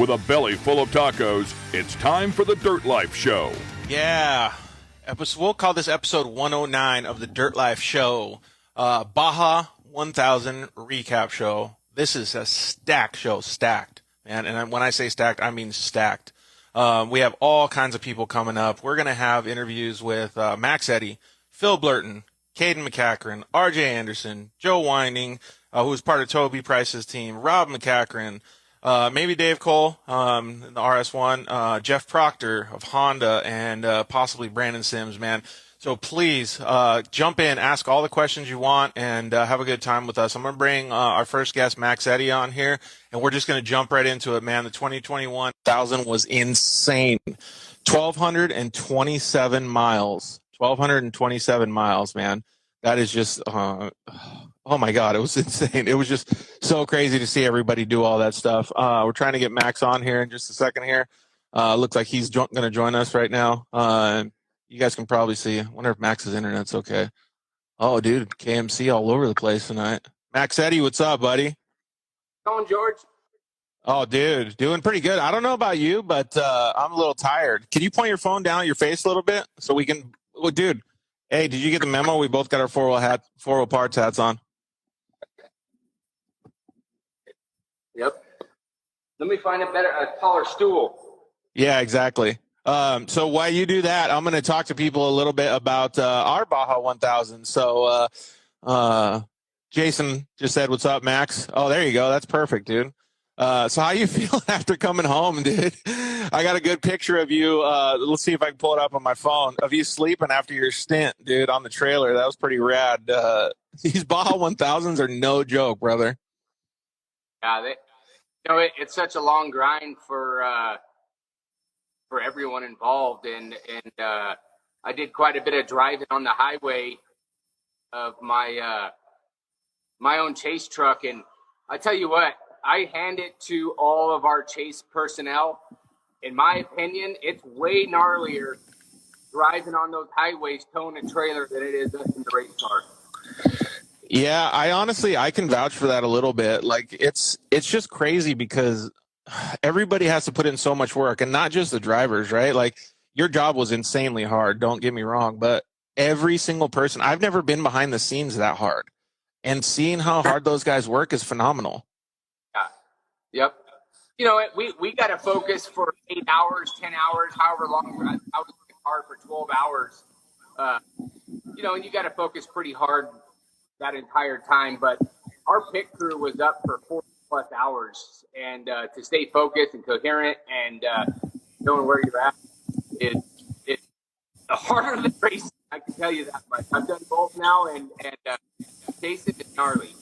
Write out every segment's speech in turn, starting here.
With a belly full of tacos, it's time for the Dirt Life Show. Yeah. We'll call this episode 109 of the Dirt Life Show. Baja 1000 recap show. This is a stacked show, stacked. Man, and when I say stacked, I mean stacked. We have all kinds of people coming up. We're going to have interviews with Max Eddy, Phil Blurton, Caden McCachran, RJ Anderson, Joe Winding, who's part of Toby Price's team, Rob McCachran, maybe Dave Cole in the RS1, Jeff Proctor of Honda, and possibly Brandon Sims, man. So please jump in, ask all the questions you want, and have a good time with us. I'm going to bring our first guest, Max Eddy, on here, and we're just going to jump right into it, man. The 2021 1000 was insane. 1,227 miles. 1,227 miles, man. That is just, oh my God, it was insane. It was just so crazy to see everybody do all that stuff. We're trying to get Max on here in just a second here. Looks like he's going to join us right now. You guys can probably see. I wonder if Max's internet's okay. Oh, dude, KMC all over the place tonight. Max Eddy, what's up, buddy? Going, George? Oh, dude, doing pretty good. I don't know about you, but I'm a little tired. Can you point your phone down at your face a little bit so we can? Oh, dude, hey, did you get the memo? We both got our 4 parts hats on. Yep. Let me find a taller stool. Yeah, exactly. So while you do that, I'm going to talk to people a little bit about our Baja 1000. So Jason just said, "What's up, Max?" Oh, there you go. That's perfect, dude. So how you feeling after coming home, dude? I got a good picture of you. Let's see if I can pull it up on my phone of you sleeping after your stint, dude, on the trailer. That was pretty rad. These Baja 1000s are no joke, brother. Yeah, it's such a long grind for everyone involved, and I did quite a bit of driving on the highway of my own chase truck, and I tell you what, I hand it to all of our chase personnel. In my opinion, it's way gnarlier driving on those highways towing a trailer than it is in the race car. Yeah, I can vouch for that a little bit. Like it's just crazy because everybody has to put in so much work, and not just the drivers, right? Like your job was insanely hard, don't get me wrong, but every single person, I've never been behind the scenes that hard, and seeing how hard those guys work is phenomenal. Yeah. Yep. You know, we got to focus for 8 hours, 10 hours, however long. I was in the car for 12 hours. You know, and you got to focus pretty hard that entire time. But our pit crew was up for 4+ hours, and to stay focused and coherent and knowing where you're at it's harder than racing. I can tell you that much. I've done both now, and chasing is gnarly.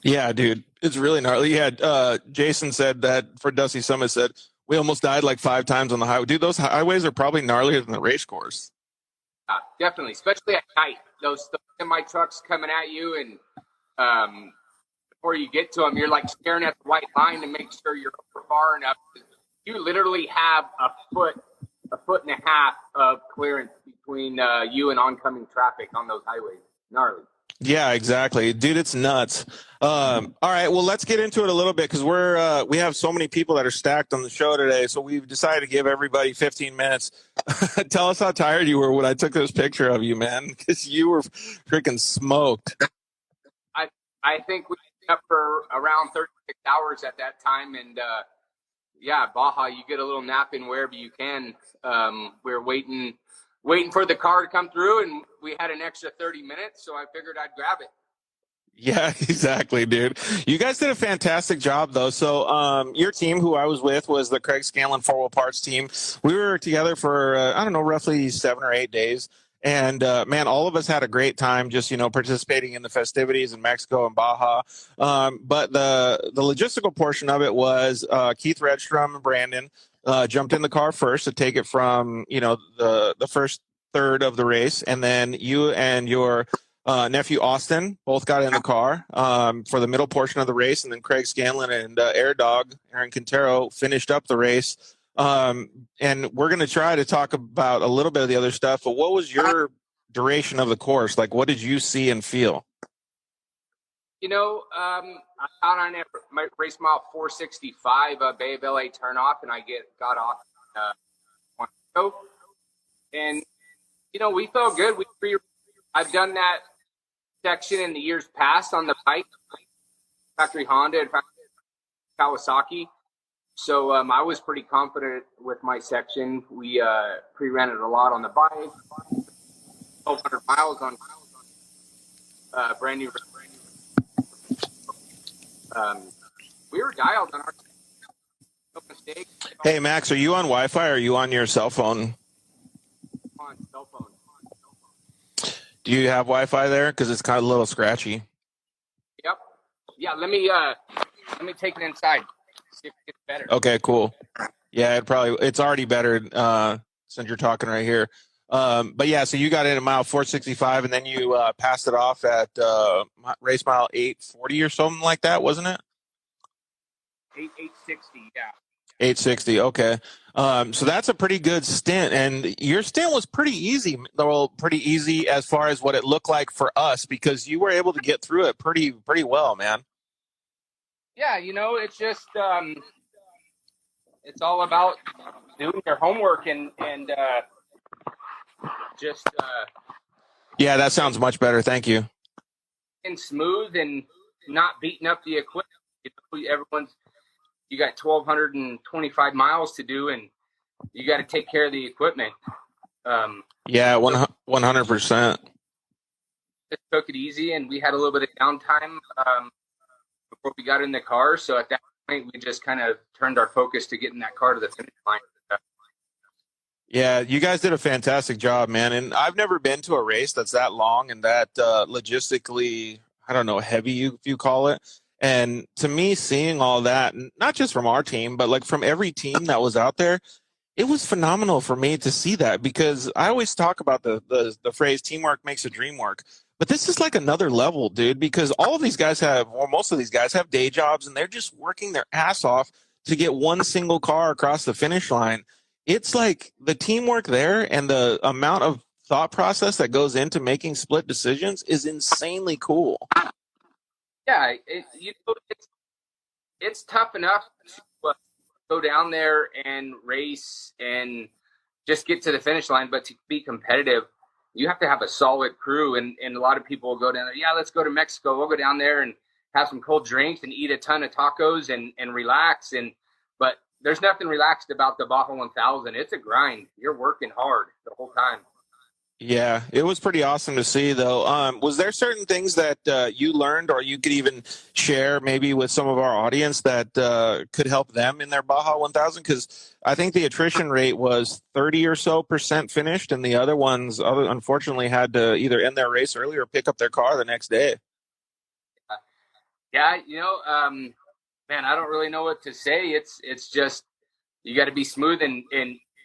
Yeah, dude, it's really gnarly. Yeah, Jason said that for Dusty Summit said we almost died like 5 times on the highway. Dude, those highways are probably gnarlier than the race course. Definitely, especially at night. Those semi trucks coming at you, and before you get to them, you're like staring at the white line to make sure you're far enough. You literally have a foot and a half of clearance between you and oncoming traffic on those highways. Gnarly. Yeah, exactly, dude. It's nuts. All right, well, let's get into it a little bit because we have so many people that are stacked on the show today. So we've decided to give everybody 15 minutes. Tell us how tired you were when I took this picture of you, man, because you were freaking smoked. I think we were up for around 36 hours at that time, and yeah, Baja, you get a little nap in wherever you can. We're waiting for the car to come through, and we had an extra 30 minutes, so I figured I'd grab it. Yeah, exactly, dude. You guys did a fantastic job, though. So your team, who I was with, was the Craig Scanlon 4-wheel parts team. We were together for, I don't know, roughly 7 or 8 days. And, man, all of us had a great time just, participating in the festivities in Mexico and Baja. But the logistical portion of it was Keith Redstrom and Brandon jumped in the car first to take it from, the first third of the race. And then you and your nephew Austin both got in the car for the middle portion of the race. And then Craig Scanlon and Air Dog, Aaron Quintero, finished up the race. And we're going to try to talk about a little bit of the other stuff, but what was your duration of the course? Like, what did you see and feel? I got on at race mile 465, Bay of LA turnoff, and I got off. And we felt good. I've done that section in the years past on the bike, factory Honda and factory Kawasaki. So I was pretty confident with my section. We pre-ran it a lot on the bike, 1,200 miles on brand new. We were dialed on our mistake. Hey, Max, are you on Wi-Fi or are you on your cell phone? On cell phone. Do you have Wi-Fi there? Because it's kind of a little scratchy. Yep. Yeah. Let me take it inside. See if it gets better. Okay, cool. Yeah, it's already better since you're talking right here. But yeah, so you got in at mile 465, and then you passed it off at race mile 840 or something like that, wasn't it? 860. Yeah. 860. Okay. So that's a pretty good stint, and your stint was pretty easy. Well, pretty easy as far as what it looked like for us, because you were able to get through it pretty well, man. Yeah, it's just it's all about doing your homework and just yeah, that sounds much better. Thank you. and smooth and not beating up the equipment. You got 1,225 miles to do, and you got to take care of the equipment. Yeah, 100%. Just took it easy, and we had a little bit of downtime before we got in the car. So at that point, we just kind of turned our focus to getting that car to the finish line. Yeah, you guys did a fantastic job, man. And I've never been to a race that's that long and that logistically, I don't know, heavy, if you call it. And to me, seeing all that, not just from our team, but like from every team that was out there, it was phenomenal for me to see that, because I always talk about the phrase teamwork makes a dream work. But this is like another level, dude, because all of these guys most of these guys have day jobs, and they're just working their ass off to get one single car across the finish line. It's like the teamwork there and the amount of thought process that goes into making split decisions is insanely cool. Yeah, it's tough enough to go down there and race and just get to the finish line, but to be competitive, you have to have a solid crew. And a lot of people will go down there. Yeah, let's go to Mexico. We'll go down there and have some cold drinks and eat a ton of tacos and relax. But there's nothing relaxed about the Baja 1000. It's a grind. You're working hard the whole time. Yeah, it was pretty awesome to see, though. Was there certain things that you learned, or you could even share maybe with some of our audience that could help them in their Baja 1000? Because I think the attrition rate was 30 or so % finished, and the other ones, unfortunately, had to either end their race early or pick up their car the next day. Yeah, man, I don't really know what to say. It's just you got to be smooth and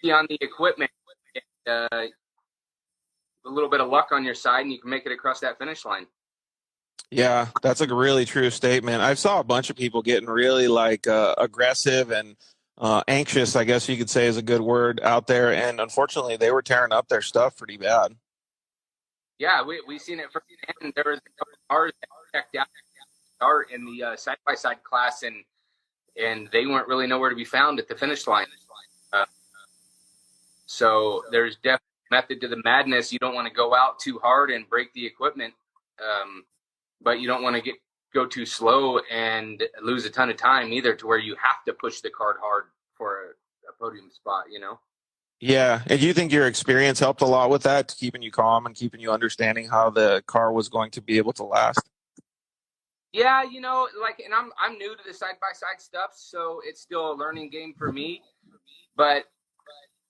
be on the equipment. A little bit of luck on your side, and you can make it across that finish line. Yeah, that's a really true statement. I saw a bunch of people getting really aggressive and anxious, I guess you could say is a good word, out there. And unfortunately, they were tearing up their stuff pretty bad. Yeah, we seen it firsthand. There was a couple of cars that checked out start in the side-by-side class, and they weren't really nowhere to be found at the finish line. So there's definitely method to the madness. You don't want to go out too hard and break the equipment, but you don't want to go too slow and lose a ton of time either, to where you have to push the cart hard for a podium spot, Yeah, and do you think your experience helped a lot with that, keeping you calm and keeping you understanding how the car was going to be able to last? Yeah, and I'm new to the side-by-side stuff, so it's still a learning game for me. But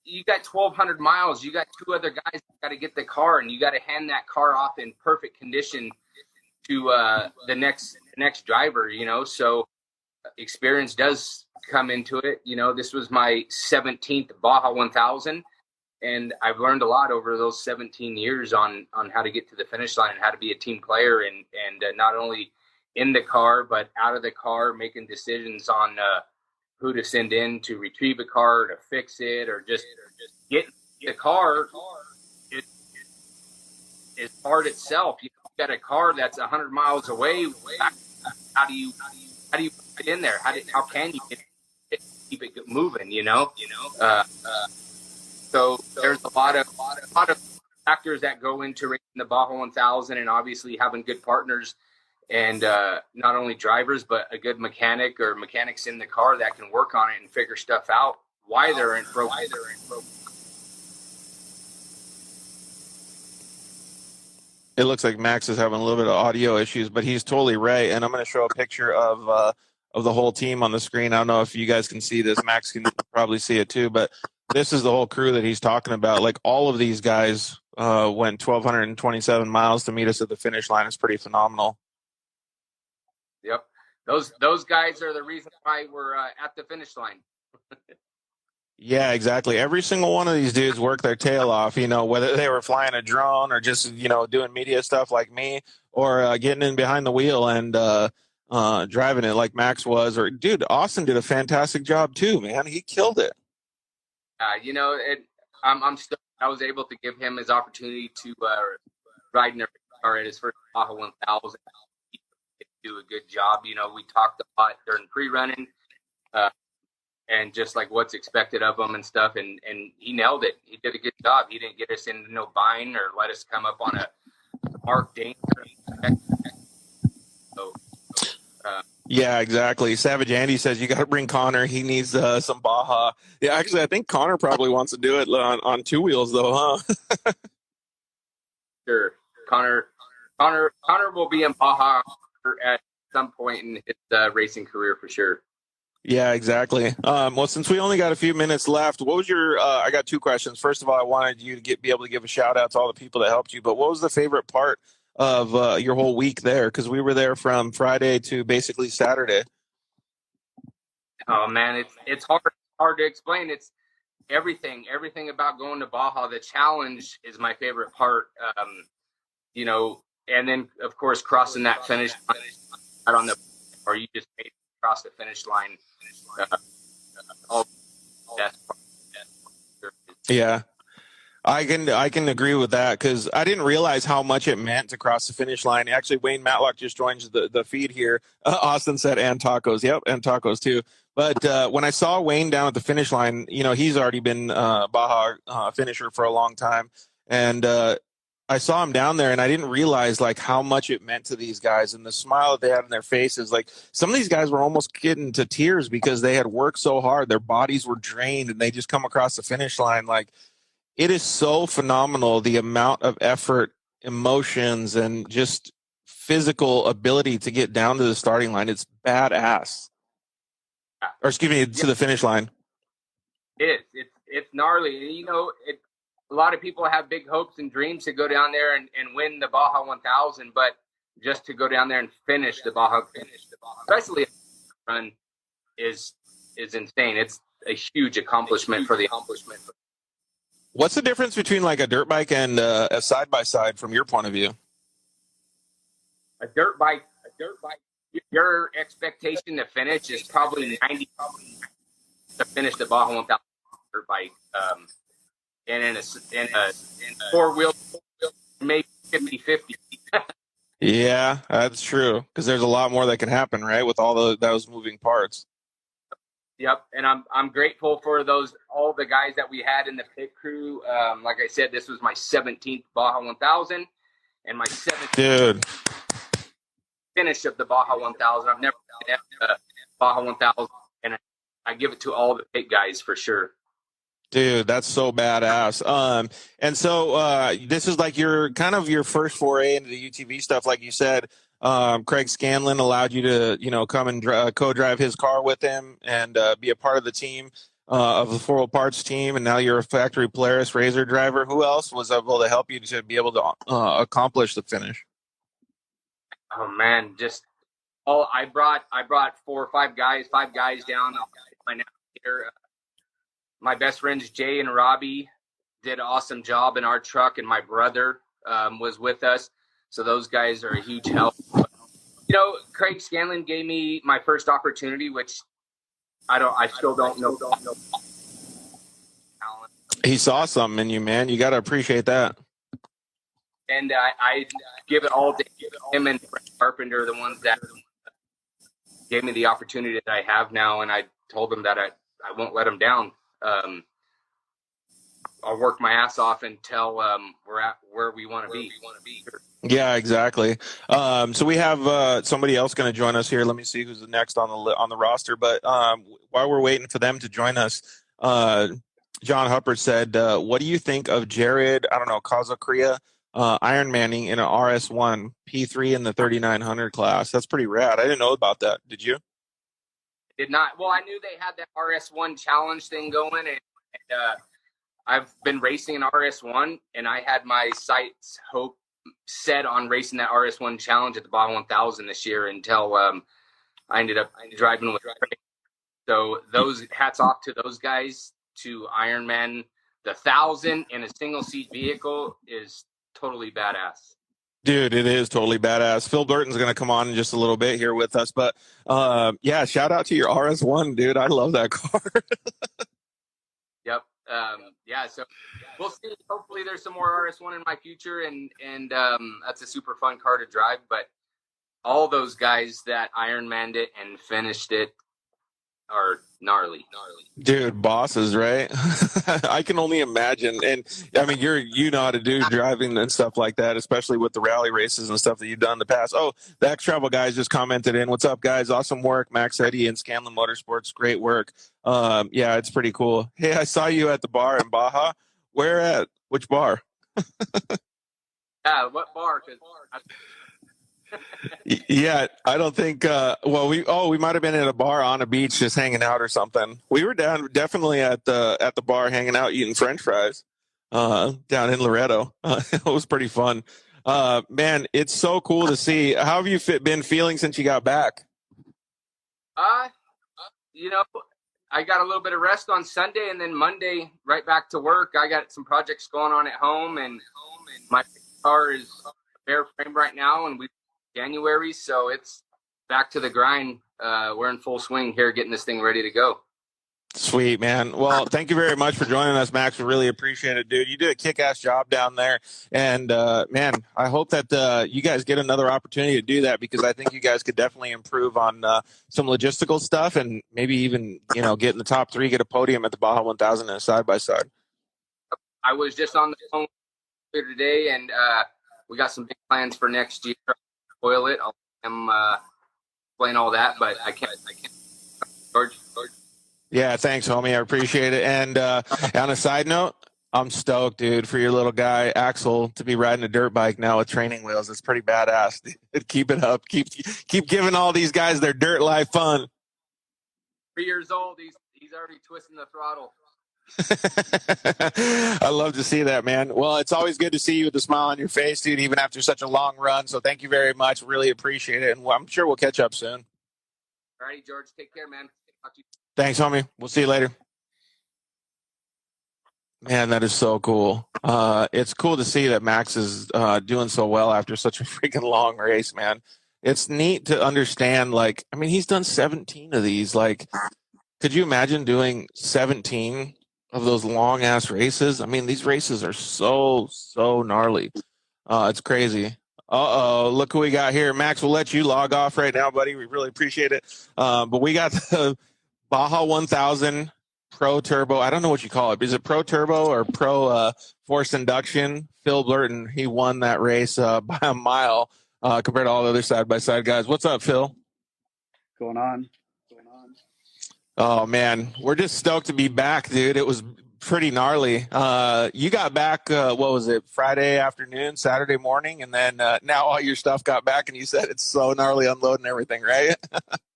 you got 1,200 miles. You got two other guys that got to get the car, and you got to hand that car off in perfect condition to the next driver. So experience does come into it. This was my 17th Baja 1000, and I've learned a lot over those 17 years on how to get to the finish line and how to be a team player, and not only in the car but out of the car, making decisions on who to send in to retrieve a car, to fix it, or just get the car is hard itself. got a car that's 100 miles away. How do you get in there? How can you keep it moving? So there's a lot of factors that go into racing the Baja 1000, and obviously having good partners and not only drivers but a good mechanic or mechanics in the car that can work on it and figure stuff out why they're in pro. It looks like Max is having a little bit of audio issues, but he's totally right. And I'm going to show a picture of the whole team on the screen. I don't know if you guys can see this. Max can probably see it too, but this is the whole crew that he's talking about. Like, all of these guys went 1,227 miles to meet us at the finish line. It's pretty phenomenal. Yep. Those guys are the reason why we're at the finish line. Yeah, exactly. Every single one of these dudes worked their tail off, whether they were flying a drone or just, doing media stuff like me, or getting in behind the wheel and driving it like Max was. Or, dude, Austin did a fantastic job too, man. He killed it. I'm still. I was able to give him his opportunity to ride in a car at his first Baja 1000. He do a good job. We talked a lot during pre-running. And just like what's expected of him and stuff. And he nailed it. He did a good job. He didn't get us into no bind or let us come up on a marked danger. So, yeah, exactly. Savage Andy says you got to bring Connor. He needs some Baja. Yeah, actually, I think Connor probably wants to do it on two wheels, though, huh? Sure. Connor will be in Baja at some point in his racing career for sure. Yeah, exactly. Well, since we only got a few minutes left, what was your I got two questions. First of all, I wanted you to be able to give a shout out to all the people that helped you, but what was the favorite part of your whole week there? Because we were there from Friday to basically Saturday. Oh man, it's hard to explain. It's everything about going to Baja. The challenge is my favorite part. And then of course crossing that finish line out on the, or you just made across the finish line. Yeah, I can agree with that, because I didn't realize how much it meant to cross the finish line. Actually, Wayne Matlock just joined the feed here. Austin said, and tacos. Yep, and tacos too. But when I saw Wayne down at the finish line, he's already been Baja finisher for a long time. And I saw him down there, and I didn't realize like how much it meant to these guys, and the smile that they had on their faces. Like, some of these guys were almost getting to tears because they had worked so hard. Their bodies were drained, and they just come across the finish line. Like, it is so phenomenal, the amount of effort, emotions, and just physical ability to get down to the starting line. It's badass. Or excuse me, to the finish line. It's gnarly. A lot of people have big hopes and dreams to go down there and win the Baja 1000, but just to go down there and finish the Baja, especially a run, is insane. It's a huge accomplishment for the accomplishment. What's the difference between like a dirt bike and a side-by-side from your point of view? A dirt bike, your expectation to finish is probably 90 to finish the Baja 1000 dirt bike. And in a four-wheel, maybe 50-50. Yeah, that's true, because there's a lot more that can happen, right, with all those moving parts. Yep, and I'm grateful for all the guys that we had in the pit crew. Like I said, this was my 17th Baja 1000 and my 17th finish of the Baja 1000. I've never been at Baja 1000, and I give it to all the pit guys for sure. Dude, that's so badass. And so this is like your first foray into the UTV stuff, like you said. Craig Scanlon allowed you to, come and co-drive his car with him and be a part of the team of the 4 Wheel Parts team. And now you're a factory Polaris Razor driver. Who else was able to help you to be able to accomplish the finish? Oh man, I brought 4 or 5 guys down. My navigator. My best friends Jay and Robbie did an awesome job in our truck, and my brother was with us. So those guys are a huge help. Craig Scanlon gave me my first opportunity, which I still don't know. He saw something in you, man. You got to appreciate that. And I give it all to him and Brett Carpenter, the ones that gave me the opportunity that I have now. And I told them that I won't let them down. I'll work my ass off until we're at where we want to be. Yeah, exactly. So we have somebody else going to join us here. Let me see who's the next on the roster. But while we're waiting for them to join us, John Huppert said, "What do you think of Jared? I don't know, Kazakria Ironmanning in an RS1 P3 in the 3900 class? That's pretty rad. I didn't know about that. Did you?" Did not. Well, I knew they had that RS1 challenge thing going, and I've been racing an RS1, and I had my sights hope set on racing that RS1 challenge at the Baja 1000 this year until I ended up driving with Craig. So those hats off to those guys. To Ironman, the 1000 in a single seat vehicle is totally badass. Dude, it is totally badass. Phil Blurton's going to come on in just a little bit here with us. But, yeah, shout out to your RS1, dude. I love that car. Yep. Yeah, so we'll see. Hopefully there's some more RS1 in my future, and that's a super fun car to drive. But all those guys that Ironmanned it and finished it are gnarly. Dude, bosses, right? I can only imagine. And I mean, you know how to do driving and stuff like that, especially with the rally races and stuff that you've done in the past. Oh, the X Travel guys just commented in. What's up, guys? Awesome work, Max Eddy and Scanlon Motorsports. Great work. Yeah, it's pretty cool. Hey, I saw you at the bar in Baja. Where at? Which bar? Yeah, what bar? Yeah, I don't think. Well, we might have been at a bar on a beach, just hanging out or something. We were definitely at the bar, hanging out, eating French fries, down in Loretto. It was pretty fun. Man, it's so cool to see. How have you been feeling since you got back? You know, I got a little bit of rest on Sunday, and then Monday, right back to work. I got some projects going on at home, and my car is bare frame right now, and we January, so it's back to the grind. We're in full swing here, getting this thing ready to go. Sweet, man. Well, thank you very much for joining us, Max. We really appreciate it, dude. You did a kick-ass job down there. And, man, I hope that you guys get another opportunity to do that, because I think you guys could definitely improve on some logistical stuff, and maybe even, get in the top 3, get a podium at the Baja 1000 and a side-by-side. I was just on the phone here today, and we got some big plans for next year. Spoil it. I'll explain all that, but I can't. George. Yeah, thanks, homie. I appreciate it. And on a side note, I'm stoked, dude, for your little guy, Axel, to be riding a dirt bike now with training wheels. It's pretty badass. Keep it up. Keep giving all these guys their dirt life fun. 3 years old. He's already twisting the throttle. I love to see that, man. Well, it's always good to see you with a smile on your face, dude, even after such a long run. So thank you very much. Really appreciate it. And I'm sure we'll catch up soon. All right, George. Take care, man. Talk to you. Thanks, homie. We'll see you later. Man, that is so cool. It's cool to see that Max is doing so well after such a freaking long race, man. It's neat to understand, he's done 17 of these. Could you imagine doing 17 of those long ass races? I mean, these races are so gnarly. It's crazy. Look who we got here. Max, we'll let you log off right now, buddy. We really appreciate it. But we got the Baja 1000 Pro Turbo. I don't know what you call it. Is it Pro Turbo or Pro Forced Induction? Phil Blurton, he won that race by a mile compared to all the other side-by-side guys. What's up, Phil? Going on. Oh, man, we're just stoked to be back, dude. It was pretty gnarly. You got back, what was it, Friday afternoon, Saturday morning, and then now all your stuff got back, and you said it's so gnarly unloading everything, right?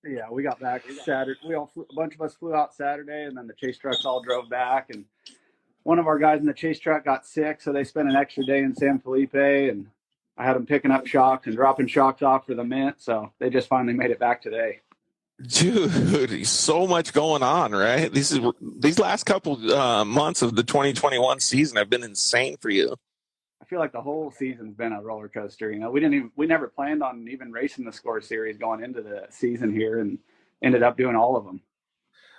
Yeah, we got back Saturday. A bunch of us flew out Saturday, and then the chase trucks all drove back, and one of our guys in the chase truck got sick, so they spent an extra day in San Felipe, and I had them picking up shocks and dropping shocks off for the Mint, so they just finally made it back today. Dude, so much going on, right? These last couple months of the 2021 season have been insane for you. I feel like the whole season's been a roller coaster. We never planned on even racing the Score Series going into the season here, and ended up doing all of them.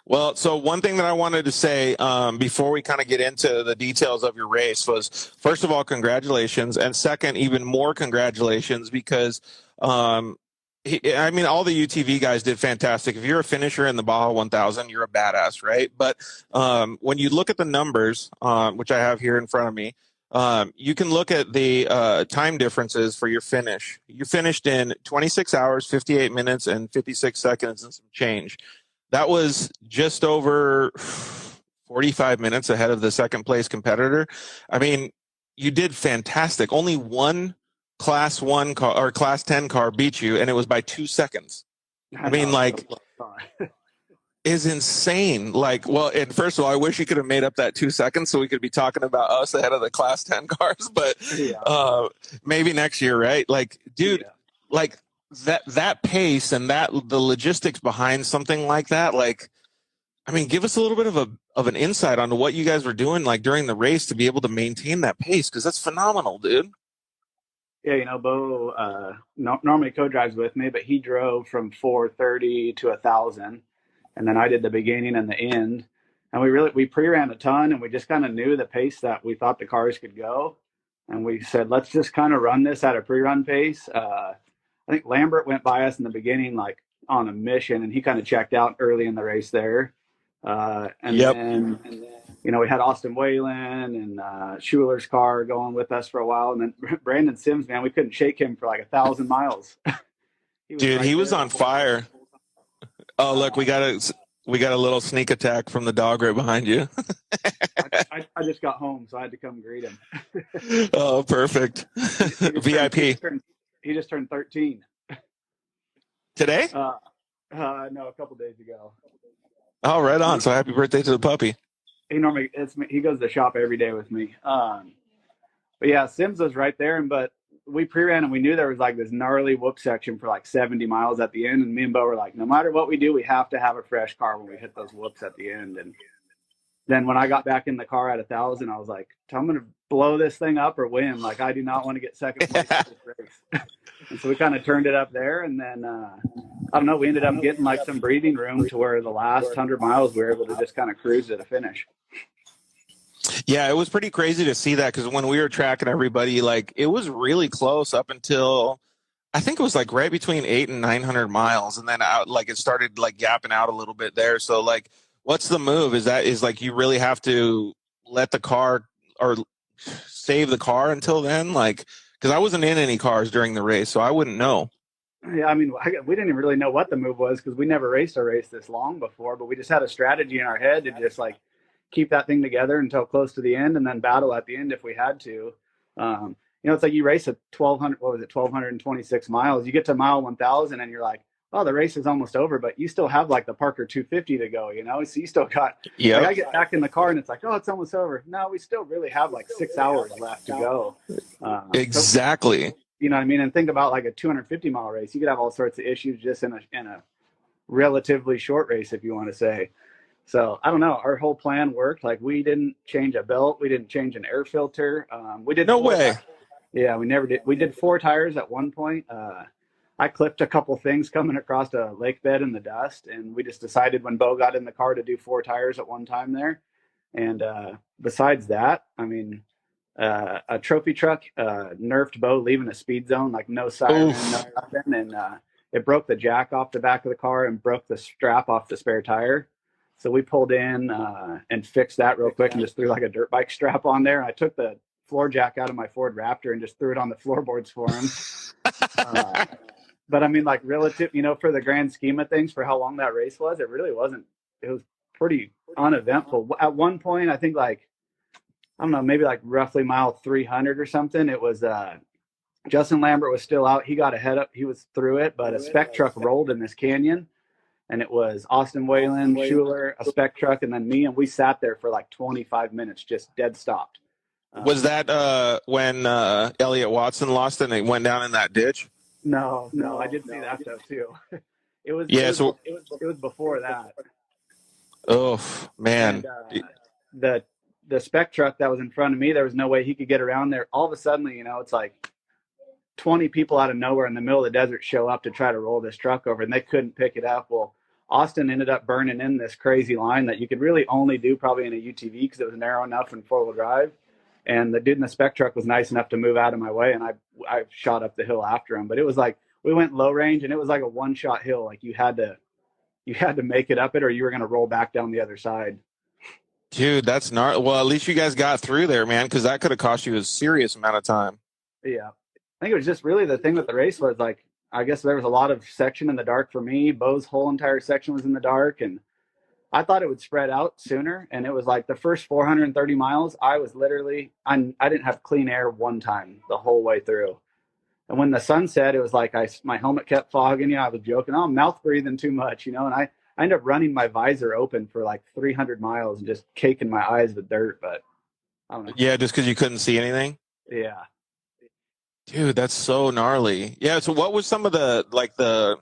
Well, so one thing that I wanted to say before we kind of get into the details of your race was, first of all, congratulations, and second, even more congratulations because, I mean, all the UTV guys did fantastic. If you're a finisher in the Baja 1000, you're a badass, right? But when you look at the numbers, which I have here in front of me, you can look at the time differences for your finish. You finished in 26 hours, 58 minutes, and 56 seconds and some change. That was just over 45 minutes ahead of the second place competitor. I mean, you did fantastic. Only one class 1 car or class 10 car beat you, and it was by 2 seconds. I mean, like, is insane. Like, well, and first of all, I wish you could have made up that 2 seconds so we could be talking about us ahead of the class 10 cars, but maybe next year, right? Like, dude, like that pace and the logistics behind something like that, like, I mean, give us a little bit of an insight onto what you guys were doing like during the race to be able to maintain that pace, because that's phenomenal, dude. Yeah, you know, Bo normally co-drives with me, but he drove from 430 to 1,000, and then I did the beginning and the end. And we pre-ran a ton, and we just kind of knew the pace that we thought the cars could go. And we said, let's just kind of run this at a pre-run pace. I think Lambert went by us in the beginning, like on a mission, and he kind of checked out early in the race there. Then, you know, we had Austin Whalen and Schuler's car going with us for a while. And then Brandon Sims, man, we couldn't shake him for like 1,000 miles. He was on fire. Oh, look, we got a little sneak attack from the dog right behind you. I just got home, so I had to come greet him. Oh, perfect. VIP. He just turned 13. Today? No, a couple days ago. Oh, right on. So happy birthday to the puppy. He goes to the shop every day with me. But yeah, Sims was right there, but we pre-ran and we knew there was like this gnarly whoop section for like 70 miles at the end, and me and Bo were like, no matter what we do, we have to have a fresh car when we hit those whoops at the end. And then when I got back in the car at 1,000, I was like, I'm going to blow this thing up or win. Like, I do not want to get second place in this race. And so we kind of turned it up there. And then, I don't know, we ended up getting like some breathing room to where the last 100 miles we were able to just kind of cruise to the finish. Yeah, it was pretty crazy to see that, because when we were tracking everybody, like, it was really close up until I think it was like right between 800 and 900 miles. And then it started like gapping out a little bit there. So like, what's the move? Is like you really have to let the car or save the car until then? Like, because I wasn't in any cars during the race, so I wouldn't know. Yeah, I mean, we didn't even really know what the move was because we never raced a race this long before, but we just had a strategy in our head to just like keep that thing together until close to the end and then battle at the end if we had to. You know, it's like you race at 1,226 miles. You get to mile 1,000 and you're like, oh, the race is almost over, but you still have like the Parker 250 to go, you know? So you still got, like, I get back in the car and it's like, oh, it's almost over. No, we still really have like 6 hours left to go. Exactly. So, you know what I mean? And think about like a 250-mile race. You could have all sorts of issues just in a relatively short race, if you want to say. So I don't know. Our whole plan worked. Like, we didn't change a belt. We didn't change an air filter. We did no way. Yeah, we never did. We did 4 tires at one point. I clipped a couple things coming across a lake bed in the dust, and we just decided when Bo got in the car to do 4 tires at one time there. And besides that, I mean, a trophy truck nerfed Bo leaving a speed zone, like no siren, no nothing, and it broke the jack off the back of the car and broke the strap off the spare tire. So we pulled in and fixed that real quick and just threw like a dirt bike strap on there. I took the floor jack out of my Ford Raptor and just threw it on the floorboards for him. But I mean, like, relative, you know, for the grand scheme of things, for how long that race was, it really wasn't. It was pretty uneventful. At one point, I think, like, I don't know, maybe like roughly mile 300 or something, it was Justin Lambert was still out. He got ahead up. He was through it, but a spec truck rolled in this canyon. And it was Austin Whalen, Schuler, a spec truck, and then me. And we sat there for like 25 minutes, just dead stopped. Was that when Elliott Watson lost and they went down in that ditch? No, I did see that though too. It was before that. Oh man, and, the spec truck that was in front of me, there was no way he could get around there. All of a sudden, you know, it's like 20 people out of nowhere in the middle of the desert show up to try to roll this truck over, and they couldn't pick it up. Well, Austin ended up burning in this crazy line that you could really only do probably in a UTV because it was narrow enough and 4-wheel drive. And the dude in the spec truck was nice enough to move out of my way, and I shot up the hill after him. But it was like we went low range, and it was like a one-shot hill. Like you had to make it up it, or you were going to roll back down the other side. Dude, that's not well. At least you guys got through there, man, because that could have cost you a serious amount of time. Yeah, I think it was just really the thing with the race was like I guess there was a lot of section in the dark for me. Bo's whole entire section was in the dark, and I thought it would spread out sooner. And it was like the first 430 miles, I was literally I didn't have clean air one time the whole way through. And when the sun set, it was like my helmet kept fogging. You know, I was joking, oh, I'm mouth breathing too much, you know, and I ended up running my visor open for like 300 miles and just caking my eyes with dirt. But I don't know. Yeah, just because you couldn't see anything? Yeah. Dude, that's so gnarly. Yeah, so what was some of the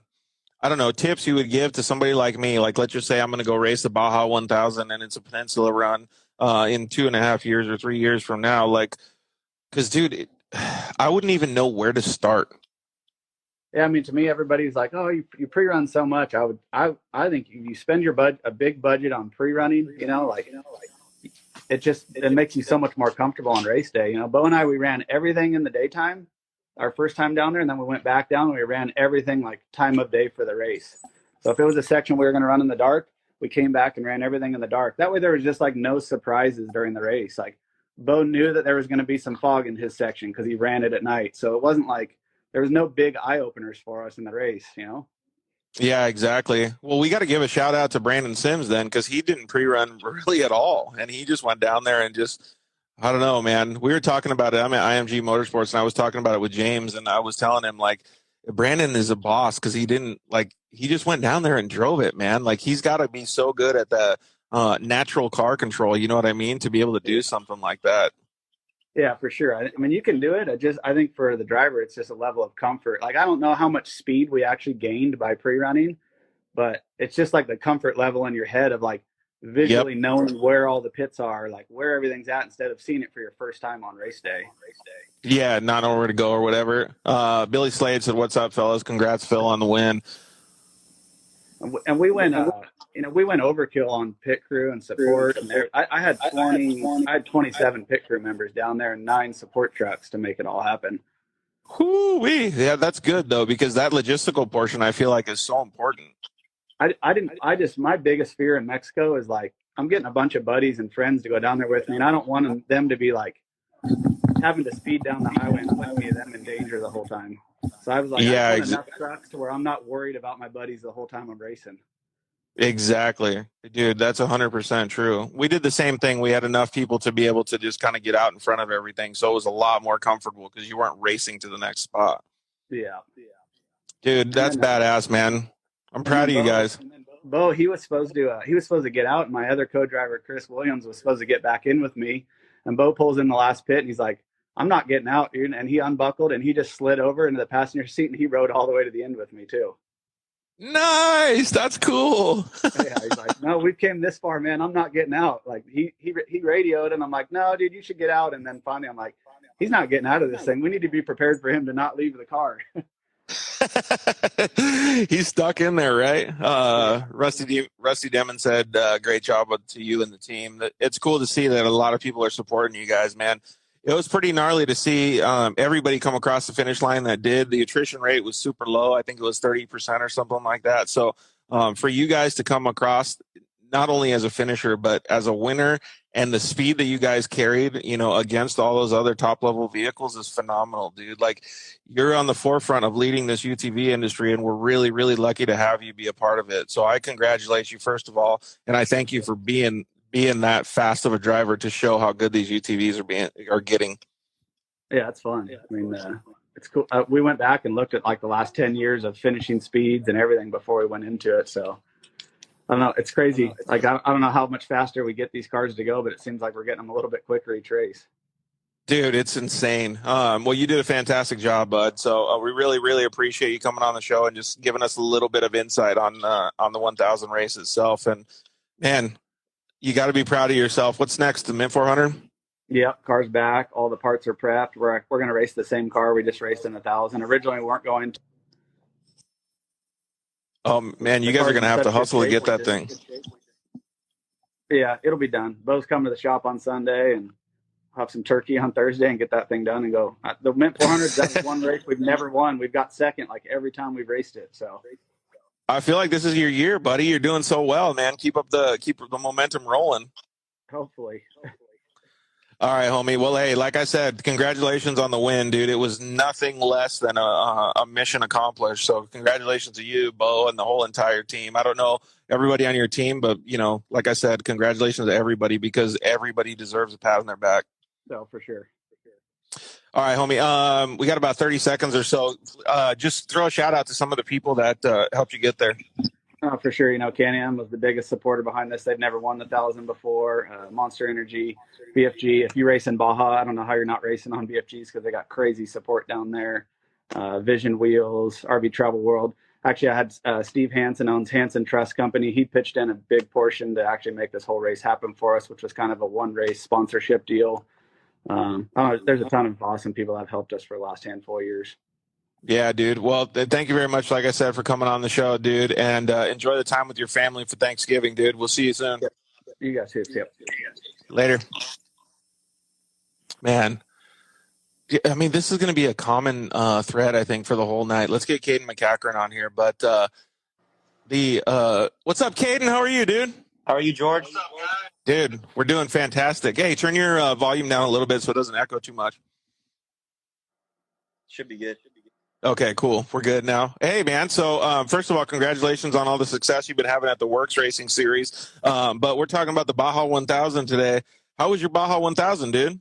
I don't know, tips you would give to somebody like me? Like, let's just say I'm going to go race the Baja 1000 and it's a peninsula run in 2.5 years or 3 years from now. Like, because, dude, I wouldn't even know where to start. Yeah, I mean, to me, everybody's like, "Oh, you pre-run so much." I think you spend a big budget on pre-running. You know, like it makes you so much more comfortable on race day. You know, Bo and I, we ran everything in the daytime, our first time down there, and then we went back down and we ran everything like time of day for the race. So if it was a section we were going to run in the dark, we came back and ran everything in the dark. That way, there was just like no surprises during the race. Like Bo knew that there was going to be some fog in his section because he ran it at night, so it wasn't like there was no big eye openers for us in the race, you know? Yeah, exactly. Well, we got to give a shout out to Brandon Sims then, because he didn't pre-run really at all. And he just went down there and just, I don't know, man. We were talking about it. I'm at IMG Motorsports, and I was talking about it with James, and I was telling him, like, Brandon is a boss because he didn't, like, he just went down there and drove it, man. Like, he's got to be so good at the natural car control, you know what I mean, to be able to do something like that. Yeah, for sure. I mean, you can do it. I think for the driver, it's just a level of comfort. Like, I don't know how much speed we actually gained by pre-running, but it's just like the comfort level in your head of like visually knowing where all the pits are, like where everything's at, instead of seeing it for your first time on race day. Yeah, not know where to go or whatever. Billy Slade said, "What's up, fellas? Congrats, Phil, on the win." And we went, we went overkill on pit crew and support. And I had 27 pit crew members down there and 9 support trucks to make it all happen. Whoo-wee. Yeah, that's good though, because that logistical portion I feel like is so important. My biggest fear in Mexico is like, I'm getting a bunch of buddies and friends to go down there with me, and I don't want them to be like having to speed down the highway and put me and them in danger the whole time. So I was like, I want enough trucks to where I'm not worried about my buddies the whole time I'm racing. Exactly. Dude, that's 100% true. We did the same thing. We had enough people to be able to just kind of get out in front of everything. So it was a lot more comfortable because you weren't racing to the next spot. Yeah. Dude, that's badass, man. I'm proud of you guys. Bo, he was supposed to get out, and my other co-driver, Chris Williams, was supposed to get back in with me. And Bo pulls in the last pit, and he's like, "I'm not getting out, dude." And he unbuckled, and he just slid over into the passenger seat, and he rode all the way to the end with me, too. Nice. That's cool. Yeah, he's like, "No, we came this far, man. I'm not getting out." Like, he radioed, and I'm like, "No, dude, you should get out." And then finally, I'm like, "He's not getting out of this thing. We need to be prepared for him to not leave the car." He's stuck in there, right? Rusty Demon said, "Great job to you and the team." It's cool to see that a lot of people are supporting you guys, man. It was pretty gnarly to see everybody come across the finish line that did. The attrition rate was super low. I think it was 30% or something like that. So for you guys to come across, not only as a finisher, but as a winner, and the speed that you guys carried, you know, against all those other top level vehicles is phenomenal, dude. Like, you're on the forefront of leading this UTV industry, and we're really, really lucky to have you be a part of it. So I congratulate you, first of all, and I thank you for being that fast of a driver to show how good these UTVs are getting. Yeah, it's fun. I mean, it's cool. We went back and looked at like the last 10 years of finishing speeds and everything before we went into it. So I don't know. It's crazy. Like, I don't know how much faster we get these cars to go, but it seems like we're getting them a little bit quicker each race. Dude, it's insane. Well, you did a fantastic job, bud. So we really, really appreciate you coming on the show and just giving us a little bit of insight on the 1000 race itself. And man, you got to be proud of yourself. What's next? The Mint 400? Yep, car's back. All the parts are prepped. We're going to race the same car we just raced in 1000. Originally, we weren't going to. Oh man, you The guys are car's gonna in have to such good hustle to shape. get that thing. Yeah, it'll be done. Bo's coming to the shop on Sunday, and have some turkey on Thursday and get that thing done and go. The Mint 400, that was one race we've never won. We've got second like every time we've raced it. So I feel like this is your year, buddy. You're doing so well, man. Keep the momentum rolling. hopefully. All right, homie. Well, hey, like I said, congratulations on the win, dude. It was nothing less than a mission accomplished. So congratulations to you, Bo, and the whole entire team. I don't know everybody on your team, but, like I said, congratulations to everybody because everybody deserves a pat on their back. So for sure. All right, homie. We got about 30 seconds or so. Just throw a shout out to some of the people that helped you get there. For sure. Can-Am was the biggest supporter behind this. They've never won the 1,000 before. Monster Energy, BFG. If you race in Baja, I don't know how you're not racing on BFGs because they got crazy support down there. Vision Wheels, RV Travel World. Actually, I had Steve Hansen owns Hansen Trust Company. He pitched in a big portion to actually make this whole race happen for us, which was kind of a one-race sponsorship deal. There's a ton of awesome people that have helped us for the last handful of years. Yeah, dude. Well, thank you very much, like I said, for coming on the show, dude. And enjoy the time with your family for Thanksgiving, dude. We'll see you soon. Yep. You guys too. Yep. Later. Man, I mean, this is going to be a common thread, I think, for the whole night. Let's get Caden McCackern on here. But what's up, Caden? How are you, dude? How are you, George? What's up, guys? Dude, we're doing fantastic. Hey, turn your volume down a little bit so it doesn't echo too much. Should be good. Okay, cool. We're good now. Hey, man. So, first of all, congratulations on all the success you've been having at the Works Racing Series. But we're talking about the Baja 1000 today. How was your Baja 1000, dude?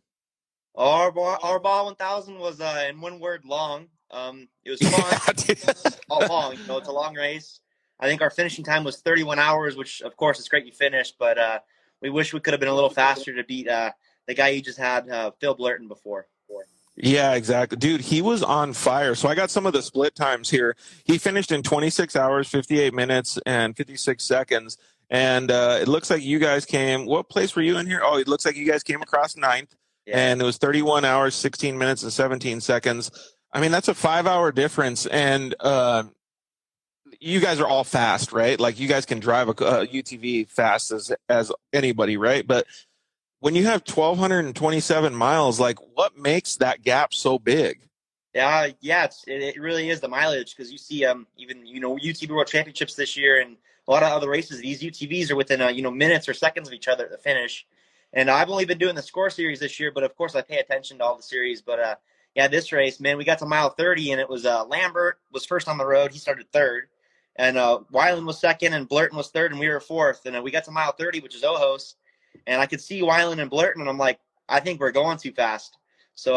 Our Baja 1000 was, in one word, long. It was fun. All long. It's a long race. I think our finishing time was 31 hours, which, of course, it's great you finished. But we wish we could have been a little faster to beat the guy you just had, Phil Blurton, before. Yeah, exactly. Dude, he was on fire. So I got some of the split times here. He finished in 26 hours, 58 minutes, and 56 seconds. And it looks like you guys came – what place were you in here? Oh, it looks like you guys came across ninth. Yeah. And it was 31 hours, 16 minutes, and 17 seconds. I mean, that's a 5-hour difference. And you guys are all fast, right? Like, you guys can drive a UTV fast as anybody, right? But – when you have 1,227 miles, like, what makes that gap so big? Yeah, it really is the mileage, because you see even UTV World Championships this year and a lot of other races. These UTVs are within minutes or seconds of each other at the finish. And I've only been doing the score series this year, but of course I pay attention to all the series. But this race, man, we got to mile 30 and it was Lambert was first on the road. He started third, and Weiland was second, and Blurton was third, and we were fourth. And we got to mile 30, which is Ojos. And I could see Weiland and Blurton, and I'm like, I think we're going too fast. So,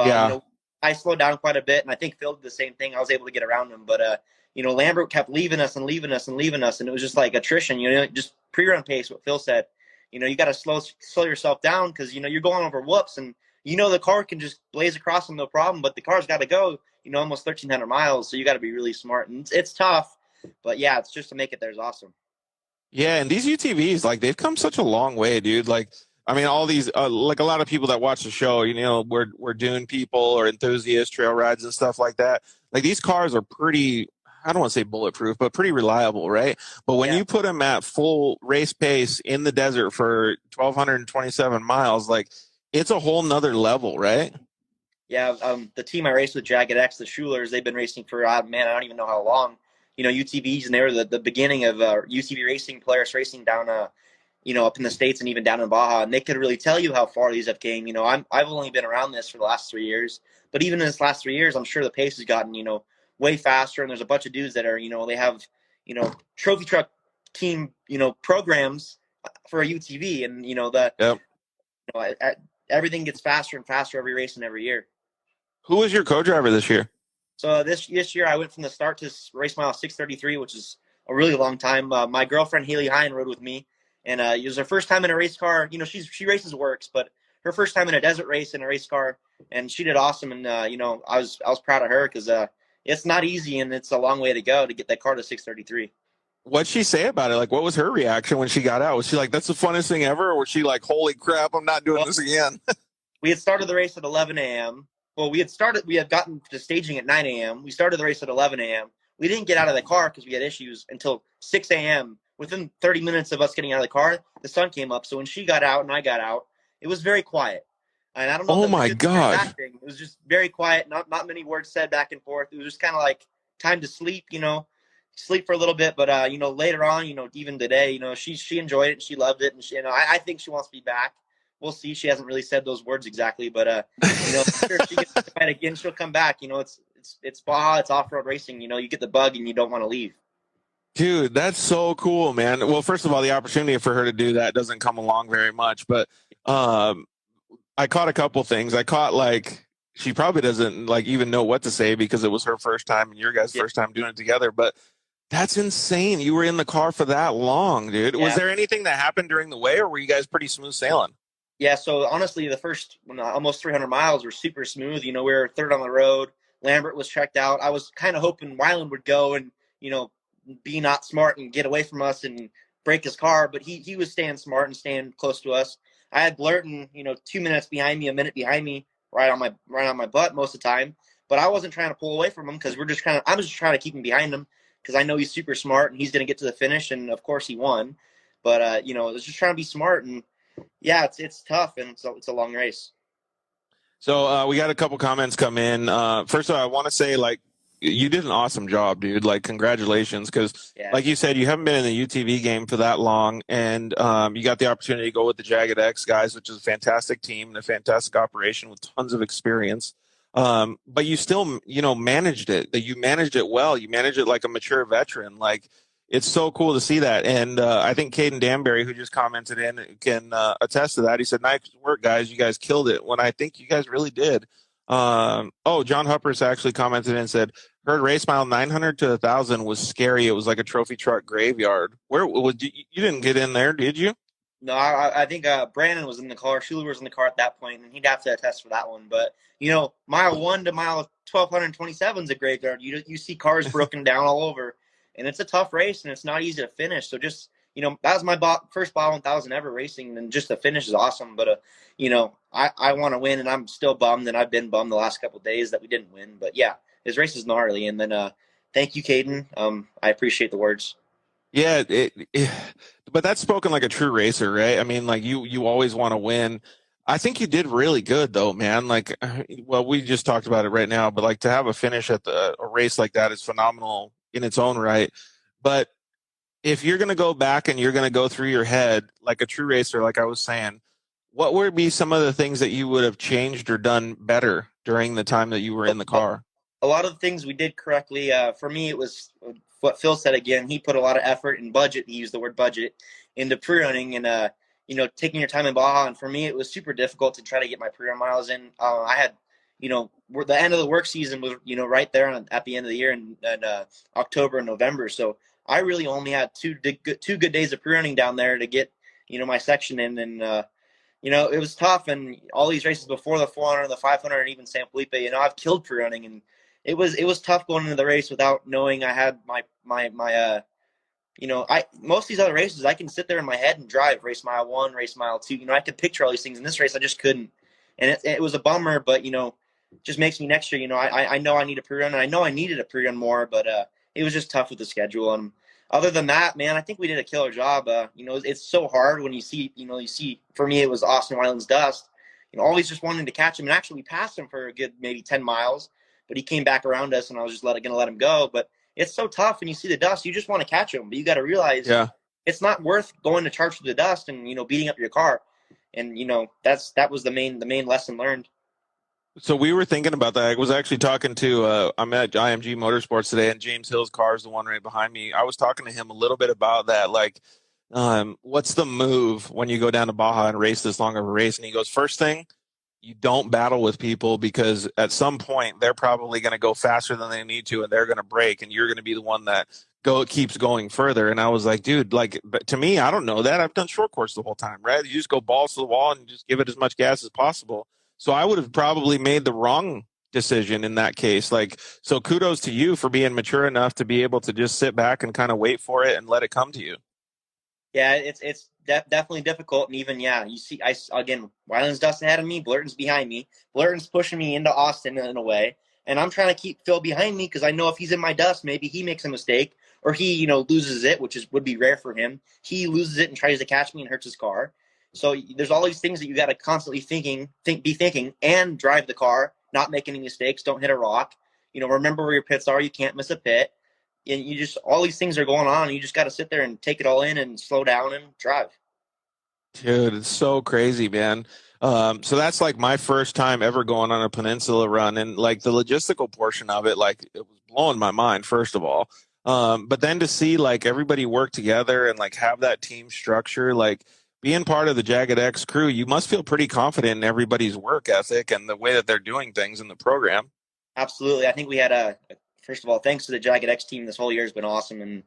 I slowed down quite a bit, and I think Phil did the same thing. I was able to get around him. But, Lambert kept leaving us, and it was just like attrition, just pre-run pace, what Phil said. You got to slow yourself down because, you're going over whoops, and, the car can just blaze across them, no problem, but the car's got to go, almost 1,300 miles, so you got to be really smart. And it's tough, but, yeah, it's just to make it there is awesome. Yeah, and these UTVs, like, they've come such a long way, dude. Like, I mean, all these, like, a lot of people that watch the show, we're dune people or enthusiasts, trail rides and stuff like that. Like, these cars are pretty, I don't want to say bulletproof, but pretty reliable, right? But when you put them at full race pace in the desert for 1,227 miles, like, it's a whole nother level, right? Yeah, the team I raced with, Jagged X, the Schulers, they've been racing for, I don't even know how long. UTVs, and they were the beginning of UTV racing, players racing down, up in the States and even down in Baja, and they could really tell you how far these have came. I've only been around this for the last 3 years, but even in this last 3 years, I'm sure the pace has gotten, way faster, and there's a bunch of dudes that are, they have, trophy truck team, programs for a UTV, and, everything gets faster and faster every race and every year. Who was your co-driver this year? So this year I went from the start to race mile 633, which is a really long time. My girlfriend Haley Hine rode with me, and it was her first time in a race car. She races Works, but her first time in a desert race in a race car, and she did awesome. And I was proud of her because it's not easy, and it's a long way to go to get that car to 633. What'd she say about it? Like, what was her reaction when she got out? Was she like, "That's the funnest thing ever," or was she like, "Holy crap, I'm not doing this again"? We had started the race at 11 a.m. Well, we had gotten to staging at 9 a.m. We started the race at 11 a.m. We didn't get out of the car because we had issues until 6 a.m. Within 30 minutes of us getting out of the car, the sun came up. So when she got out and I got out, it was very quiet. And I don't know if Oh that's a my good thing or a gosh. bad thing. It was just very quiet, not many words said back and forth. It was just kind of like time to sleep, sleep for a little bit. But later on, even today, she enjoyed it and she loved it, and I think she wants to be back. We'll see. She hasn't really said those words exactly, but sure, if she gets to fight again, she'll come back. It's Baja, it's off-road racing. You get the bug and you don't want to leave. Dude, that's so cool, man. Well, first of all, the opportunity for her to do that doesn't come along very much, but I caught a couple things. I caught she probably doesn't even know what to say because it was her first time and your guys' first time doing it together, but that's insane. You were in the car for that long, dude. Yeah. Was there anything that happened during the way, or were you guys pretty smooth sailing? Yeah, so honestly, the first almost 300 miles were super smooth. We were third on the road. Lambert was checked out. I was kind of hoping Wyland would go and, be not smart and get away from us and break his car, but he was staying smart and staying close to us. I had Blurton, 2 minutes behind me, a minute behind me, right on my butt most of the time. But I wasn't trying to pull away from him because I was just trying to keep him behind him because I know he's super smart and he's going to get to the finish, and of course he won. But I was just trying to be smart, and yeah, it's tough, and it's a long race. So we got a couple comments come in. First of all, I want to say you did an awesome job, dude. Congratulations, because like you said, you haven't been in the UTV game for that long, and you got the opportunity to go with the Jagged X guys, which is a fantastic team and a fantastic operation with tons of experience. But you still, managed it. You managed it well. You managed it like a mature veteran. It's so cool to see that. And I think Caden Danbury, who just commented in, can attest to that. He said, nice work, guys. You guys killed it, when I think you guys really did. John Huppers actually commented and said, heard race mile 900 to 1,000 was scary. It was like a trophy truck graveyard. Where you didn't get in there, did you? No, I think Brandon was in the car. Schuler was in the car at that point, and he'd have to attest for that one. But, mile 1 to mile 1,227 is a graveyard. You see cars broken down all over, and it's a tough race, and it's not easy to finish. So just, that was my first Baja 1,000 ever racing, and just the finish is awesome. But, I want to win, and I'm still bummed, and I've been bummed the last couple of days that we didn't win. But, yeah, his race is gnarly. And then thank you, Caden. I appreciate the words. Yeah, but that's spoken like a true racer, right? I mean, you always want to win. I think you did really good, though, man. We just talked about it right now, but to have a finish at a race like that is phenomenal in its own right. But if you're going to go back and you're going to go through your head like a true racer, like I was saying, what would be some of the things that you would have changed or done better during the time that you were in the car? A lot of the things we did correctly. For me, it was what Phil said again. He put a lot of effort and budget. He used the word budget into pre-running and, taking your time in Baja. And for me, it was super difficult to try to get my pre-run miles in. I had, the end of the work season was, right there at the end of the year in October and November. So I really only had two good days of pre-running down there to get, my section in. And, it was tough. And all these races before the 400, the 500, and even San Felipe, I've killed pre-running, and it was tough going into the race without knowing I had my most of these other races, I can sit there in my head and drive race mile 1, race mile 2. I could picture all these things. In this race, I just couldn't. And it was a bummer, but, just makes me next year, I know I need a pre-run, and I know I needed a pre-run more, but it was just tough with the schedule. And other than that, man, I think we did a killer job. It's so hard when you see, for me, it was Austin Wyland's dust, always just wanting to catch him. And actually, we passed him for a good maybe 10 miles, but he came back around us, and I was just going to let him go. But it's so tough when you see the dust. You just want to catch him, but you got to realize it's not worth going to charge through the dust and, beating up your car. And, that was the main lesson learned. So we were thinking about that. I was actually talking to, I'm at IMG Motorsports today, and James Hill's car is the one right behind me. I was talking to him a little bit about that. What's the move when you go down to Baja and race this long of a race? And he goes, first thing, you don't battle with people, because at some point they're probably going to go faster than they need to, and they're going to break, and you're going to be the one that keeps going further. And I was like, dude, but to me, I don't know that. I've done short course the whole time, right? You just go balls to the wall and just give it as much gas as possible. So I would have probably made the wrong decision in that case. So kudos to you for being mature enough to be able to just sit back and kind of wait for it and let it come to you. Yeah, it's definitely difficult. And even, you see, Wyland's dust ahead of me, Blurton's behind me. Blurton's pushing me into Austin in a way. And I'm trying to keep Phil behind me because I know if he's in my dust, maybe he makes a mistake or he, loses it, which would be rare for him. He loses it and tries to catch me and hurts his car. So there's all these things that you got to constantly be thinking and drive the car, not make any mistakes, don't hit a rock. Remember where your pits are. You can't miss a pit. And all these things are going on. And you just got to sit there and take it all in and slow down and drive. Dude, it's so crazy, man. So that's like my first time ever going on a peninsula run, and like the logistical portion of it, like it was blowing my mind, first of all. But then to see like everybody work together and like have that team structure, like being part of the Jagged X crew, you must feel pretty confident in everybody's work ethic and the way that they're doing things in the program. Absolutely. I think we had first of all, thanks to the Jagged X team, this whole year has been awesome. And,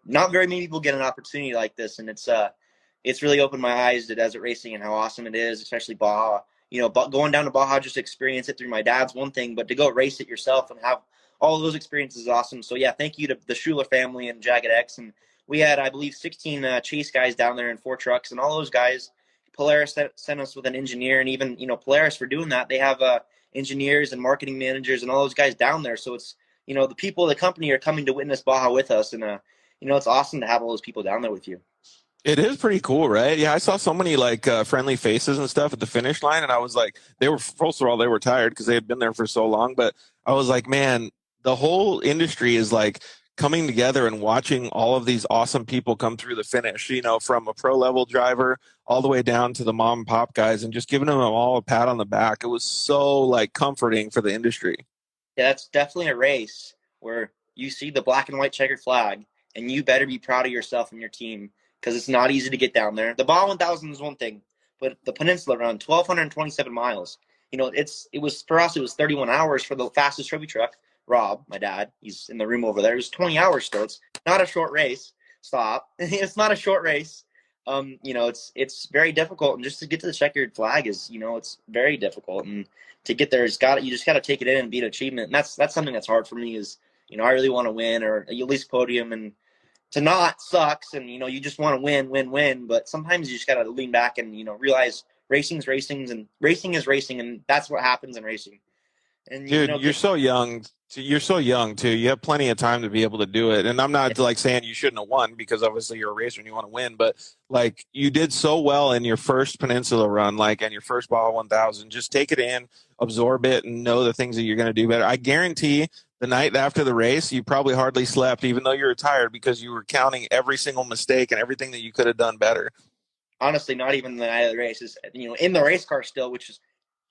not very many people get an opportunity like this. And it's really opened my eyes to desert racing and how awesome it is, especially Baja. But going down to Baja just to experience it through my dad's one thing, but to go race it yourself and have all of those experiences is awesome. So yeah, thank you to the Schuler family and Jagged X. And we had, I believe, 16 chase guys down there in 4 trucks, and all those guys, Polaris sent us with an engineer, and even Polaris for doing that, they have engineers and marketing managers and all those guys down there. So it's the people of the company are coming to witness Baja with us, and it's awesome to have all those people down there with you. It is pretty cool, right? Yeah, I saw so many like friendly faces and stuff at the finish line, and I was like, first of all, they were tired because they had been there for so long. But I was like, man, the whole industry is like coming together and watching all of these awesome people come through the finish. From a pro level driver all the way down to the mom and pop guys, and just giving them all a pat on the back. It was so like comforting for the industry. Yeah, that's definitely a race where you see the black and white checkered flag, and you better be proud of yourself and your team, because it's not easy to get down there. The Baja 1000 is one thing, but the Peninsula Run, 1,227 miles. It was for us. It was 31 hours for the fastest trophy truck. Rob, my dad, he's in the room over there. It was 20 hours still. It's not a short race. Stop. It's not a short race. It's very difficult, and just to get to the checkered flag is, it's very difficult. And to get there, you just got to take it in and be an achievement. And that's something that's hard for me. Is I really want to win, or at least podium, and to not sucks, and you just want to win, but sometimes you just got to lean back and realize racing's racing, and racing is racing, and that's what happens in racing. And dude, you're so young. You're so young too. You have plenty of time to be able to do it. And I'm not like saying you shouldn't have won, because obviously you're a racer and you want to win, but like you did so well in your first Peninsula run, like, and your first Baja 1000. Just take it in, absorb it, and know the things that you're going to do better. I guarantee the night after the race, you probably hardly slept, even though you were tired, because you were counting every single mistake and everything that you could have done better. Honestly, not even the night of the race. Is in the race car still, which is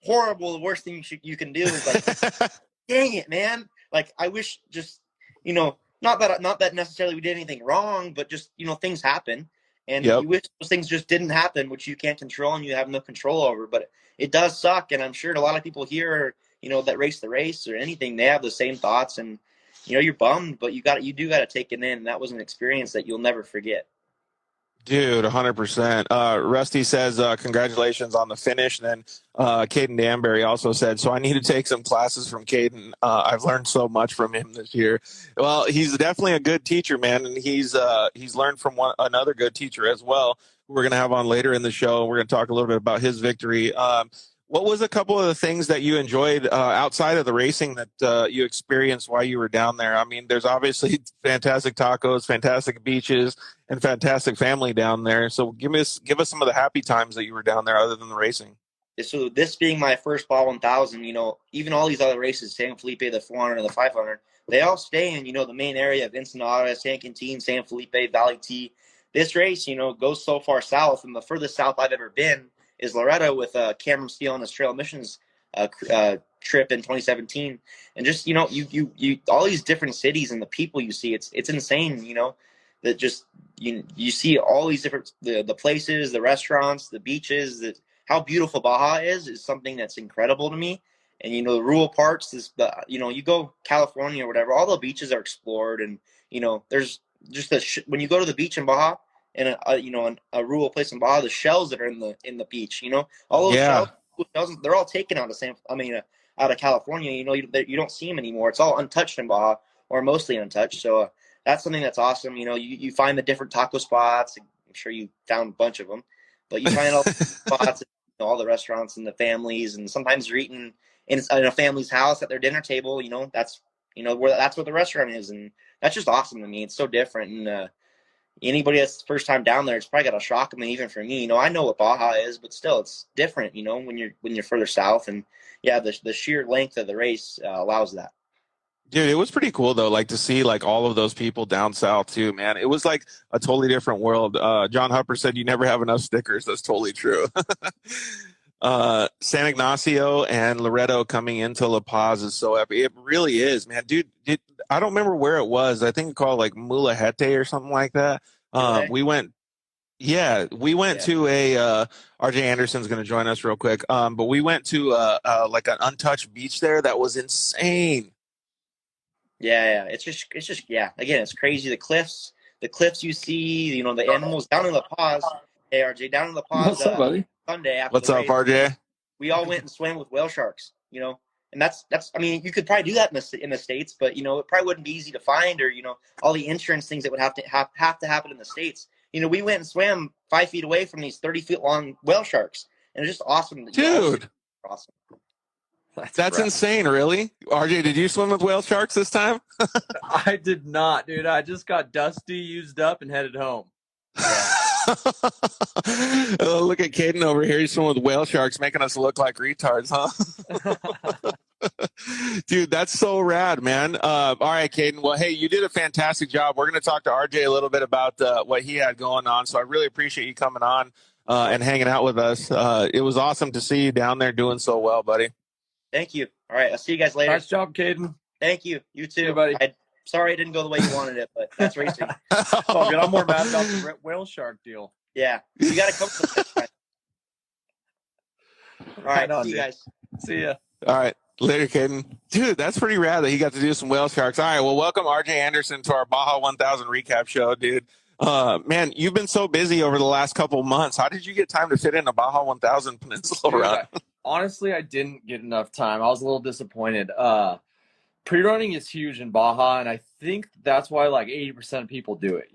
horrible. The worst thing you can do is like, dang it, man. Like, I wish just, not that necessarily we did anything wrong, but just, things happen. And You wish those things just didn't happen, which you can't control and you have no control over. But it does suck. And I'm sure a lot of people here, that race the race or anything, they have the same thoughts. And, you're bummed, but you do got to take it in. And that was an experience that you'll never forget. Dude, 100%. Rusty says, congratulations on the finish. And then Caden Danbury also said, so I need to take some classes from Caden. I've learned so much from him this year. Well, he's definitely a good teacher, man. And he's learned from another good teacher as well, who we're going to have on later in the show. We're going to talk a little bit about his victory. What was a couple of the things that you enjoyed outside of the racing that you experienced while you were down there? I mean, there's obviously fantastic tacos, fantastic beaches, and fantastic family down there. So give us some of the happy times that you were down there other than the racing. So this being my first Baja 1000, even all these other races, San Felipe, the 400 and the 500, they all stay in, the main area of Ensenada, San Quintin, San Felipe, Valley T. This race, goes so far south, and the furthest south I've ever been is Loretto with Cameron Steele on his trail missions trip in 2017. And just, you all these different cities and the people you see, it's insane, that just, you see all these different, the places, the restaurants, the beaches, how beautiful Baja is something that's incredible to me. And, the rural parts, you go California or whatever, all the beaches are explored. And, there's just when you go to the beach in Baja, in a rural place in Baja, the shells that are in the beach, all those shells, they're all taken out of California. You don't see them anymore. It's all untouched in Baja, or mostly untouched. So that's something that's awesome. You find the different taco spots. I'm sure you found a bunch of them, but you find all the spots, all the restaurants and the families, and sometimes you're eating in a family's house at their dinner table. That's that's what the restaurant is, and that's just awesome to me. It's so different, and anybody that's first time down there, it's probably got to shock them. And even for me, I know what Baja is, but still, it's different. When you're further south, and yeah, the sheer length of the race allows that. Dude, it was pretty cool though, like to see like all of those people down south too, man. It was like a totally different world. John Hupper said you never have enough stickers. That's totally true. San Ignacio and Loreto coming into La Paz is so epic. It really is, man. Dude, I don't remember where it was. I think it's called like Mulahete or something like that. We went to a RJ Anderson's going to join us real quick. But we went to like an untouched beach there that was insane. Yeah. It's just yeah. Again, it's crazy. The cliffs you see, the animals down in La Paz. Hey, RJ, down in La Paz. What's up, buddy? Sunday after What's the up, race, RJ? we all went and swam with whale sharks. And that's. I mean, you could probably do that in the States, but it probably wouldn't be easy to find, or all the insurance things that would have to happen in the States. We went and swam 5 feet away from these 30-foot long whale sharks, and it's just awesome. Dude, awesome. That's insane, really? RJ, did you swim with whale sharks this time? I did not, dude. I just got dusty, used up, and headed home. Yeah. Oh, look at Caden over here. He's swimming with whale sharks, making us look like retards, huh? Dude, that's so rad, man. All right, Caden. Well, hey, you did a fantastic job. We're going to talk to RJ a little bit about what he had going on. So I really appreciate you coming on and hanging out with us. It was awesome to see you down there doing so well, buddy. Thank you. All right, I'll see you guys later. Nice job, Caden. Thank you. You too, buddy. Sorry it didn't go the way you wanted it, but that's racing. Oh, good. I'm more mad about the whale shark deal. Yeah, you got to come to this time. All right, see you guys. See ya. All right. Later, Caden. Dude, that's pretty rad that he got to do some whale sharks. All right, well, welcome RJ Anderson to our Baja 1000 recap show, dude. Man, you've been so busy over the last couple of months. How did you get time to fit in a Baja 1000 Peninsula run? Honestly, I didn't get enough time. I was a little disappointed. Pre-running is huge in Baja, and I think that's why like 80% of people do it.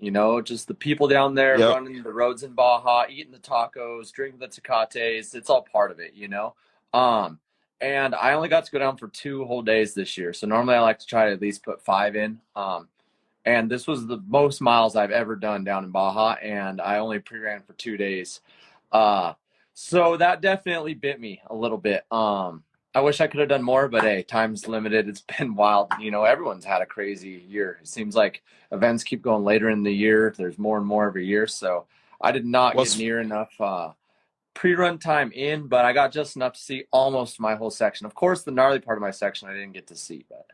Just the people down there running the roads in Baja, eating the tacos, drinking the tecates. It's all part of it, And I only got to go down for 2 whole days this year. So normally I like to try to at least put 5 in. And this was the most miles I've ever done down in Baja, and I only pre-ran for 2 days. So that definitely bit me a little bit. I wish I could have done more, but hey, time's limited. It's been wild. Everyone's had a crazy year. It seems like events keep going later in the year. There's more and more every year. So I did not get near enough pre-run time in, but I got just enough to see almost my whole section. Of course, the gnarly part of my section I didn't get to see, but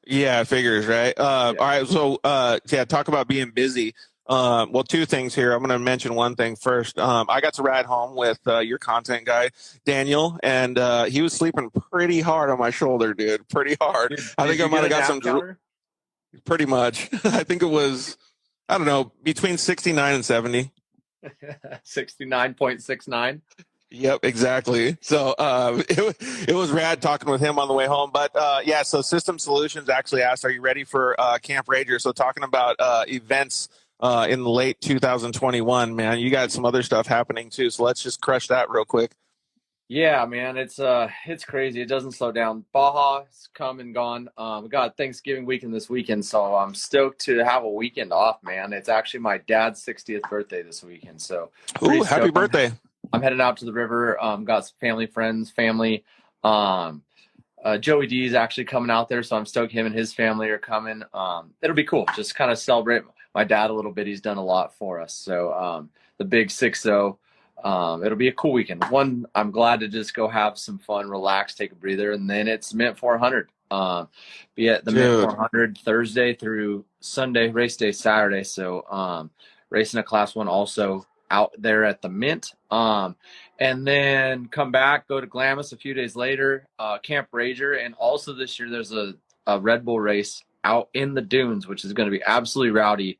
yeah, figures, right? All right, so talk about being busy. Well, 2 things here. I'm going to mention one thing first. I got to ride home with your content guy, Daniel, and he was sleeping pretty hard on my shoulder, dude. Pretty hard. I think I might have got some. Pretty much. I think it was, I don't know, between 69 and 70. 69.69. Yep, exactly. So it was rad talking with him on the way home. But so System Solutions actually asked, are you ready for Camp Rager? So talking about events in late 2021, man, you got some other stuff happening too. So let's just crush that real quick. Yeah, man, it's crazy. It doesn't slow down. Baja's come and gone. We got Thanksgiving weekend this weekend, so I'm stoked to have a weekend off, man. It's actually my dad's 60th birthday this weekend, so ooh, happy birthday. I'm heading out to the river. Got some family. Joey D is actually coming out there, so I'm stoked him and his family are coming. It'll be cool. Just kind of celebrate my dad a little bit. He's done a lot for us. So the big 6-0. It'll be a cool weekend. One, I'm glad to just go have some fun, relax, take a breather, and then it's Mint 400. Be at the Mint 400 Thursday through Sunday, race day Saturday. So racing a Class 1 also out there at the Mint. And then come back, go to Glamis a few days later, Camp Rager. And also this year there's a Red Bull race out in the dunes, which is going to be absolutely rowdy.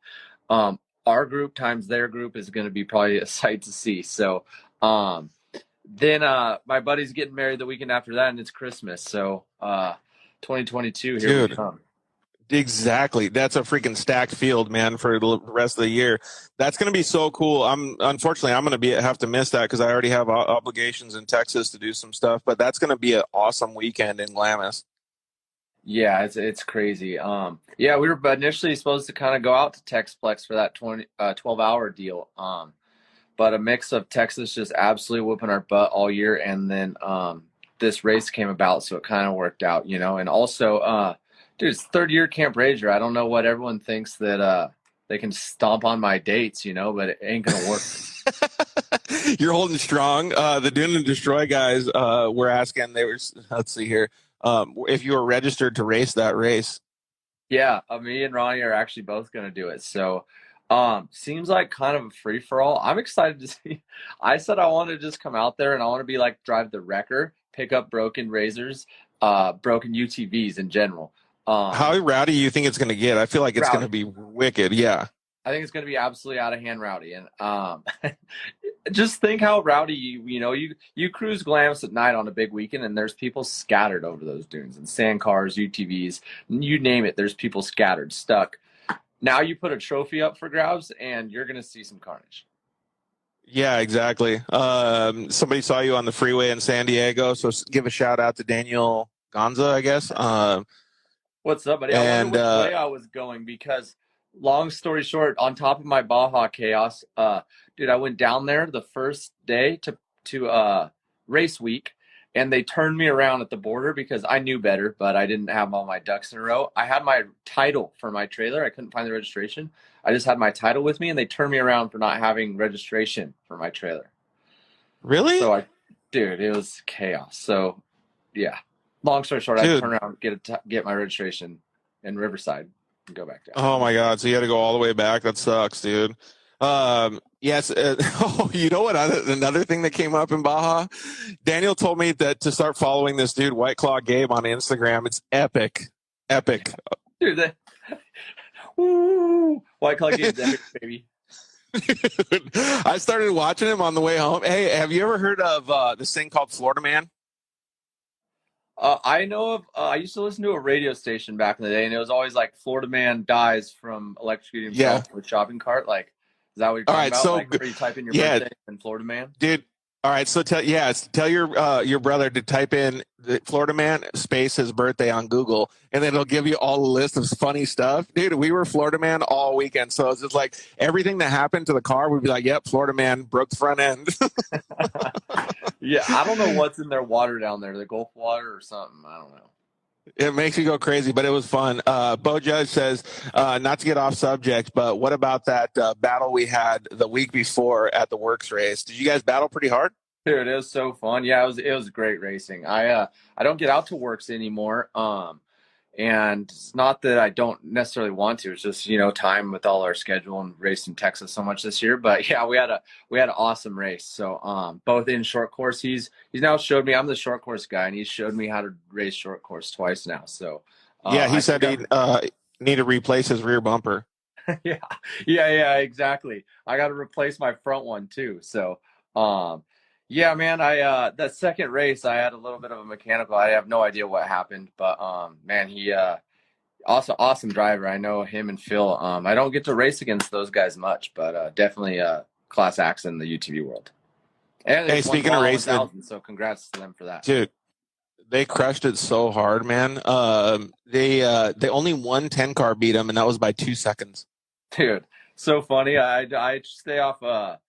Our group times their group is going to be probably a sight to see. So then my buddy's getting married the weekend after that, and it's Christmas. So 2022, here we come. Exactly. That's a freaking stacked field, man, for the rest of the year. That's going to be so cool. Unfortunately, I'm going to have to miss that because I already have obligations in Texas to do some stuff, but that's going to be an awesome weekend in Glamis. Yeah, it's crazy. Yeah, we were initially supposed to kind of go out to Texplex for that 12-hour deal. But a mix of Texas just absolutely whooping our butt all year, and then this race came about, so it kind of worked out, you know. And also, dude, it's third year Camp Rager. I don't know what everyone thinks that they can stomp on my dates, you know, but it ain't gonna work. You're holding strong. The Dune and Destroy guys were asking. Let's see here, if you were registered to race that race. Yeah, me and Ronnie are actually both gonna do it. So, seems like kind of a free for all. I'm excited to see. I said I want to just come out there and I want to be like drive the wrecker, pick up broken razors, broken UTVs in general. How rowdy do you think it's going to get? I feel like it's going to be wicked. Yeah. I think it's going to be absolutely out of hand rowdy. And just think how rowdy you cruise Glamis at night on a big weekend, and there's people scattered over those dunes, and sand cars, UTVs, you name it. There's people scattered, stuck. Now you put a trophy up for grabs, and you're going to see some carnage. Yeah, exactly. Somebody saw you on the freeway in San Diego, so give a shout out to Daniel Gonza, I guess. What's up, buddy? I wonder which way I was going because, long story short, on top of my Baja chaos, dude, I went down there the first day to race week, and they turned me around at the border because I knew better, but I didn't have all my ducks in a row. I had my title for my trailer. I couldn't find the registration. I just had my title with me, and they turned me around for not having registration for my trailer. Really? So dude, it was chaos. So, yeah. Long story short, dude. I turn around, get my registration in Riverside, and go back down. Oh my God! So you had to go all the way back. That sucks, dude. Yes. You know what? Another thing that came up in Baja, Daniel told me that to start following this dude, White Claw Gabe, on Instagram. It's epic. Dude, White Claw Gabe's epic, baby. Dude, I started watching him on the way home. Hey, have you ever heard of this thing called Florida Man? I know of. I used to listen to a radio station back in the day, and it was always like Florida man dies from electrocuting himself with a shopping cart. Like, is that what you're talking about? So like, where you type in your birthday and Florida man? Dude, all right. So tell your brother to type in the Florida Man space his birthday on Google, and then it'll give you all the list of funny stuff. Dude, we were Florida Man all weekend, so it's just like everything that happened to the car, we'd be like, "Yep, Florida Man broke the front end." Yeah, I don't know what's in their water down there, the Gulf water or something. I don't know. It makes you go crazy, but it was fun. Bo Judge says, not to get off subject, but what about that battle we had the week before at the Works race? Did you guys battle pretty hard? Dude, it was so fun. Yeah, it was great racing. I don't get out to Works anymore. And it's not that I don't necessarily want to. It's just, time with all our schedule and racing Texas so much this year. But yeah, we had an awesome race. So both in short course, he's now showed me, I'm the short course guy, and he's showed me how to race short course twice now. So yeah, he said he need to replace his rear bumper. Yeah, exactly. I got to replace my front one too. So yeah, man, that second race, I had a little bit of a mechanical. I have no idea what happened, but man, he also awesome driver. I know him and Phil. I don't get to race against those guys much, but definitely class acts in the UTV world. And hey, speaking of racing, so congrats to them for that. Dude, they crushed it so hard, man. They only won 10 car beat them, and that was by 2 seconds. Dude, so funny. I stay off.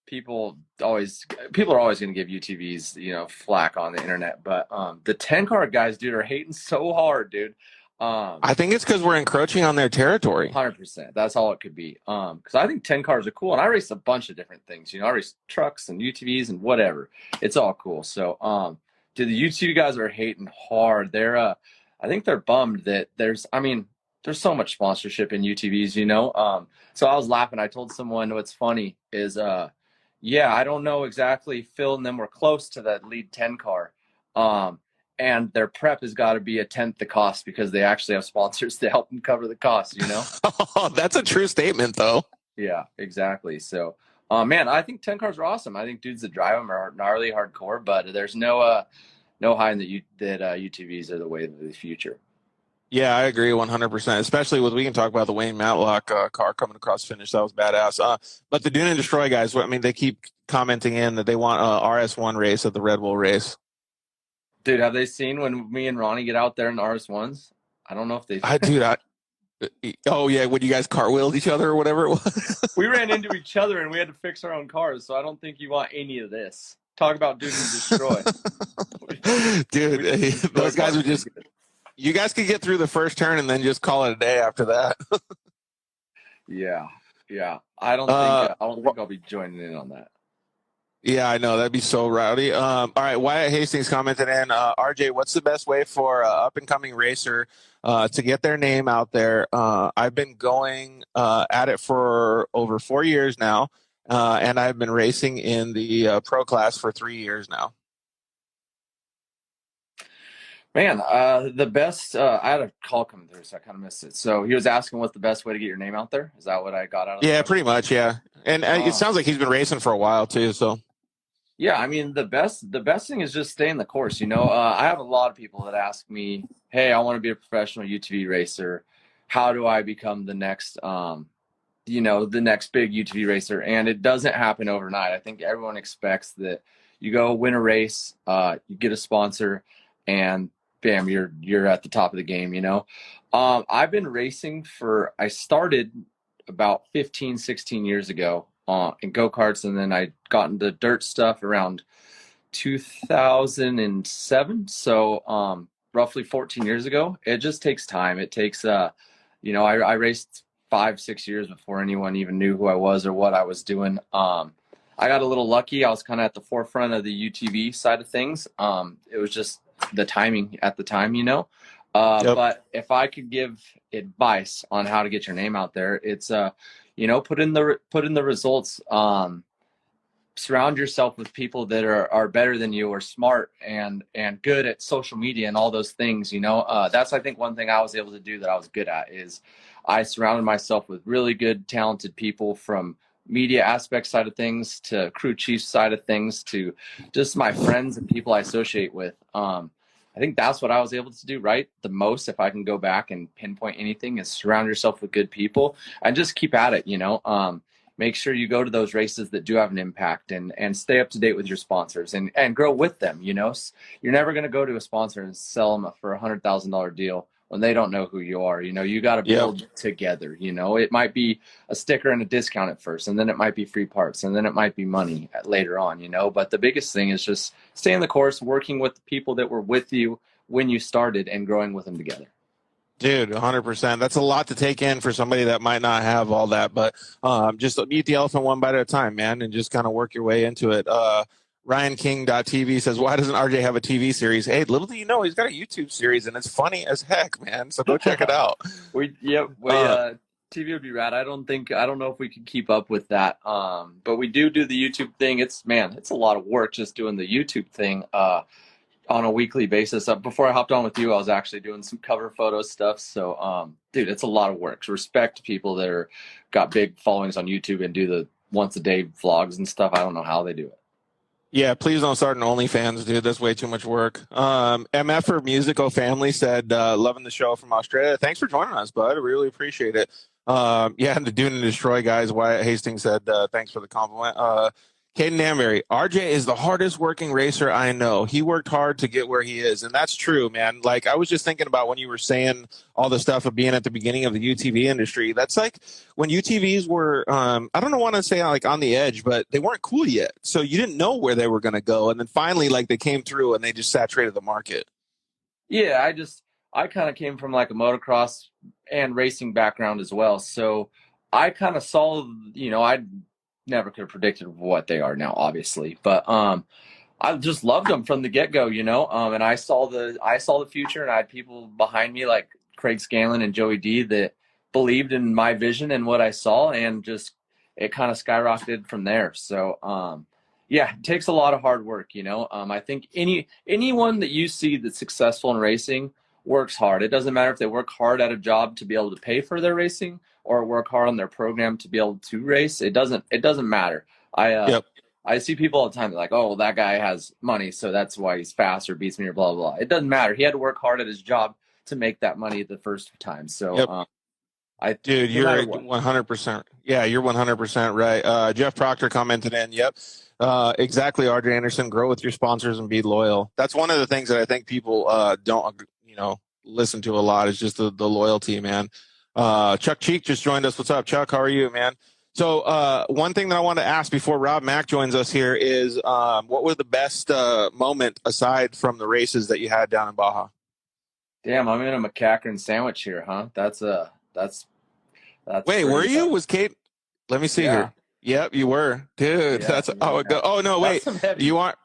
People are always going to give UTVs, flack on the internet, but the 10 car guys, dude, are hating so hard, dude. I think it's because we're encroaching on their territory. 100%. That's all it could be. Because I think 10 cars are cool, and I race a bunch of different things. I race trucks and UTVs and whatever. It's all cool. So, dude, the UTV guys are hating hard. They're, I think they're bummed that there's so much sponsorship in UTVs, So I was laughing. I told someone what's funny is, yeah, I don't know exactly. Phil and them were close to that lead 10 car. And their prep has got to be a tenth the cost because they actually have sponsors to help them cover the cost, That's a true statement, though. Yeah, exactly. So, man, I think 10 cars are awesome. I think dudes that drive them are gnarly hardcore, but there's no hiding that UTVs are the way of the future. Yeah, I agree 100%. Especially with, we can talk about the Wayne Matlock car coming across finish. That was badass. But the Dune and Destroy guys, I mean, they keep commenting in that they want a RS1 race at the Red Bull race. Dude, have they seen when me and Ronnie get out there in the RS1s? I don't know if they. Oh yeah, when you guys cartwheeled each other or whatever it was. We ran into each other and we had to fix our own cars, so I don't think you want any of this. Talk about Dune and Destroy. Dude, those guys would just. You guys could get through the first turn and then just call it a day after that. Yeah. I don't think I'll be joining in on that. Yeah, I know. That'd be so rowdy. All right, Wyatt Hastings commented in, RJ, what's the best way for up-and-coming racer to get their name out there? I've been going at it for over 4 years now, and I've been racing in the pro class for 3 years now. Man, the best, I had a call come through, so I kind of missed it. So he was asking what's the best way to get your name out there? Is that what I got out of it? Yeah, pretty much, yeah. And it sounds like he's been racing for a while, too, so. Yeah, I mean, the best thing is just stay in the course, you know? I have a lot of people that ask me, hey, I want to be a professional UTV racer. How do I become the next, the next big UTV racer? And it doesn't happen overnight. I think everyone expects that you go win a race, you get a sponsor, and bam, you're at the top of the game, you know? I've been racing I started about 15, 16 years ago in go-karts, and then I got into dirt stuff around 2007. So roughly 14 years ago. It just takes time. It takes, I raced 5-6 years before anyone even knew who I was or what I was doing. I got a little lucky. I was kind of at the forefront of the UTV side of things. It was just the timing at the time, you know. Yep. But if I could give advice on how to get your name out there, it's put in the results. Surround yourself with people that are better than you, or smart and good at social media and all those things, you know. That's, I think, one thing I was able to do that I was good at is I surrounded myself with really good, talented people, from media aspect side of things to crew chief side of things to just my friends and people I associate with. I think that's what I was able to do right the most. If I can go back and pinpoint anything, is surround yourself with good people and just keep at it, you know. Make sure you go to those races that do have an impact, and stay up to date with your sponsors and grow with them. You know, you're never going to go to a sponsor and sell them for $100,000 deal when they don't know who you are. You know, you got to build together. You know, it might be a sticker and a discount at first, and then it might be free parts, and then it might be money later on, you know. But the biggest thing is just stay in the course, working with the people that were with you when you started and growing with them together. Dude, 100%. That's a lot to take in for somebody that might not have all that, but just eat the elephant one bite at a time, man, and just kind of work your way into it. RyanKing.tv says, why doesn't RJ have a TV series? Hey, little do you know, he's got a YouTube series, and it's funny as heck, man, so go check it out. TV would be rad. I don't know if we could keep up with that, but we do the YouTube thing. It's a lot of work just doing the YouTube thing on a weekly basis. Before I hopped on with you, I was actually doing some cover photo stuff. So, dude, it's a lot of work. Respect people that got big followings on YouTube and do the once a day vlogs and stuff. I don't know how they do it. Yeah, please don't start an OnlyFans, dude. That's way too much work. MF for Musical Family said, loving the show from Australia. Thanks for joining us, bud. I really appreciate it. And the Dune and Destroy guys, Wyatt Hastings said, thanks for the compliment. Caden Danbury, RJ is the hardest working racer I know. He worked hard to get where he is, and that's true, man. Like, I was just thinking about when you were saying all the stuff of being at the beginning of the UTV industry. That's like when UTVs were, I don't want to say like on the edge, but they weren't cool yet. So you didn't know where they were going to go, and then finally, like, they came through and they just saturated the market. Yeah, I kind of came from like a motocross and racing background as well. So I kind of saw, I never could have predicted what they are now, obviously, but I just loved them from the get-go, and I saw the future, and I had people behind me like Craig Scanlon and Joey D that believed in my vision and what I saw, and just it kind of skyrocketed from there. So it takes a lot of hard work. I think anyone that you see that's successful in racing works hard. It doesn't matter if they work hard at a job to be able to pay for their racing or work hard on their program to be able to race. It doesn't matter. I see people all the time. They're like, oh, well, that guy has money, so that's why he's fast or beats me or blah, blah, blah. It doesn't matter. He had to work hard at his job to make that money the first time. So, Yep. no you're matter what. 100%. Yeah, you're 100% right. Jeff Proctor commented in, yep. Exactly, RJ Anderson, grow with your sponsors and be loyal. That's one of the things that I think people don't, listen to a lot is just the loyalty, man. Chuck Cheek just joined us. What's up, Chuck? How are you, man? So one thing that I want to ask before Rob Mack joins us here is what was the best moment aside from the races that you had down in Baja? Damn, I'm in a McCackern sandwich here, huh? That's Wait, were you? Was Kate? Let me see here. Yep, you were, dude. That's how it goes. Oh no, wait, you aren't.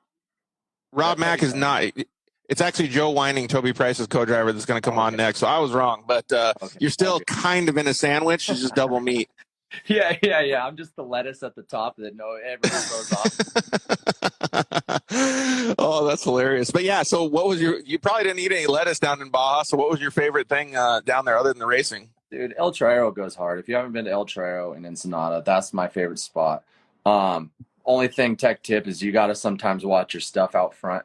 Rob Mack is not. It's actually Joe Whining, Toby Price's co-driver, that's going to come on next. So I was wrong, but you're still kind of in a sandwich. It's just double meat. Yeah. I'm just the lettuce at the top that everyone throws off. Oh, that's hilarious. But yeah, so what was you probably didn't eat any lettuce down in Baja. So what was your favorite thing down there other than the racing? Dude, El Traero goes hard. If you haven't been to El Traero in Ensenada, that's my favorite spot. Only thing, tech tip, is you got to sometimes watch your stuff out front.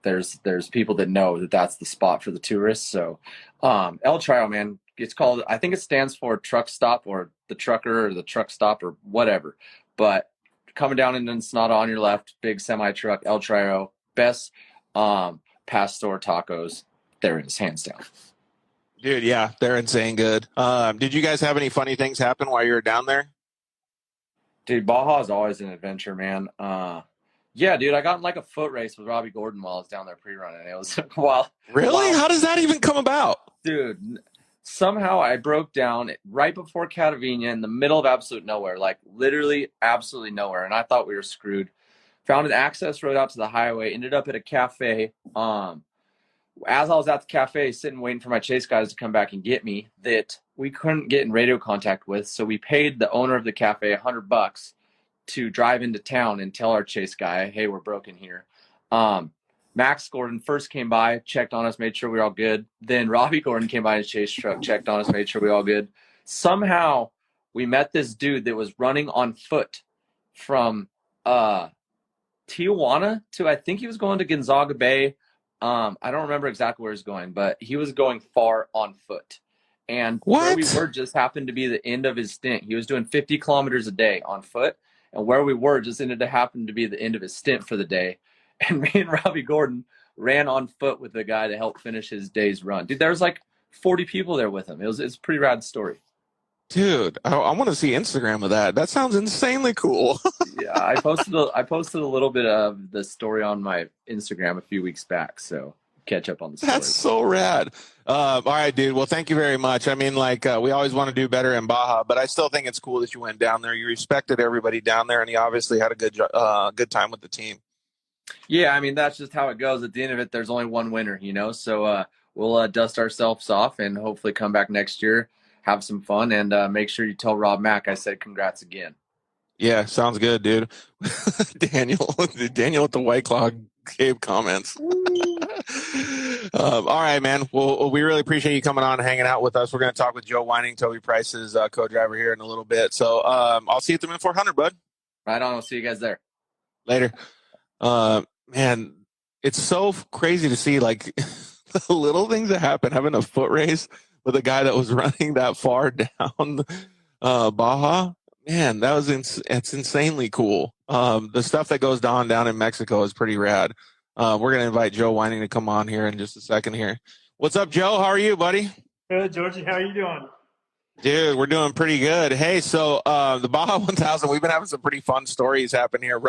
There's people that know that that's the spot for the tourists. So El Traero, man, it's called, I think it stands for truck stop or the trucker or the truck stop or whatever. But coming down into Ensenada on your left, big semi truck, El Traero, best pastor tacos there is, hands down. Dude, yeah, they're insane good. Did you guys have any funny things happen while you were down there? Dude, Baja is always an adventure, man. Yeah, dude, I got in like a foot race with Robbie Gordon while I was down there pre-running. It was wild. Really? How does that even come about? Dude, somehow I broke down right before Catavina in the middle of absolute nowhere, like literally absolutely nowhere. And I thought we were screwed. Found an access road out to the highway, ended up at a cafe. As I was at the cafe sitting waiting for my chase guys to come back and get me, that we couldn't get in radio contact with. So we paid the owner of the cafe $100 to drive into town and tell our chase guy, hey, we're broken here. Max Gordon first came by, checked on us, made sure we were all good. Then Robbie Gordon came by in his chase truck, checked on us, made sure we were all good. Somehow we met this dude that was running on foot from Tijuana to, I think he was going to Gonzaga Bay. I don't remember exactly where he was going, but he was going far on foot. And where we were just happened to be the end of his stint. He was doing 50 kilometers a day on foot. And where we were just ended to happen to be the end of his stint for the day. And me and Robbie Gordon ran on foot with the guy to help finish his day's run. Dude, there was like 40 people there with him. It's a pretty rad story. Dude, I want to see Instagram of that. That sounds insanely cool. Yeah, I posted a little bit of the story on my Instagram a few weeks back, so catch up on the story. That's so rad. All right, dude. Well, thank you very much. I mean, we always want to do better in Baja, but I still think it's cool that you went down there. You respected everybody down there, and you obviously had a good time with the team. Yeah, I mean, that's just how it goes. At the end of it, there's only one winner, So we'll dust ourselves off and hopefully come back next year, have some fun, and make sure you tell Rob Mack I said congrats again. Yeah, sounds good, dude. Daniel with the White Claw Gabe comments. All right, man. Well, we really appreciate you coming on and hanging out with us. We're going to talk with Joe Whining, Toby Price's co-driver here in a little bit. So I'll see you at the Min 400, bud. Right on. I'll see you guys there. Later. Man, it's so crazy to see the little things that happen. Having a foot race with a guy that was running that far down Baja. Man, it's insanely cool. The stuff that goes down in Mexico is pretty rad. We're going to invite Joe Whining to come on here in just a second here. What's up, Joe? How are you, buddy? Good, Georgie. How are you doing? Dude, we're doing pretty good. Hey, so the Baja 1000, we've been having some pretty fun stories happen here.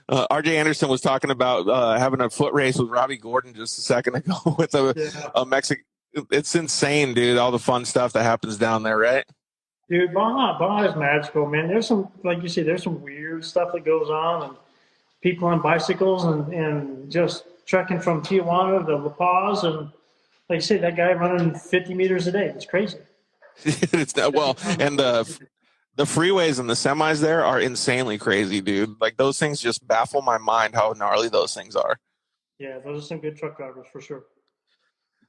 RJ Anderson was talking about having a foot race with Robbie Gordon just a second ago with a Mexican. It's insane, dude, all the fun stuff that happens down there, right? Dude, Baja is magical, man. There's some, like you say, there's some weird stuff that goes on, and people on bicycles and just trekking from Tijuana to La Paz, and like you say, that guy running 50 meters a day. It's crazy. It's not, well, and the freeways and the semis there are insanely crazy, dude. Like, those things just baffle my mind how gnarly those things are. Yeah, those are some good truck drivers for sure.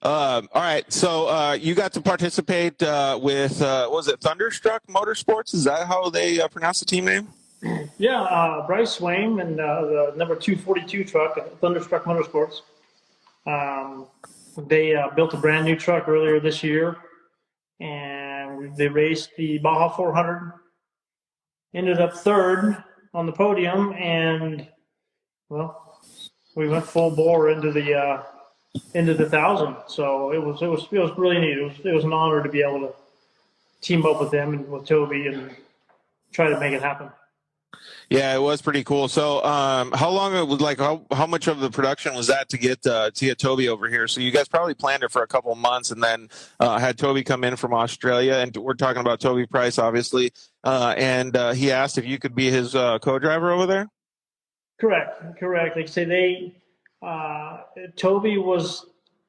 All right, so you got to participate with what was it, Thunderstruck Motorsports? Is that how they pronounce the team name? Yeah, Bryce Swain and the number 242 truck at Thunderstruck Motorsports. They built a brand new truck earlier this year, and they raced the Baja 400. Ended up third on the podium, and well, we went full bore into the 1,000. So it was really neat. It was an honor to be able to team up with them and with Toby and try to make it happen. Yeah, it was pretty cool. So, how long it was like? How much of the production was that to get Toby over here? So you guys probably planned it for a couple of months, and then had Toby come in from Australia, and we're talking about Toby Price, obviously. And he asked if you could be his co-driver over there. Correct. Like I say, Toby was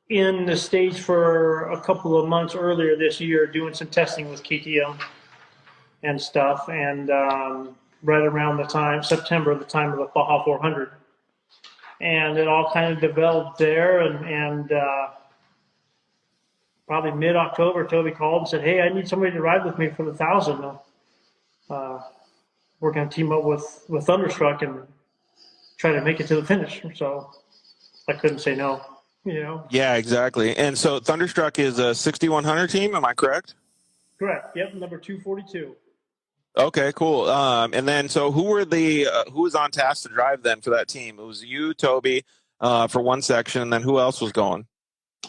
in the States for a couple of months earlier this year doing some testing with KTM and stuff, and right around September, the time of the Baja 400. And it all kind of developed there, and probably mid-October, Toby called and said, hey, I need somebody to ride with me for the 1,000. We're going to team up with Thunderstruck and try to make it to the finish. So I couldn't say no, Yeah, exactly. And so Thunderstruck is a 6100 team, am I correct? Correct. Yep, number 242. Okay, cool. And then, so who was on task to drive then for that team? It was you, Toby, for one section, and then who else was going?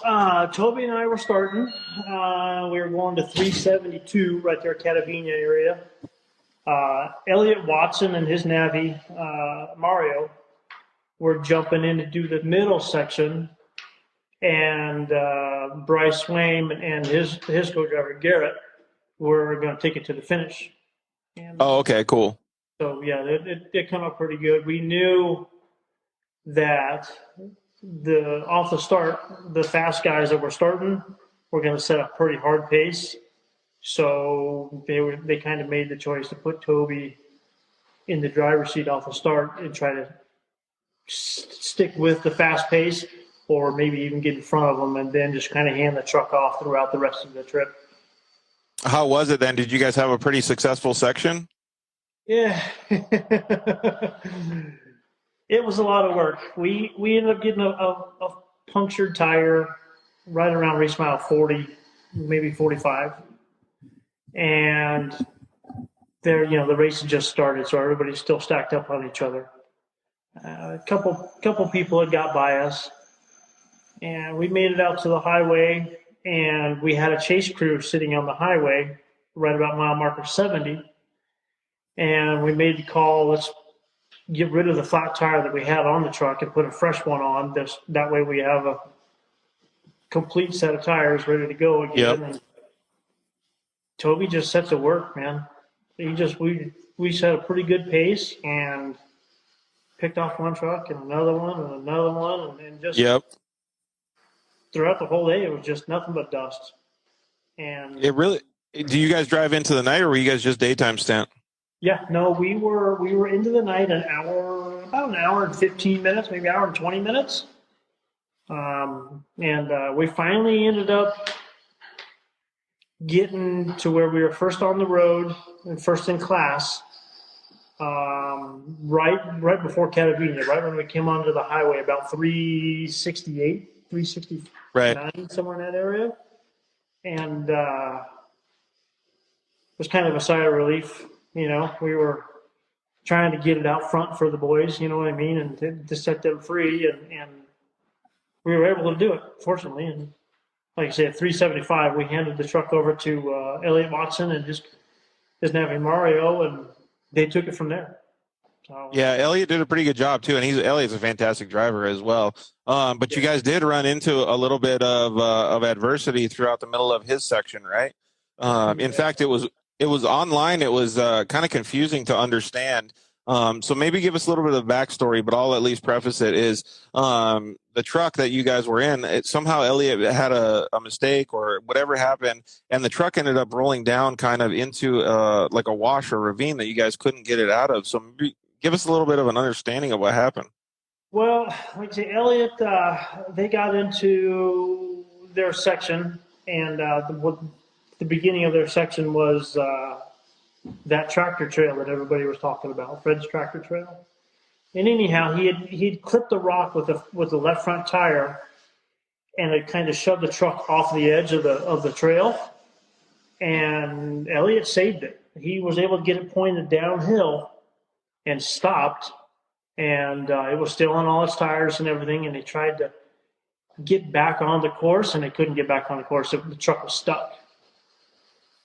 Toby and I were starting. We were going to 372 right there, Catavina area. Elliot Watson and his Navi, Mario, were jumping in to do the middle section, and Bryce Swaim and his co-driver Garrett were going to take it to the finish. And, okay, cool. So yeah, it came up pretty good. We knew that off the start, the fast guys that were starting were going to set a pretty hard pace. So they kind of made the choice to put Toby in the driver's seat off the start and try to stick with the fast pace, or maybe even get in front of them and then just kind of hand the truck off throughout the rest of the trip. How was it then? Did you guys have a pretty successful section? Yeah. It was a lot of work. We ended up getting a punctured tire right around race mile 40, maybe 45. And there, the race had just started, so everybody's still stacked up on each other. A couple people had got by us, and we made it out to the highway, and we had a chase crew sitting on the highway right about mile marker 70. And we made the call, let's get rid of the flat tire that we had on the truck and put a fresh one on. That way we have a complete set of tires ready to go again. Yep. And Toby just set to work, man. We set a pretty good pace and picked off one truck and another one and just throughout the whole day it was just nothing but dust. And do you guys drive into the night, or were you guys just daytime stint? Yeah, no, we were into the night about an hour and 15 minutes, maybe an hour and 20 minutes. And we finally ended up getting to where we were first on the road and first in class, right before Catavina, right when we came onto the highway, about 368, 369, right, somewhere in that area. And it was kind of a sigh of relief. We were trying to get it out front for the boys, you know what I mean, and to set them free, and we were able to do it, fortunately. And like I said, at 375, we handed the truck over to Elliot Watson and his Navi Mario, and they took it from there. So, yeah, Elliot did a pretty good job too, and Elliot's a fantastic driver as well. But you guys did run into a little bit of adversity throughout the middle of his section, right? In fact, it was online. It was kind of confusing to understand. So maybe give us a little bit of the backstory, but I'll at least preface it is the truck that you guys were in, somehow Elliot had a mistake or whatever happened, and the truck ended up rolling down kind of into like a wash or ravine that you guys couldn't get it out of. So give us a little bit of an understanding of what happened. Well, like I say, Elliot, they got into their section, and the beginning of their section was that tractor trail that everybody was talking about, Fred's tractor trail. And anyhow, he'd clipped the rock with the left front tire, and it kind of shoved the truck off the edge of the trail. And Elliott saved it. He was able to get it pointed downhill and stopped. And it was still on all its tires and everything. And they tried to get back on the course, and they couldn't get back on the course. The truck was stuck.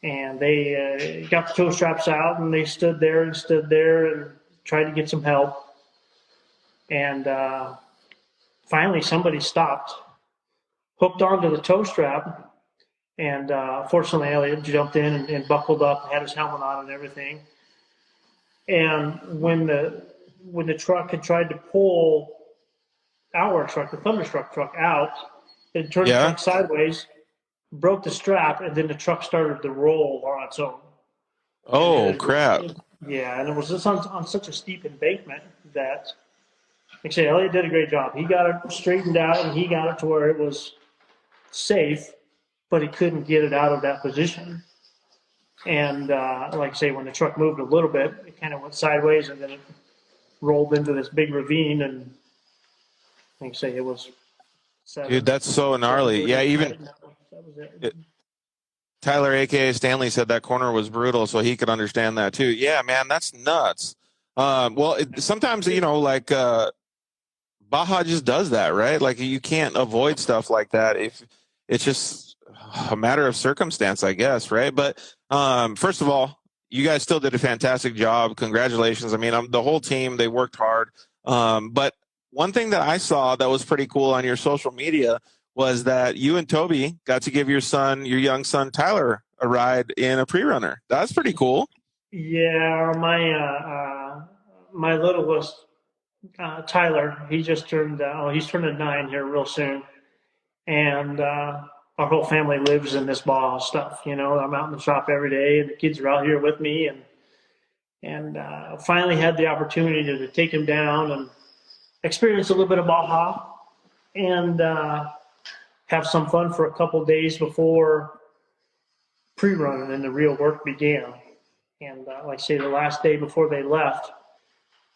And they got the tow straps out, and they stood there and tried to get some help. And finally, somebody stopped, hooked onto the tow strap, and fortunately, Elliott jumped in and buckled up, and had his helmet on and everything. And when the truck had tried to pull our truck, the Thunderstruck truck, out, it turned the truck sideways, broke the strap, and then the truck started to roll on its own. Oh, crap. And it was just on such a steep embankment that, like I say, Elliott did a great job. He got it straightened out, and he got it to where it was safe, but he couldn't get it out of that position. And like I say, when the truck moved a little bit, it kind of went sideways, and then it rolled into this big ravine. And like I say, it was 7. Dude, that's so gnarly. Yeah, even that was it. Tyler, a.k.a. Stanley, said that corner was brutal, so he could understand that too. Yeah, man, that's nuts. Sometimes, like Baja just does that, right? Like, you can't avoid stuff like that if it's just a matter of circumstance, I guess, right? But first of all, you guys still did a fantastic job. Congratulations. I mean, the whole team, they worked hard. But one thing that I saw that was pretty cool on your social media was that you and Toby got to give your young son, Tyler, a ride in a pre-runner. That's pretty cool. Yeah, my littlest, Tyler, he just turned, he's turning 9 here real soon. And our whole family lives in this Baja stuff. I'm out in the shop every day, and the kids are out here with me. And finally had the opportunity to take him down and experience a little bit of Baja and have some fun for a couple of days before pre-running and the real work began. And like I say, the last day before they left,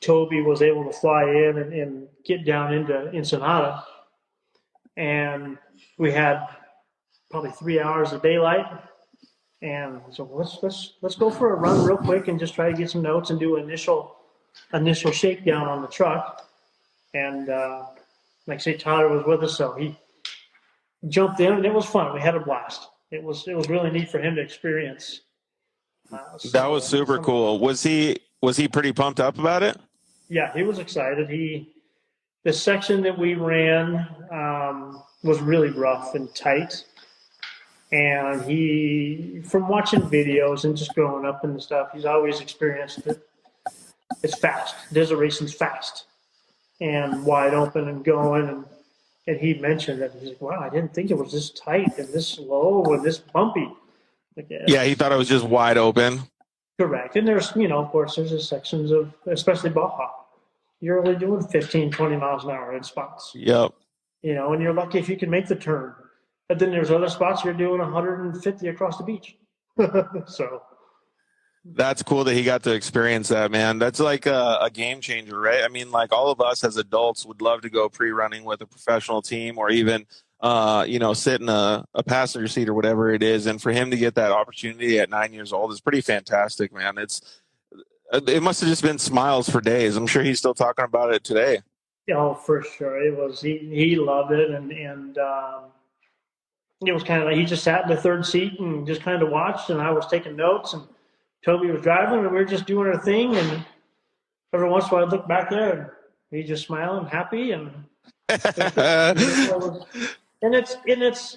Toby was able to fly in and get down into Ensenada. And we had probably 3 hours of daylight. And so let's go for a run real quick and just try to get some notes and do an initial shakedown on the truck. And like I say, Tyler was with us, so he jumped in, and it was fun. We had a blast. It was really neat for him to experience. That was super cool. Was he pretty pumped up about it? Yeah, he was excited. The section that we ran was really rough and tight. And from watching videos and just growing up and stuff, he's always experienced it. It's fast. Desert racing's fast and wide open and going. And he mentioned that he's like, wow, I didn't think it was this tight and this slow and this bumpy. Yeah, he thought it was just wide open. Correct. And there's, of course, there's the sections of, especially Baja, you're only doing 15, 20 miles an hour in spots. Yep. And you're lucky if you can make the turn. But then there's other spots you're doing 150 across the beach. So that's cool that he got to experience that, man. That's like a game changer, right? I mean, like, all of us as adults would love to go pre-running with a professional team, or even, sit in a passenger seat or whatever it is. And for him to get that opportunity at 9 years old is pretty fantastic, man. It must have just been smiles for days. I'm sure he's still talking about it today. Oh, for sure. It was, he loved it. And it was kind of like he just sat in the third seat and just kind of watched, and I was taking notes, and Toby was driving, and we were just doing our thing. And every once in a while I'd look back there, and he's just smiling, happy. And it's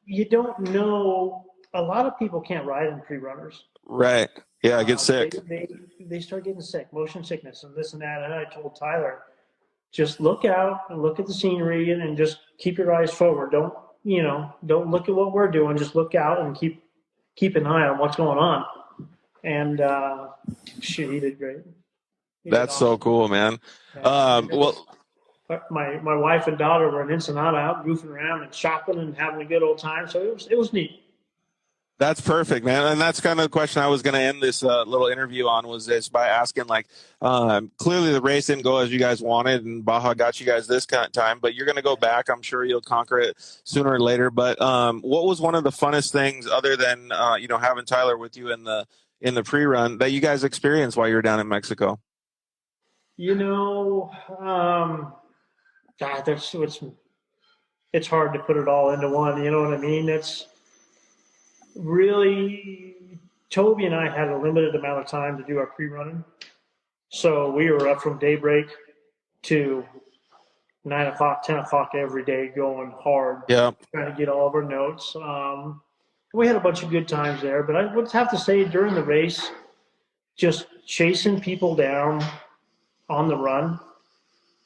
you don't know, a lot of people can't ride in pre-runners. Right. Yeah, I get sick. They start getting sick, motion sickness and this and that. And I told Tyler, just look out and look at the scenery and just keep your eyes forward. Don't look at what we're doing. Just look out and keep an eye on what's going on. And he did great. That's so cool, man. Well, my wife and daughter were in Ensenada out goofing around and shopping and having a good old time. So it was neat. That's perfect, man. And that's kind of the question I was going to end this little interview on, was this by asking, like, clearly the race didn't go as you guys wanted, and Baja got you guys this kind of time, but you're going to go back. I'm sure you'll conquer it sooner or later. But what was one of the funnest things, other than having Tyler with you in the pre-run, that you guys experienced while you were down in Mexico? God, it's hard to put it all into one. You know what I mean? It's really, Toby and I had a limited amount of time to do our pre-running. So we were up from daybreak to 9 o'clock, 10 o'clock every day, going hard, trying to get all of our notes. We had a bunch of good times there, but I would have to say during the race, just chasing people down on the run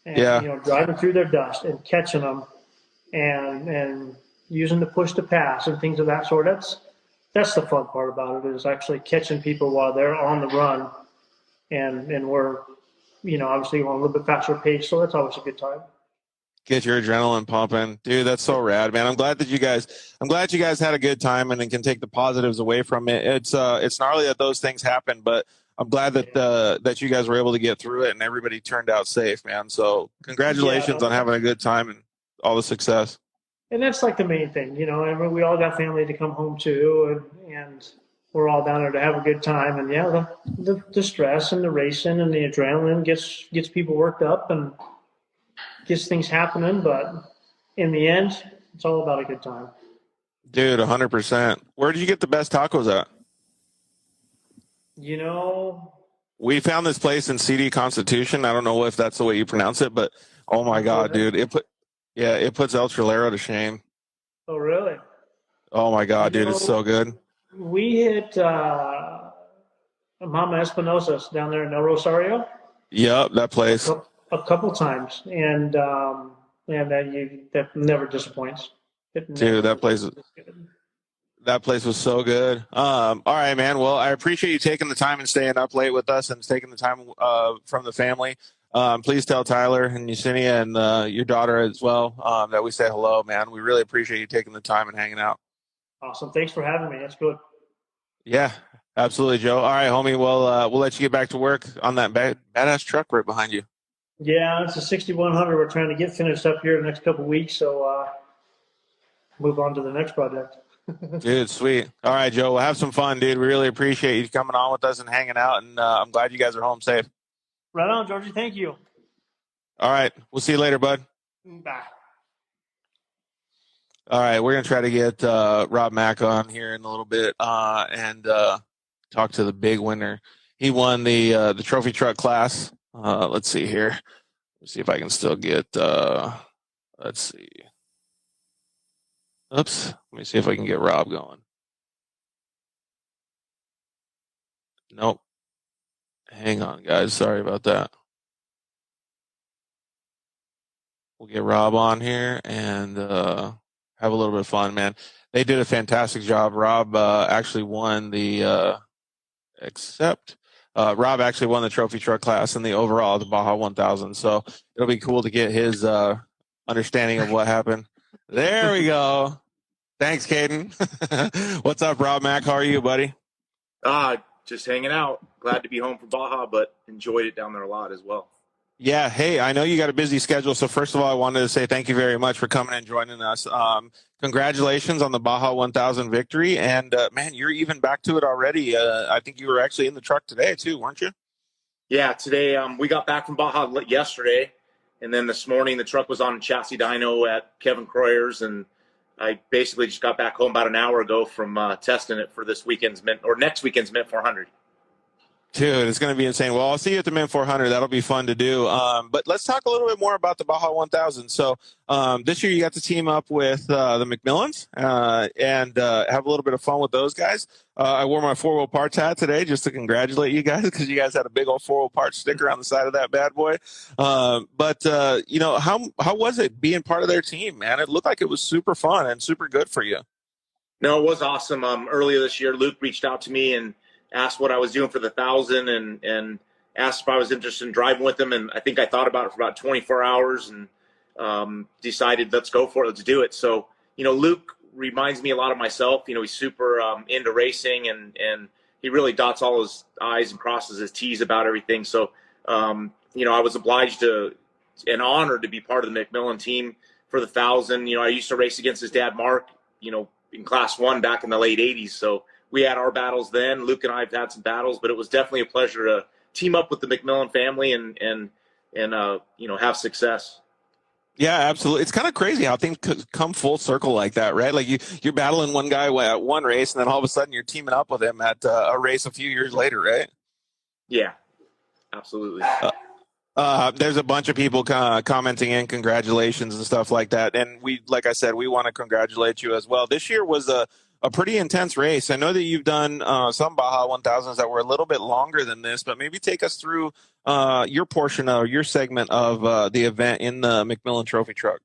and driving through their dust and catching them and using the push to pass and things of that sort. That's the fun part about it, is actually catching people while they're on the run, and we're obviously on a little bit faster pace, so that's always a good time. Get your adrenaline pumping, dude. That's so rad, man. I'm glad you guys had a good time and can take the positives away from it. It's gnarly that those things happen, but I'm glad that you guys were able to get through it and everybody turned out safe, man. So congratulations on having a good time and all the success. And that's like the main thing, I mean, we all got family to come home to, and we're all down there to have a good time. And the stress and the racing and the adrenaline gets people worked up and gets things happening. But in the end, it's all about a good time. Dude, 100%. Where did you get the best tacos at? We found this place in CD Constitution. I don't know if that's the way you pronounce it, but oh my God, dude, it puts El Trolero to shame. Oh, really? Oh my God, dude, it's so good. We hit Mama Espinosa's down there in El Rosario. Yep, that place. A couple times, and that never disappoints. Dude, that place was so good. All right, man. Well, I appreciate you taking the time and staying up late with us and taking the time from the family. Please tell Tyler and Yesenia and your daughter as well that we say hello, man. We really appreciate you taking the time and hanging out. Awesome. Thanks for having me. That's good. Yeah, absolutely, Joe. All right, homie. Well, we'll let you get back to work on that badass truck right behind you. Yeah, it's a 6100. We're trying to get finished up here in the next couple of weeks, so move on to the next project. Dude, sweet. All right, Joe. We'll have some fun, dude. We really appreciate you coming on with us and hanging out, and I'm glad you guys are home safe. Right on, Georgie. Thank you. All right. We'll see you later, bud. Bye. All right. We're going to try to get Rob Mack on here in a little bit and talk to the big winner. He won the trophy truck class. Let's see here. Let's see if I can still get let's see. Oops. Let me see if I can get Rob going. Nope. Hang on, guys. Sorry about that. We'll get Rob on here and have a little bit of fun, man. They did a fantastic job. Rob actually won the Rob actually won the trophy truck class in the overall, the Baja 1000. So it'll be cool to get his understanding of what happened. There we go. Thanks, Caden. What's up, Rob Mack? How are you, buddy? Just hanging out. Glad to be home from Baja, but enjoyed it down there a lot as well. Yeah. Hey, I know you got a busy schedule. So first of all, I wanted to say thank you very much for coming and joining us. Congratulations on the Baja 1000 victory. And man, you're even back to it already. I think you were actually in the truck today too, weren't you? Yeah, today we got back from Baja yesterday. And then this morning the truck was on chassis dyno at Kevin Croyer's. And I basically just got back home about an hour ago from testing it for next weekend's Mint 400. Dude, it's going to be insane. Well, I'll see you at the Mint 400. That'll be fun to do. But let's talk a little bit more about the Baja 1000. So this year you got to team up with the McMillans and have a little bit of fun with those guys. I wore my 4-wheel parts hat today just to congratulate you guys because you guys had a big old 4-wheel parts sticker on the side of that bad boy. But how was it being part of their team, man? It looked like it was super fun and super good for you. No, it was awesome. Earlier this year, Luke reached out to me and asked what I was doing for the 1,000 and asked if I was interested in driving with them. And I think I thought about it for about 24 hours and decided, let's go for it. Let's do it. So, Luke reminds me a lot of myself. He's super into racing, and he really dots all his I's and crosses his T's about everything. So, I was obliged and honored to be part of the McMillan team for the 1,000. I used to race against his dad, Mark, in Class 1 back in the late 80s. So we had our battles then. Luke and I have had some battles, but it was definitely a pleasure to team up with the McMillan family and have success. Yeah, absolutely. It's kind of crazy how things come full circle like that, right? Like you're battling one guy at one race, and then all of a sudden you're teaming up with him at a race a few years later, right? Yeah, absolutely. There's a bunch of people commenting in congratulations and stuff like that. And like I said, we want to congratulate you as well. This year was a pretty intense race. I know that you've done some Baja 1000s that were a little bit longer than this, but maybe take us through your portion of your segment of the event in the McMillan Trophy truck.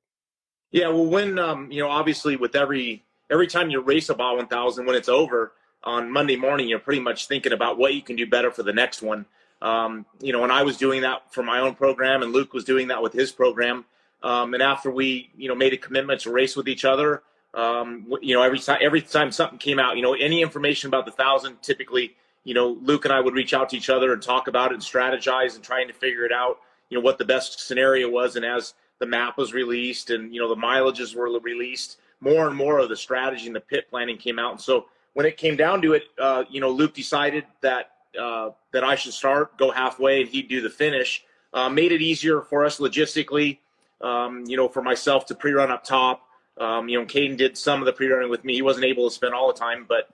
Yeah, well, when obviously with every time you race a Baja 1000, when it's over on Monday morning, you're pretty much thinking about what you can do better for the next one. And I was doing that for my own program, and Luke was doing that with his program. And after we made a commitment to race with each other, every time something came out, any information about the 1,000, typically, Luke and I would reach out to each other and talk about it and strategize and trying to figure it out, what the best scenario was. And as the map was released and, the mileages were released, more and more of the strategy and the pit planning came out. And so when it came down to it, Luke decided that I should go halfway and he'd do the finish. Made it easier for us logistically, for myself to pre-run up top. Caden did some of the pre-running with me. He wasn't able to spend all the time, but,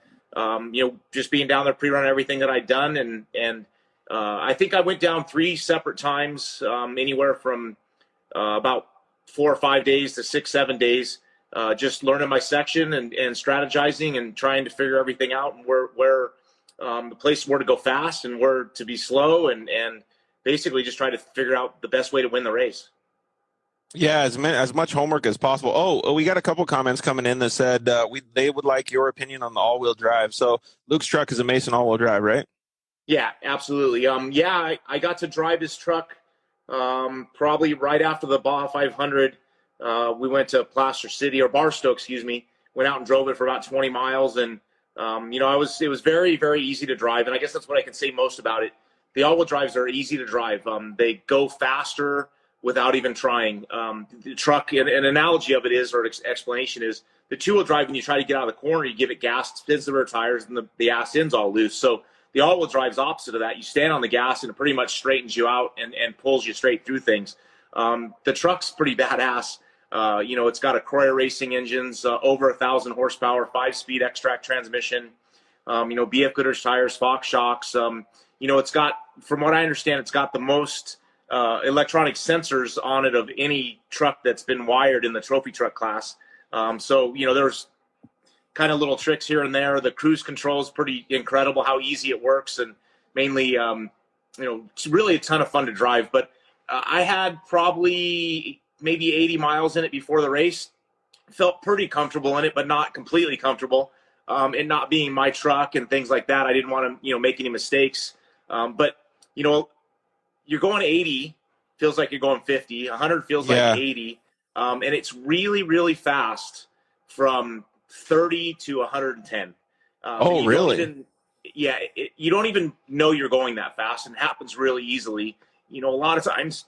just being down there pre-running everything that I'd done. And I think I went down 3 separate times, anywhere from about 4 or 5 days to 6, 7 days, just learning my section and strategizing and trying to figure everything out and where the place where to go fast and where to be slow and basically just try to figure out the best way to win the race. Yeah, as much homework as possible. Oh, we got a couple comments coming in that said they would like your opinion on the all-wheel drive. So Luke's truck is a Mason all-wheel drive, right? Yeah, absolutely. I got to drive his truck probably right after the Baja 500. We went to Placer City or Barstow, went out and drove it for about 20 miles. And, it was very, very easy to drive. And I guess that's what I can say most about it. The all-wheel drives are easy to drive. They go faster without even trying. The truck, an analogy of it is, or explanation is, the two-wheel drive, when you try to get out of the corner, you give it gas, it spins the rear tires, and the ass end's all loose. So the all-wheel drive's opposite of that. You stand on the gas, and it pretty much straightens you out and pulls you straight through things. The truck's pretty badass. It's got a Croyer Racing engines, over 1,000 horsepower, 5-speed X-Track transmission, BF Goodrich tires, Fox shocks. It's got, from what I understand, it's got the most electronic sensors on it of any truck that's been wired in the trophy truck class. There's kind of little tricks here and there. The cruise control is pretty incredible how easy it works, and mainly, it's really a ton of fun to drive. But I had probably maybe 80 miles in it before the race. Felt pretty comfortable in it, but not completely comfortable. And not being my truck and things like that, I didn't want to, make any mistakes. But you're going 80, feels like you're going 50. 100 feels like 80. And it's really, really fast from 30 to 110. Really? You don't even know you're going that fast, and it happens really easily. A lot of times,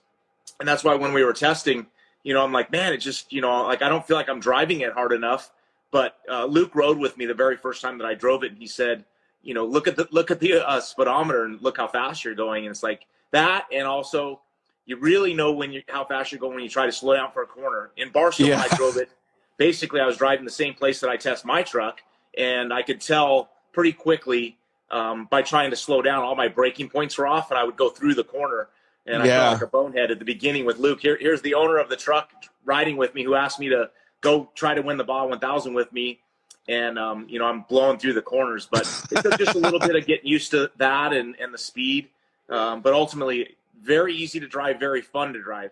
and that's why when we were testing, I'm like, man, it just, I don't feel like I'm driving it hard enough. But Luke rode with me the very first time that I drove it, and he said, look at the speedometer and look how fast you're going. And it's like that, and also you really know how fast you're going when you try to slow down for a corner. In Barstow, when I drove it, basically I was driving the same place that I test my truck, and I could tell pretty quickly by trying to slow down, all my braking points were off, and I would go through the corner. And I felt like a bonehead at the beginning with Luke. Here's the owner of the truck riding with me who asked me to go try to win the Baja 1000 with me. And, I'm blowing through the corners. But it took just a little bit of getting used to that and the speed. But ultimately, very easy to drive, very fun to drive.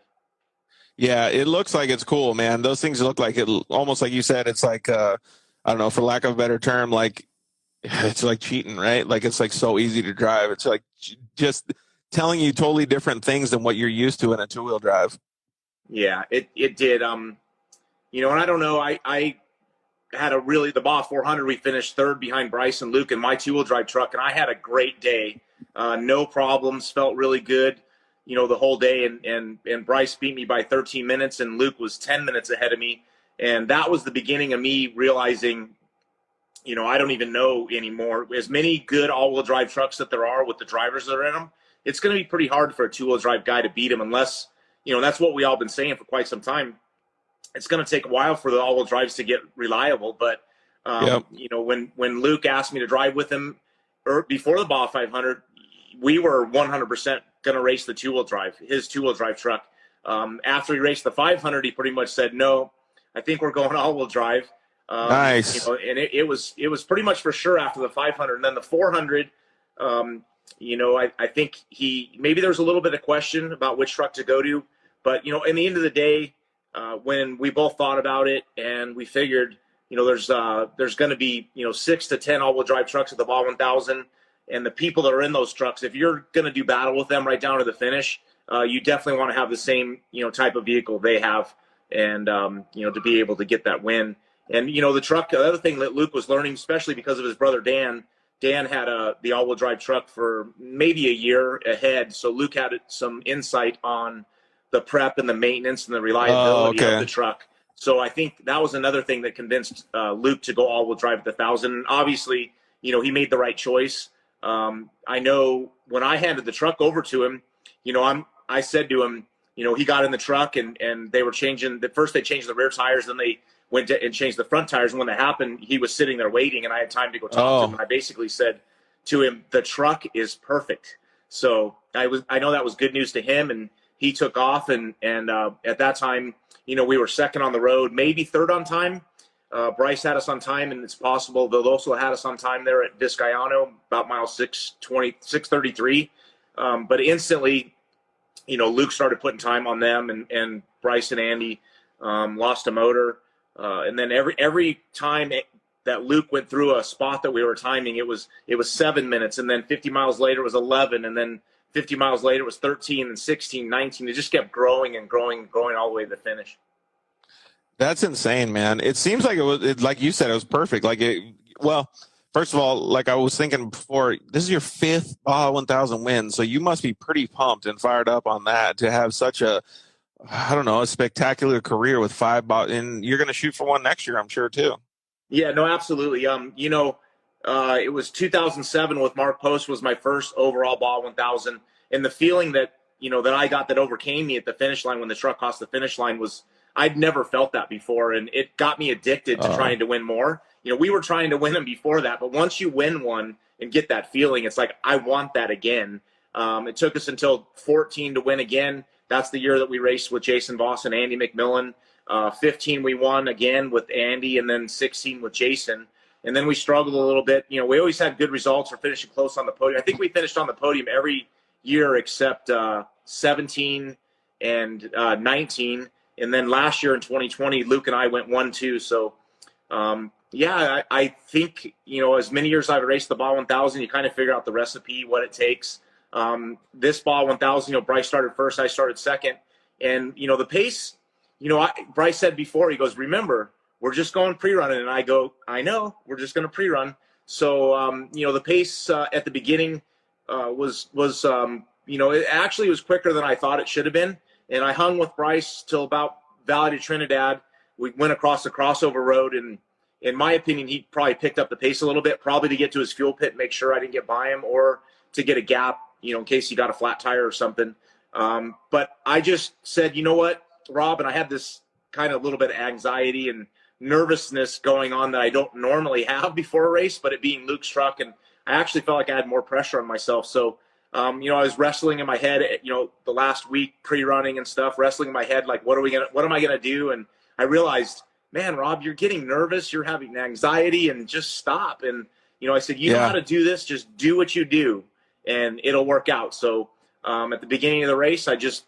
Yeah, it looks like it's cool, man. Those things look like it, almost like you said, it's like, I don't know, for lack of a better term, like it's like cheating, right? Like it's like so easy to drive. It's like just telling you totally different things than what you're used to in a two-wheel drive. Yeah, it did. And I don't know, I had the Baja 400. We finished third behind Bryce and Luke in my two-wheel drive truck, and I had a great day. No problems, felt really good, the whole day. And Bryce beat me by 13 minutes, and Luke was 10 minutes ahead of me. And that was the beginning of me realizing, I don't even know anymore. As many good all-wheel drive trucks that there are with the drivers that are in them, it's going to be pretty hard for a two-wheel drive guy to beat them unless, that's what we all been saying for quite some time. It's going to take a while for the all-wheel drives to get reliable. But, when Luke asked me to drive with him before the Baja 500, we were 100% going to race the two-wheel drive, his two-wheel drive truck. After he raced the 500, he pretty much said, no, I think we're going all-wheel drive. Nice. And it was pretty much for sure after the 500. And then the 400, I think maybe there's a little bit of question about which truck to go to. But, in the end of the day, when we both thought about it and we figured, there's going to be, 6 to 10 all-wheel drive trucks at the Baja 1000. And the people that are in those trucks, if you're going to do battle with them right down to the finish, you definitely want to have the same, type of vehicle they have and, to be able to get that win. And, the truck, the other thing that Luke was learning, especially because of his brother Dan had the all-wheel drive truck for maybe a year ahead. So Luke had some insight on the prep and the maintenance and the reliability of the truck. So I think that was another thing that convinced Luke to go all-wheel drive at the 1000. And obviously, he made the right choice. I know when I handed the truck over to him, I said to him, he got in the truck and they were first they changed the rear tires, then they went and changed the front tires. And when that happened, he was sitting there waiting and I had time to go talk to him. And I basically said to him, the truck is perfect. So I know that was good news to him, and he took off. And at that time, we were second on the road, maybe third on time. Bryce had us on time, and it's possible they'll also had us on time there at Vizcayano, about mile 633. But instantly, Luke started putting time on them, and Bryce and Andy lost a motor. And then every time that Luke went through a spot that we were timing, it was 7 minutes, and then 50 miles later it was 11, and then 50 miles later it was 13 and 16, 19. It just kept growing and growing and growing all the way to the finish. That's insane, man. It seems like like you said, it was perfect. First of all, like I was thinking before, this is your 5th Baja 1000 win, so you must be pretty pumped and fired up on that to have such a spectacular career with 5 Baja, and you're going to shoot for one next year, I'm sure, too. Yeah, no, absolutely. It was 2007 with Mark Post was my first overall Baja 1000, and the feeling that I got that overcame me at the finish line when the truck crossed the finish line was I'd never felt that before, and it got me addicted to trying to win more. We were trying to win them before that, but once you win one and get that feeling, it's like, I want that again. It took us until 14 to win again. That's the year that we raced with Jason Voss and Andy McMillan. 15 we won again with Andy, and then 16 with Jason. And then we struggled a little bit. We always had good results for finishing close on the podium. I think we finished on the podium every year except 17 and 19. And then last year in 2020, Luke and I went 1-2. So, I think, as many years I've raced the Baja 1000, you kind of figure out the recipe, what it takes. This Baja 1000, Bryce started first, I started second. And, the pace, Bryce said before, he goes, remember, we're just going pre-running. And I go, I know, we're just going to pre-run. So, the pace at the beginning it actually was quicker than I thought it should have been. And I hung with Bryce till about Valley to Trinidad. We went across the crossover road, and in my opinion, he probably picked up the pace a little bit, probably to get to his fuel pit and make sure I didn't get by him, or to get a gap, in case he got a flat tire or something. But I just said, you know what, Rob, and I had this kind of little bit of anxiety and nervousness going on that I don't normally have before a race, but it being Luke's truck, and I actually felt like I had more pressure on myself. So, I was wrestling in my head, the last week pre-running and stuff, wrestling in my head, like, what am I going to do? And I realized, man, Rob, you're getting nervous. You're having anxiety, and just stop. And, I said, you know how to do this. Just do what you do and it'll work out. So, at the beginning of the race, I just,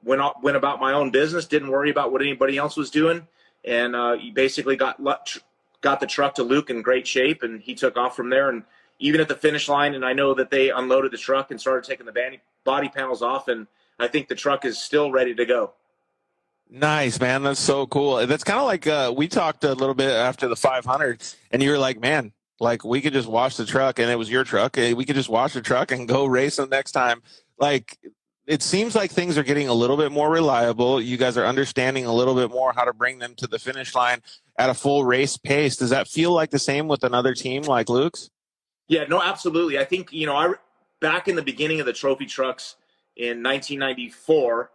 went about my own business, didn't worry about what anybody else was doing. And, he basically got the truck to Luke in great shape, and he took off from there. And even at the finish line, and I know that they unloaded the truck and started taking the body panels off, and I think the truck is still ready to go. Nice, man. That's so cool. That's kind of like we talked a little bit after the 500, and you were like, man, like we could just wash the truck, and it was your truck. We could just wash the truck and go race them next time. Like, it seems like things are getting a little bit more reliable. You guys are understanding a little bit more how to bring them to the finish line at a full race pace. Does that feel like the same with another team like Luke's? Yeah, no, absolutely. I think, back in the beginning of the trophy trucks in 1994,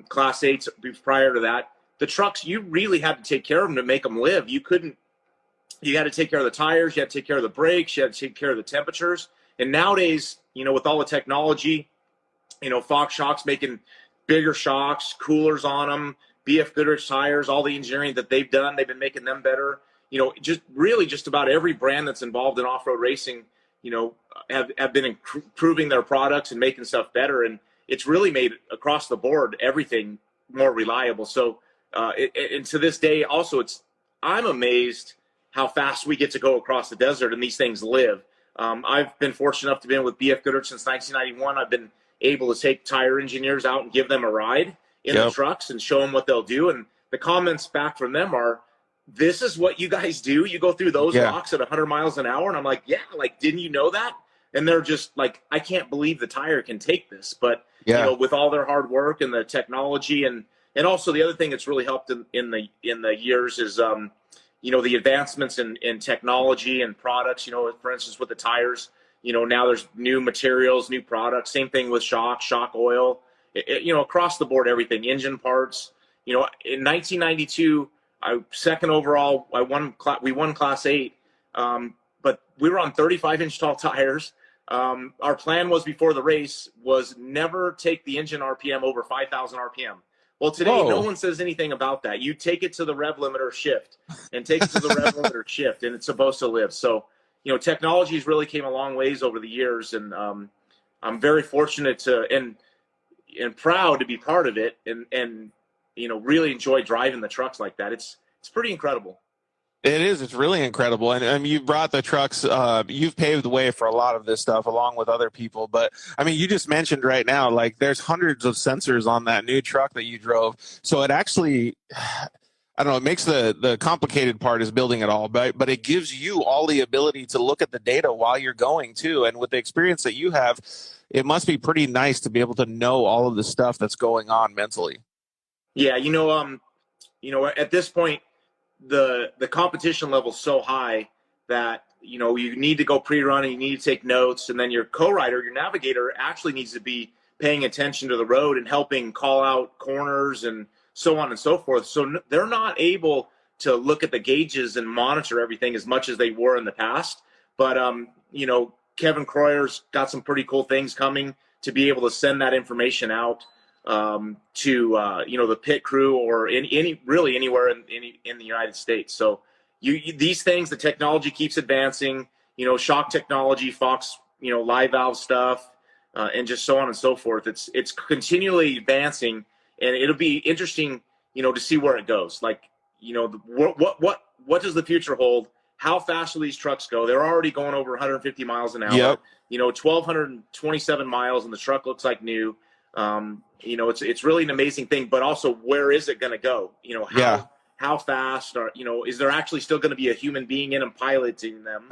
Class 8s prior to that, the trucks, you really had to take care of them to make them live. You had to take care of the tires, you had to take care of the brakes, you had to take care of the temperatures. And nowadays, with all the technology, Fox Shocks making bigger shocks, coolers on them, BF Goodrich tires, all the engineering that they've done, they've been making them better. Just about every brand that's involved in off-road racing, have been improving their products and making stuff better. And it's really made across the board everything more reliable. So, and to this day, also, I'm amazed how fast we get to go across the desert and these things live. I've been fortunate enough to be with BF Goodrich since 1991. I've been able to take tire engineers out and give them a ride in the trucks and show them what they'll do. And the comments back from them are, this is what you guys do? You go through those rocks at 100 miles an hour? And I'm like, yeah, like, didn't you know that? And they're just like, I can't believe the tire can take this. But, with all their hard work and the technology and also the other thing that's really helped in the years is, the advancements in technology and products, for instance, with the tires, now there's new materials, new products, same thing with shock oil, across the board, everything, engine parts. In 1992, second overall, we won Class 8, but we were on 35-inch tall tires. Our plan was before the race was never take the engine RPM over 5,000 RPM. Well, today, no one says anything about that. You take it to the rev limiter shift and take it to the rev limiter shift, and it's supposed to live. So, technology's really came a long ways over the years, and I'm very fortunate to and proud to be part of it and really enjoy driving the trucks like that. It's pretty incredible. It is. It's really incredible. And you brought the trucks. You've paved the way for a lot of this stuff along with other people. But, you just mentioned right now, like, there's hundreds of sensors on that new truck that you drove. So it actually, I don't know, it makes the complicated part is building it all. But it gives you all the ability to look at the data while you're going, too. And with the experience that you have, it must be pretty nice to be able to know all of the stuff that's going on mentally. Yeah, at this point, the competition level is so high that you need to go pre-run and you need to take notes, and then your co-rider, your navigator, actually needs to be paying attention to the road and helping call out corners and so on and so forth. So they're not able to look at the gauges and monitor everything as much as they were in the past. But Kevin Croyer's got some pretty cool things coming to be able to send that information out to the pit crew or anywhere in the United States. So these things, the technology keeps advancing, shock technology, Fox, live valve stuff, and just so on and so forth. It's continually advancing, and it'll be interesting, to see where it goes. Like, what does the future hold? How fast will these trucks go? They're already going over 150 miles an hour. Yep. 1,227 miles, and the truck looks like new. It's really an amazing thing, but also where is it going to go? How fast is there actually still going to be a human being in them piloting them,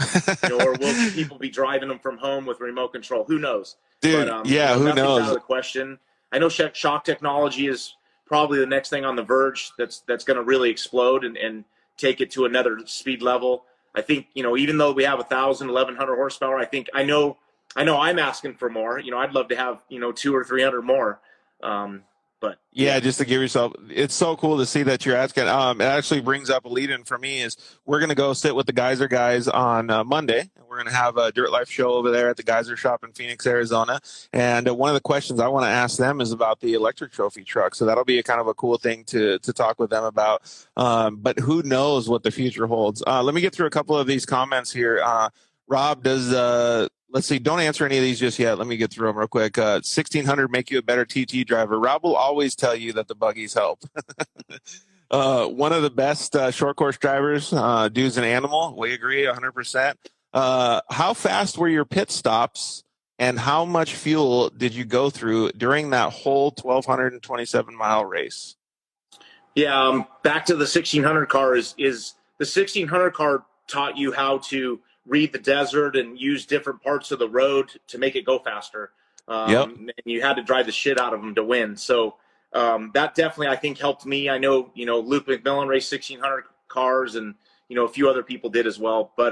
or will people be driving them from home with remote control? Who knows? Dude, But, who knows? Out of the question. I know shock technology is probably the next thing on the verge that's going to really explode and take it to another speed level. I think, even though we have 1,100 horsepower, I know I'm asking for more. I'd love to have, 200 or 300 more. But just to give yourself, it's so cool to see that you're asking. It actually brings up a lead in for me is we're going to go sit with the Geyser guys on Monday. We're going to have a Dirt Life show over there at the Geyser shop in Phoenix, Arizona. And one of the questions I want to ask them is about the electric trophy truck. So that'll be a kind of a cool thing to talk with them about. But who knows what the future holds? Let me get through a couple of these comments here. Rob, let's see, don't answer any of these just yet. Let me get through them real quick. 1,600 make you a better TT driver. Rob will always tell you that the buggies help. One of the best short course drivers, dude's an animal. We agree 100%. How fast were your pit stops, and how much fuel did you go through during that whole 1,227-mile race? Yeah, back to the 1600 car is the 1600 car taught you how to read the desert and use different parts of the road to make it go faster. And you had to drive the shit out of them to win. So that definitely, I think, helped me. I know, Luke McMillan raced 1600 cars, and, a few other people did as well. But,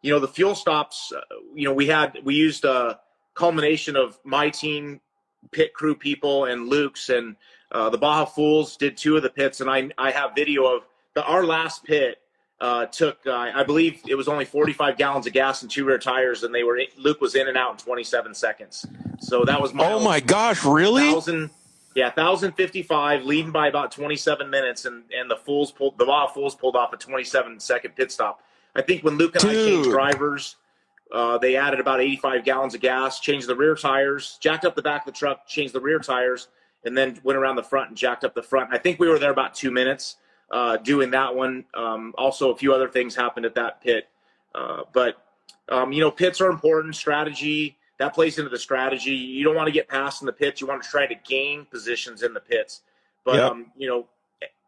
the fuel stops, we used a culmination of my team, pit crew people, and Luke's, and the Baja Fools did 2 of the pits. And I have video of our last pit took, I believe it was only 45 gallons of gas and 2 rear tires, and Luke was in and out in 27 seconds. So that was Oh my gosh, really? 1,055, leading by about 27 minutes, and the Baja Fools pulled off a 27-second pit stop. I think when Luke and I changed drivers, they added about 85 gallons of gas, changed the rear tires, jacked up the back of the truck, changed the rear tires, and then went around the front and jacked up the front. I think we were there about 2 minutes doing that one. Also, a few other things happened at that pit. But pits are important. Strategy, that plays into the strategy. You don't want to get past in the pits. You want to try to gain positions in the pits. But,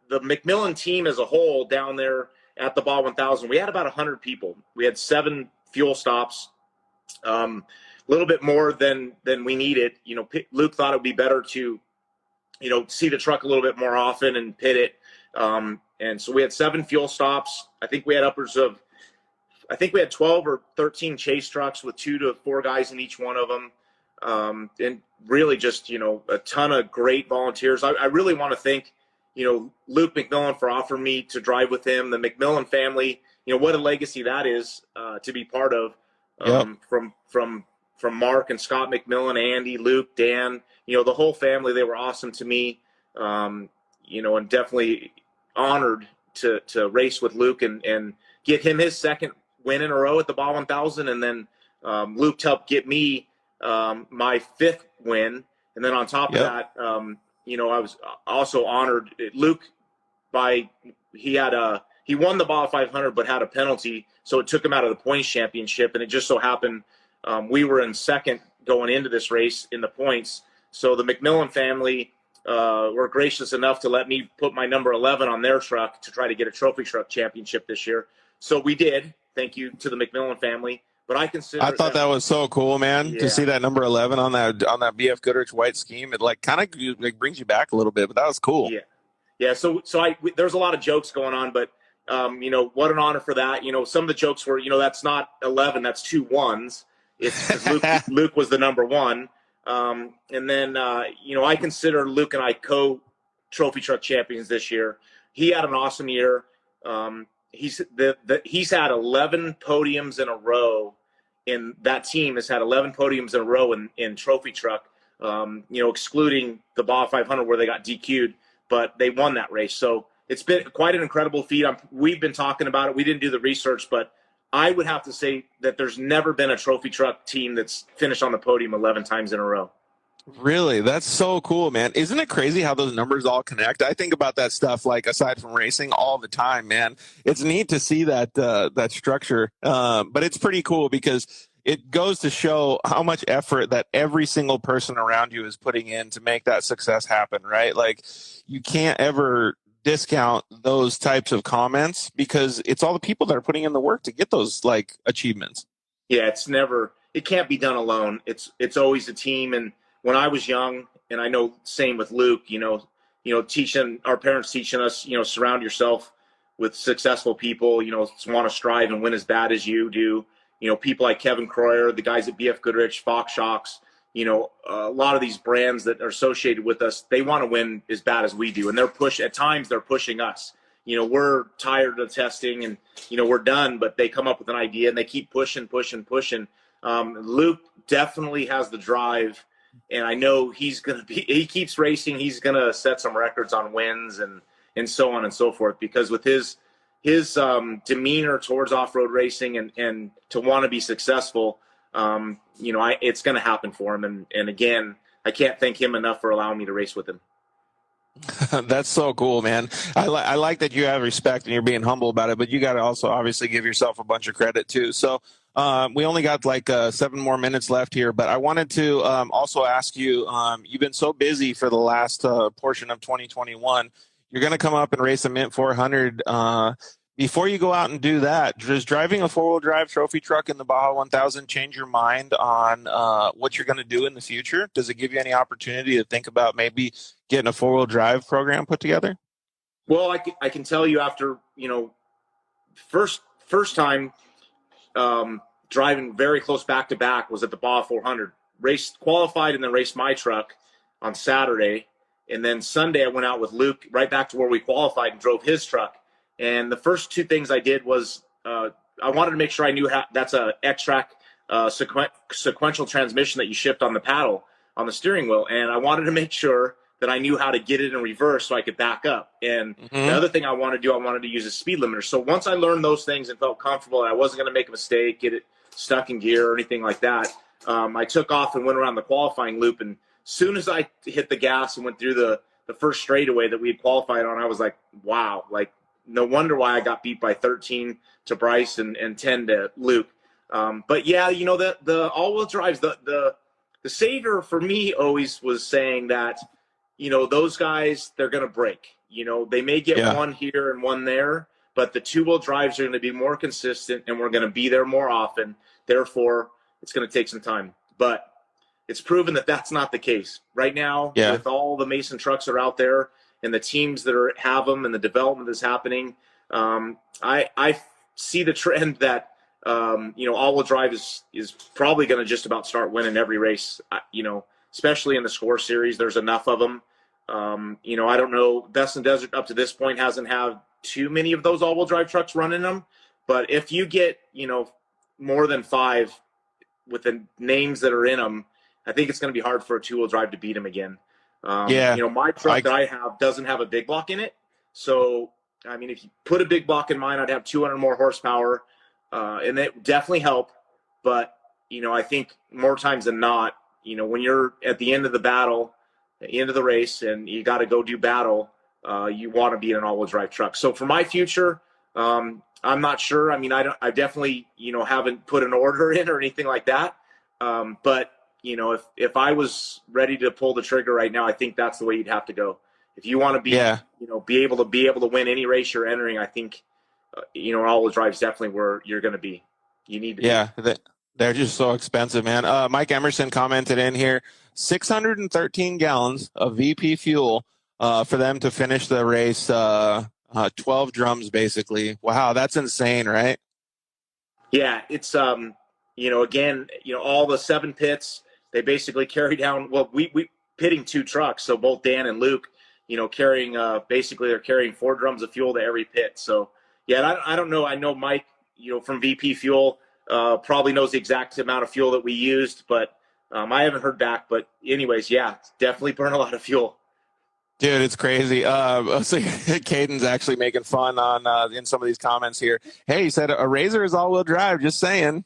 the McMillan team as a whole down there at the Baja 1000, we had about 100 people. We had 7 fuel stops, a little bit more than we needed. Luke thought it would be better to, see the truck a little bit more often and pit it. And so we had 7 fuel stops. I think we had 12 or 13 chase trucks with 2 to 4 guys in each one of them. And really just, a ton of great volunteers. I really want to thank, Luke McMillan for offering me to drive with him, the McMillan family, what a legacy that is, to be part of, from Mark and Scott McMillan, Andy, Luke, Dan, the whole family. They were awesome to me. And definitely honored to race with Luke and get him his second win in a row at the Baja 1000. And then Luke helped get me my 5th win. And then on top of that, I was also honored. Luke, he won the Baja 500, but had a penalty, so it took him out of the points championship. And it just so happened we were in second going into this race in the points. So the McMillan family were gracious enough to let me put my number 11 on their truck to try to get a trophy truck championship this year. So we did. Thank you to the McMillan family. But I thought that was so cool, man, to see that number 11 on that BF Goodrich white scheme. It kind of brings you back a little bit, but that was cool. Yeah. So there's a lot of jokes going on, but what an honor for that. Some of the jokes were, that's not 11, that's 2 1s. It's Luke was the number 1. And then, I consider Luke and I co-trophy truck champions this year. He had an awesome year. He's had 11 podiums in a row. And that team has had 11 podiums in a row in trophy truck, excluding the Baja 500 where they got DQ'd, but they won that race. So it's been quite an incredible feat. We've been talking about it. We didn't do the research, but I would have to say that there's never been a trophy truck team that's finished on the podium 11 times in a row. Really? That's so cool, man. Isn't it crazy how those numbers all connect? I think about that stuff, aside from racing, all the time, man. It's neat to see that structure. But it's pretty cool because it goes to show how much effort that every single person around you is putting in to make that success happen, right? You can't ever discount those types of comments because it's all the people that are putting in the work to get those achievements. Yeah, it can't be done alone. It's always a team. And when I was young, and I know same with Luke, teaching our parents teaching us, surround yourself with successful people, want to strive and win as bad as you do. People like Kevin Croyer, the guys at BF Goodrich, Fox Shocks, a lot of these brands that are associated with us, they want to win as bad as we do. And at times they're pushing us. We're tired of testing and, we're done, but they come up with an idea and they keep pushing. Luke definitely has the drive. And I know he keeps racing. He's going to set some records on wins and so on and so forth, because with his demeanor towards off-road racing and to want to be successful, it's going to happen for him. And again, I can't thank him enough for allowing me to race with him. That's so cool, man. I like that you have respect and you're being humble about it, but you got to also obviously give yourself a bunch of credit too. So we only got 7 more minutes left here, but I wanted to also ask you, you've been so busy for the last portion of 2021. you're going to come up and race a Mint 400. Before you go out and do that, does driving a four-wheel drive trophy truck in the Baja 1000 change your mind on what you're going to do in the future? Does it give you any opportunity to think about maybe getting a four-wheel drive program put together? Well, I can tell you after, first time driving very close back-to-back was at the Baja 400. Qualified and then raced my truck on Saturday. And then Sunday I went out with Luke right back to where we qualified and drove his truck. And the first two things I did was I wanted to make sure I knew how that's a X-Track sequential transmission that you shift on the paddle on the steering wheel. And I wanted to make sure that I knew how to get it in reverse so I could back up. And the other thing I wanted to use a speed limiter. So once I learned those things and felt comfortable and I wasn't going to make a mistake, get it stuck in gear or anything like that, I took off and went around the qualifying loop. And as soon as I hit the gas and went through the first straightaway that we had qualified on, I was like, wow, like, no wonder why I got beat by 13 to Bryce and 10 to Luke. But yeah, the all-wheel drives, the savior for me always was saying that, those guys, they're going to break. They may get one here and one there, but the two-wheel drives are going to be more consistent and we're going to be there more often. Therefore, it's going to take some time. But it's proven that that's not the case. Right now, with all the Mason trucks that are out there, and the teams that have them and the development that's happening, I see the trend that, all-wheel drive is probably going to just about start winning every race, especially in the Score Series. There's enough of them. I don't know. Best in Desert up to this point hasn't had too many of those all-wheel drive trucks running them. But if you get, more than 5 with the names that are in them, I think it's going to be hard for a two-wheel drive to beat them again. My truck that I have doesn't have a big block in it. So, I mean, if you put a big block in mine, I'd have 200 more horsepower, and it definitely help. But, I think more times than not, when you're at the end of the battle, the end of the race, and you got to go do battle, you want to be in an all-wheel drive truck. So for my future, I'm not sure. I mean, I definitely, haven't put an order in or anything like that. But if I was ready to pull the trigger right now, I think that's the way you'd have to go. If you want to be, be able to win any race you're entering, I think, all-wheel drive is definitely where you're going to be. You need to. They're just so expensive, man. Mike Emerson commented in here, 613 gallons of VP fuel for them to finish the race, 12 drums basically. Wow, that's insane, right? Yeah, it's again, all the 7 pits. They basically carry down, we pitting 2 trucks. So both Dan and Luke, carrying, basically they're carrying 4 drums of fuel to every pit. So yeah, I don't know. I know Mike, from VP Fuel, probably knows the exact amount of fuel that we used, but I haven't heard back. But anyways, yeah, definitely burn a lot of fuel. Dude, it's crazy. So Caden's actually making fun on in some of these comments here. Hey, he said a Razor is all-wheel drive. Just saying.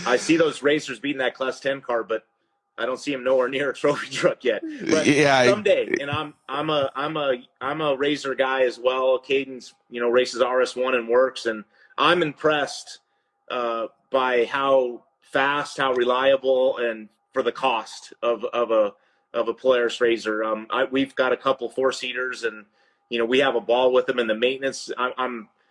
I see those racers beating that Class 10 car, but I don't see him nowhere near a trophy truck yet. But someday, and I'm a Razor guy as well. Caden's races RS1 and works, and I'm impressed by how fast, how reliable, and for the cost of a Polaris Razor. We've got a couple 4-seaters, and we have a ball with them, and the maintenance.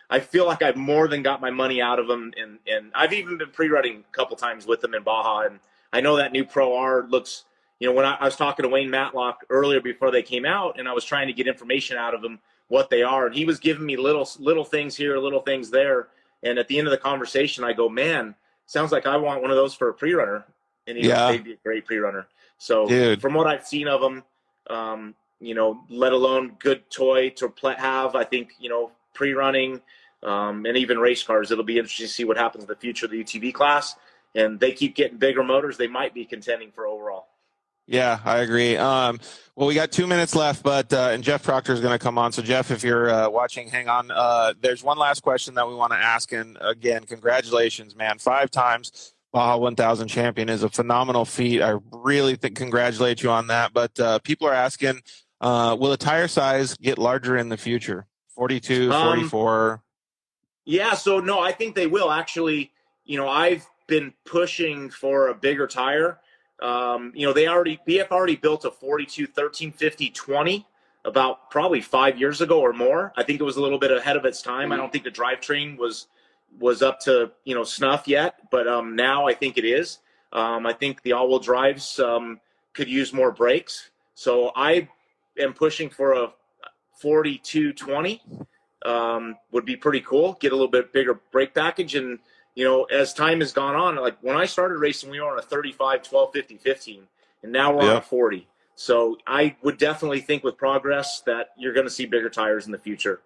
I feel like I've more than got my money out of them, and I've even been pre-running a couple times with them in Baja, and I know that new Pro R looks. When I was talking to Wayne Matlock earlier before they came out, and I was trying to get information out of him what they are, and he was giving me little things here, little things there, and at the end of the conversation, I go, man, sounds like I want one of those for a pre-runner, and they'd be a great pre-runner. So from what I've seen of them, let alone good toy to have, I think, pre-running and even race cars, it'll be interesting to see what happens in the future of the UTV class. And they keep getting bigger motors, they might be contending for overall. Yeah, I agree. Well, we got 2 minutes left, but and Jeff Proctor is going to come on. So, Jeff, if you're watching, hang on. There's one last question that we want to ask. And, again, congratulations, man. 5 times Baja 1000 champion is a phenomenal feat. I really congratulate you on that. But people are asking, will the tire size get larger in the future? 42, 44? Yeah, so, no, I think they will. Actually, I've been pushing for a bigger tire. BF already built a 42 1350 20 about probably 5 years ago or more. I think it was a little bit ahead of its time. I don't think the drivetrain was up to snuff yet, but now I think it is. I think the all-wheel drives could use more brakes, so I am pushing for a 4220. Would be pretty cool. Get a little bit bigger brake package, and as time has gone on, like when I started racing, we were on a 35 12 50 15, and now we're on a 40. So I would definitely think with progress that you're going to see bigger tires in the future.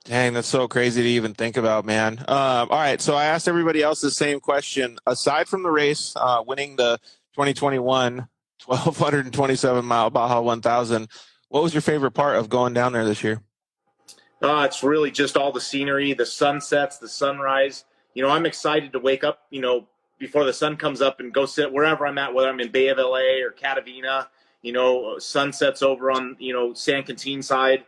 Dang, that's so crazy to even think about, man. All right, so I asked everybody else the same question. Aside from the race, winning the 2021 1,227-mile Baja 1000, what was your favorite part of going down there this year? It's really just all the scenery, the sunsets, the sunrise. I'm excited to wake up, before the sun comes up and go sit wherever I'm at, whether I'm in Bay of LA or Catavina, sunsets over on, San Quintin side.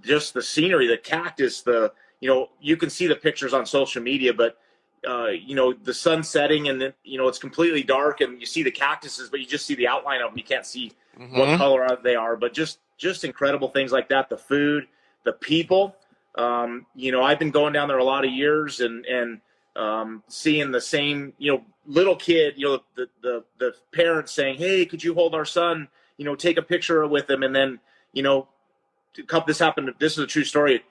Just the scenery, the cactus, you can see the pictures on social media, but, the sun setting and then, it's completely dark and you see the cactuses, but you just see the outline of them. You can't see what color they are, but just incredible things like that. The food, the people, I've been going down there a lot of years and seeing the same, little kid, the parents saying, "Hey, could you hold our son, take a picture with him?" And then, this happened. This is a true story.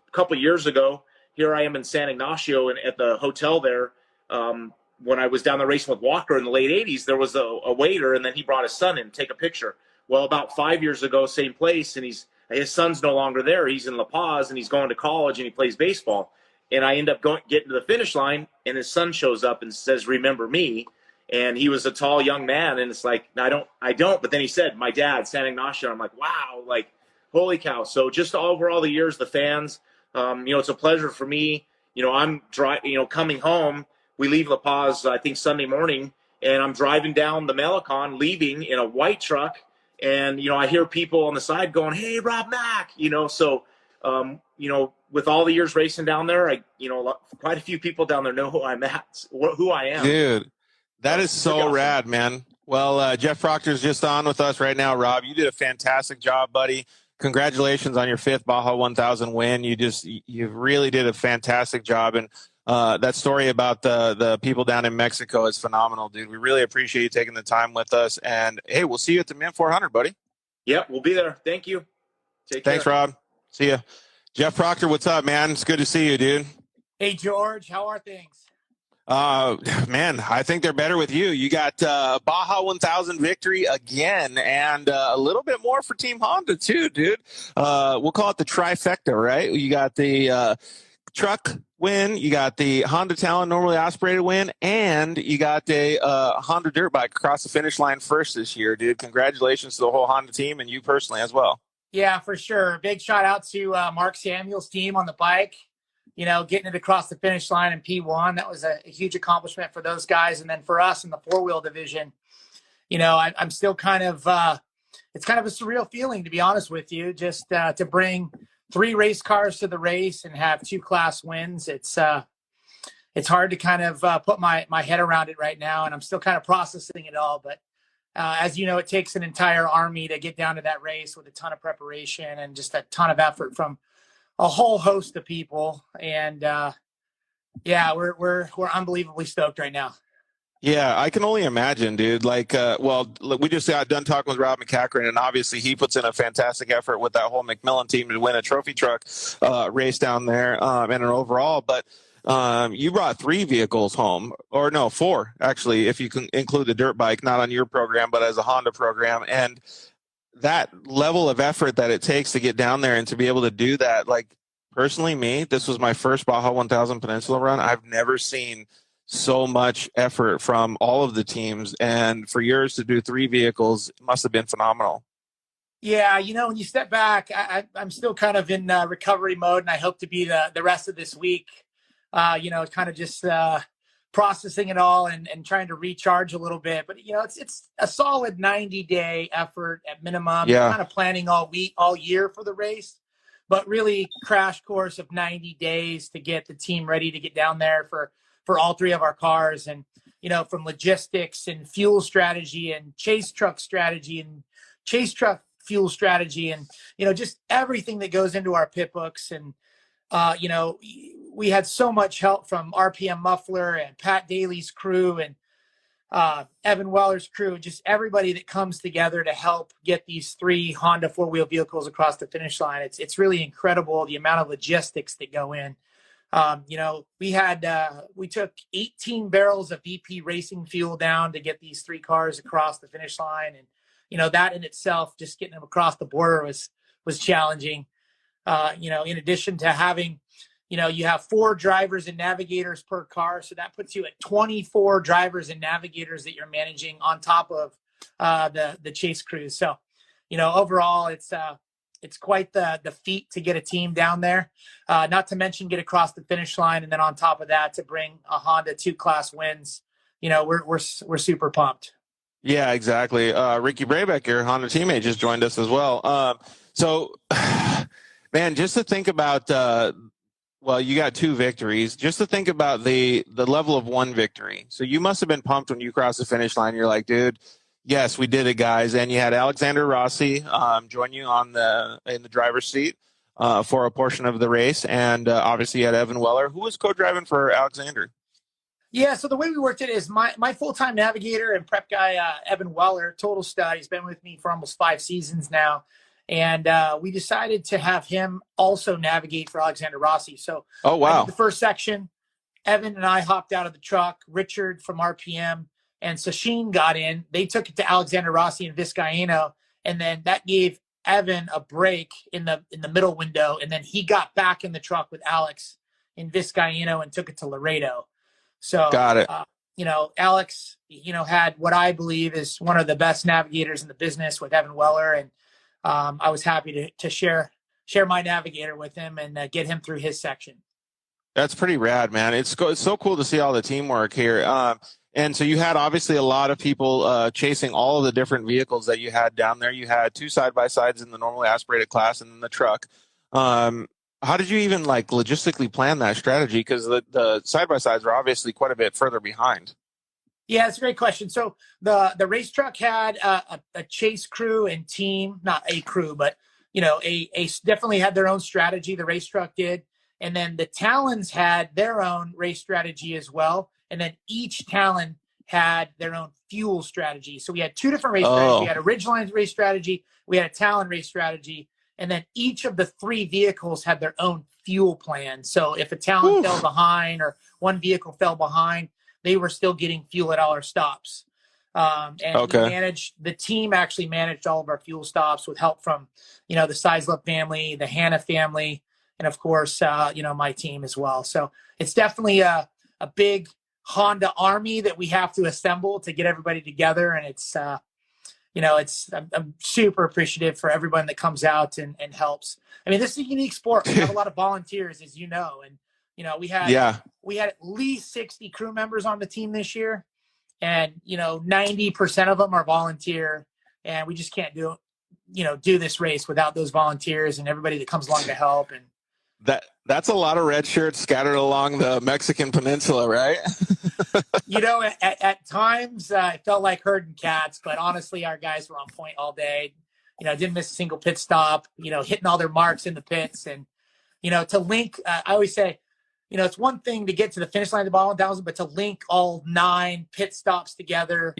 A couple of years ago, here I am in San Ignacio and at the hotel there. When I was down there racing with Walker in the late 80s, there was a waiter, and then he brought his son in to take a picture. Well, about 5 years ago, same place, and his son's no longer there. He's in La Paz, and he's going to college, and he plays baseball. And I end up getting to the finish line, and his son shows up and says, "Remember me?" And he was a tall young man, and it's like, I don't. But then he said, "My dad, San Ignacio." I'm like, wow, like, holy cow. So just over all the years, the fans, it's a pleasure for me. I'm coming home. We leave La Paz, I think, Sunday morning, and I'm driving down the Malecon, leaving in a white truck. And, I hear people on the side going, "Hey, Rob Mack," so, with all the years racing down there, quite a few people down there know who I'm at, who I am. Dude, that is so awesome. Rad, man. Well, Jeff Proctor's just on with us right now. Rob, you did a fantastic job, buddy. Congratulations on your 5th Baja 1000 win. You really did a fantastic job. And that story about the people down in Mexico is phenomenal, dude. We really appreciate you taking the time with us. And, hey, we'll see you at the Mint 400, buddy. Yep, we'll be there. Thank you. Thanks, Rob. See ya. Jeff Proctor, what's up, man? It's good to see you, dude. Hey, George. How are things? Man, I think they're better with you. You got Baja 1000 victory again, and a little bit more for Team Honda too, dude. We'll call it the trifecta, right? You got the truck win, you got the Honda Talon normally aspirated win, and you got a Honda dirt bike across the finish line first this year, dude. Congratulations to the whole Honda team and you personally as well. Yeah, for sure. Big shout out to Mark Samuel's team on the bike. Getting it across the finish line in P1, that was a huge accomplishment for those guys. And then for us in the 4-wheel division, I'm still kind of it's kind of a surreal feeling, to be honest with you, just to bring 3 race cars to the race and have 2 class wins. It's hard to kind of put my head around it right now, and I'm still kind of processing it all. But as you know, it takes an entire army to get down to that race with a ton of preparation and just a ton of effort from a whole host of people. And we're unbelievably stoked right now. Yeah, I can only imagine, dude. Like, we just got done talking with Rob McCackern, and obviously he puts in a fantastic effort with that whole McMillan team to win a trophy truck race down there and an overall. But you brought 3 vehicles home, or no, 4, actually, if you can include the dirt bike, not on your program, but as a Honda program. And that level of effort that it takes to get down there and to be able to do that, like, personally, this was my first Baja 1000 Peninsula run. I've never seen so much effort from all of the teams, and for yours to do 3 vehicles must have been phenomenal. Yeah, when you step back, I'm still kind of in recovery mode, and I hope to be the rest of this week, kind of just processing it all and trying to recharge a little bit. But, it's a solid 90-day effort at minimum. Yeah. Kind of planning all year for the race, but really crash course of 90 days to get the team ready to get down there for all 3 of our cars. And, from logistics and fuel strategy and chase truck strategy and chase truck fuel strategy and, just everything that goes into our pit books. And, we had so much help from RPM Muffler and Pat Daly's crew and Evan Weller's crew, just everybody that comes together to help get these 3 Honda 4-wheel vehicles across the finish line. It's really incredible the amount of logistics that go in. We took 18 barrels of BP racing fuel down to get these 3 cars across the finish line. And, that in itself, just getting them across the border was challenging. In addition to having, you have 4 drivers and navigators per car. So that puts you at 24 drivers and navigators that you're managing on top of the chase crews. So, overall, it's quite the feat to get a team down there, not to mention get across the finish line. And then on top of that, to bring a Honda 2-class wins, we're super pumped. Yeah, exactly. Ricky Brabeck, your Honda teammate, just joined us as well. So, man, just to think about, you got 2 victories. Just to think about the level of 1 victory. So you must have been pumped when you crossed the finish line. You're like, dude, yes, we did it, guys. And you had Alexander Rossi join you in the driver's seat for a portion of the race, and obviously you had Evan Weller, who was co-driving for Alexander. Yeah, so the way we worked it is my full-time navigator and prep guy, Evan Weller, total stud. He's been with me for almost 5 seasons now. And we decided to have him also navigate for Alexander Rossi. So oh, wow. I did the first section. Evan and I hopped out of the truck. Richard from RPM and Sachin got in. They took it to Alexander Rossi and Vizcaino. And then that gave Evan a break in the middle window. And then he got back in the truck with Alex in Vizcaino and took it to Laredo. So, got it. Alex, had what I believe is one of the best navigators in the business with Evan Weller. And I was happy to share my navigator with him and get him through his section. That's pretty rad, man. It's so cool to see all the teamwork here. And so you had obviously a lot of people chasing all of the different vehicles that you had down there. You had 2 side-by-sides in the normally aspirated class and then the truck. How did you even logistically plan that strategy? Because the side-by-sides are obviously quite a bit further behind. Yeah, it's a great question. So the race truck had a chase crew and team, not a crew, but a definitely had their own strategy. The race truck did, and then the Talons had their own race strategy as well. And then each Talon had their own fuel strategy. So we had 2 different race strategies. We had a Ridgeline race strategy, we had a Talon race strategy, and then each of the 3 vehicles had their own fuel plan. So if a Talon fell behind or one vehicle fell behind, they were still getting fuel at all our stops. The team actually managed all of our fuel stops with help from, the Seislip family, the Hanna family, and of course, my team as well. So it's definitely a big Honda army that we have to assemble to get everybody together. And it's, I'm super appreciative for everyone that comes out and helps. I mean, this is a unique sport. We have a lot of volunteers, as you know, and we had at least 60 crew members on the team this year, and 90% of them are volunteer, and we just can't do this race without those volunteers and everybody that comes along to help. And that's a lot of red shirts scattered along the Mexican peninsula, right? At times it felt like herding cats, but honestly, our guys were on point all day. Didn't miss a single pit stop. Hitting all their marks in the pits, and to link. I always say, it's one thing to get to the finish line of the Baja 1000, but to link all 9 pit stops together,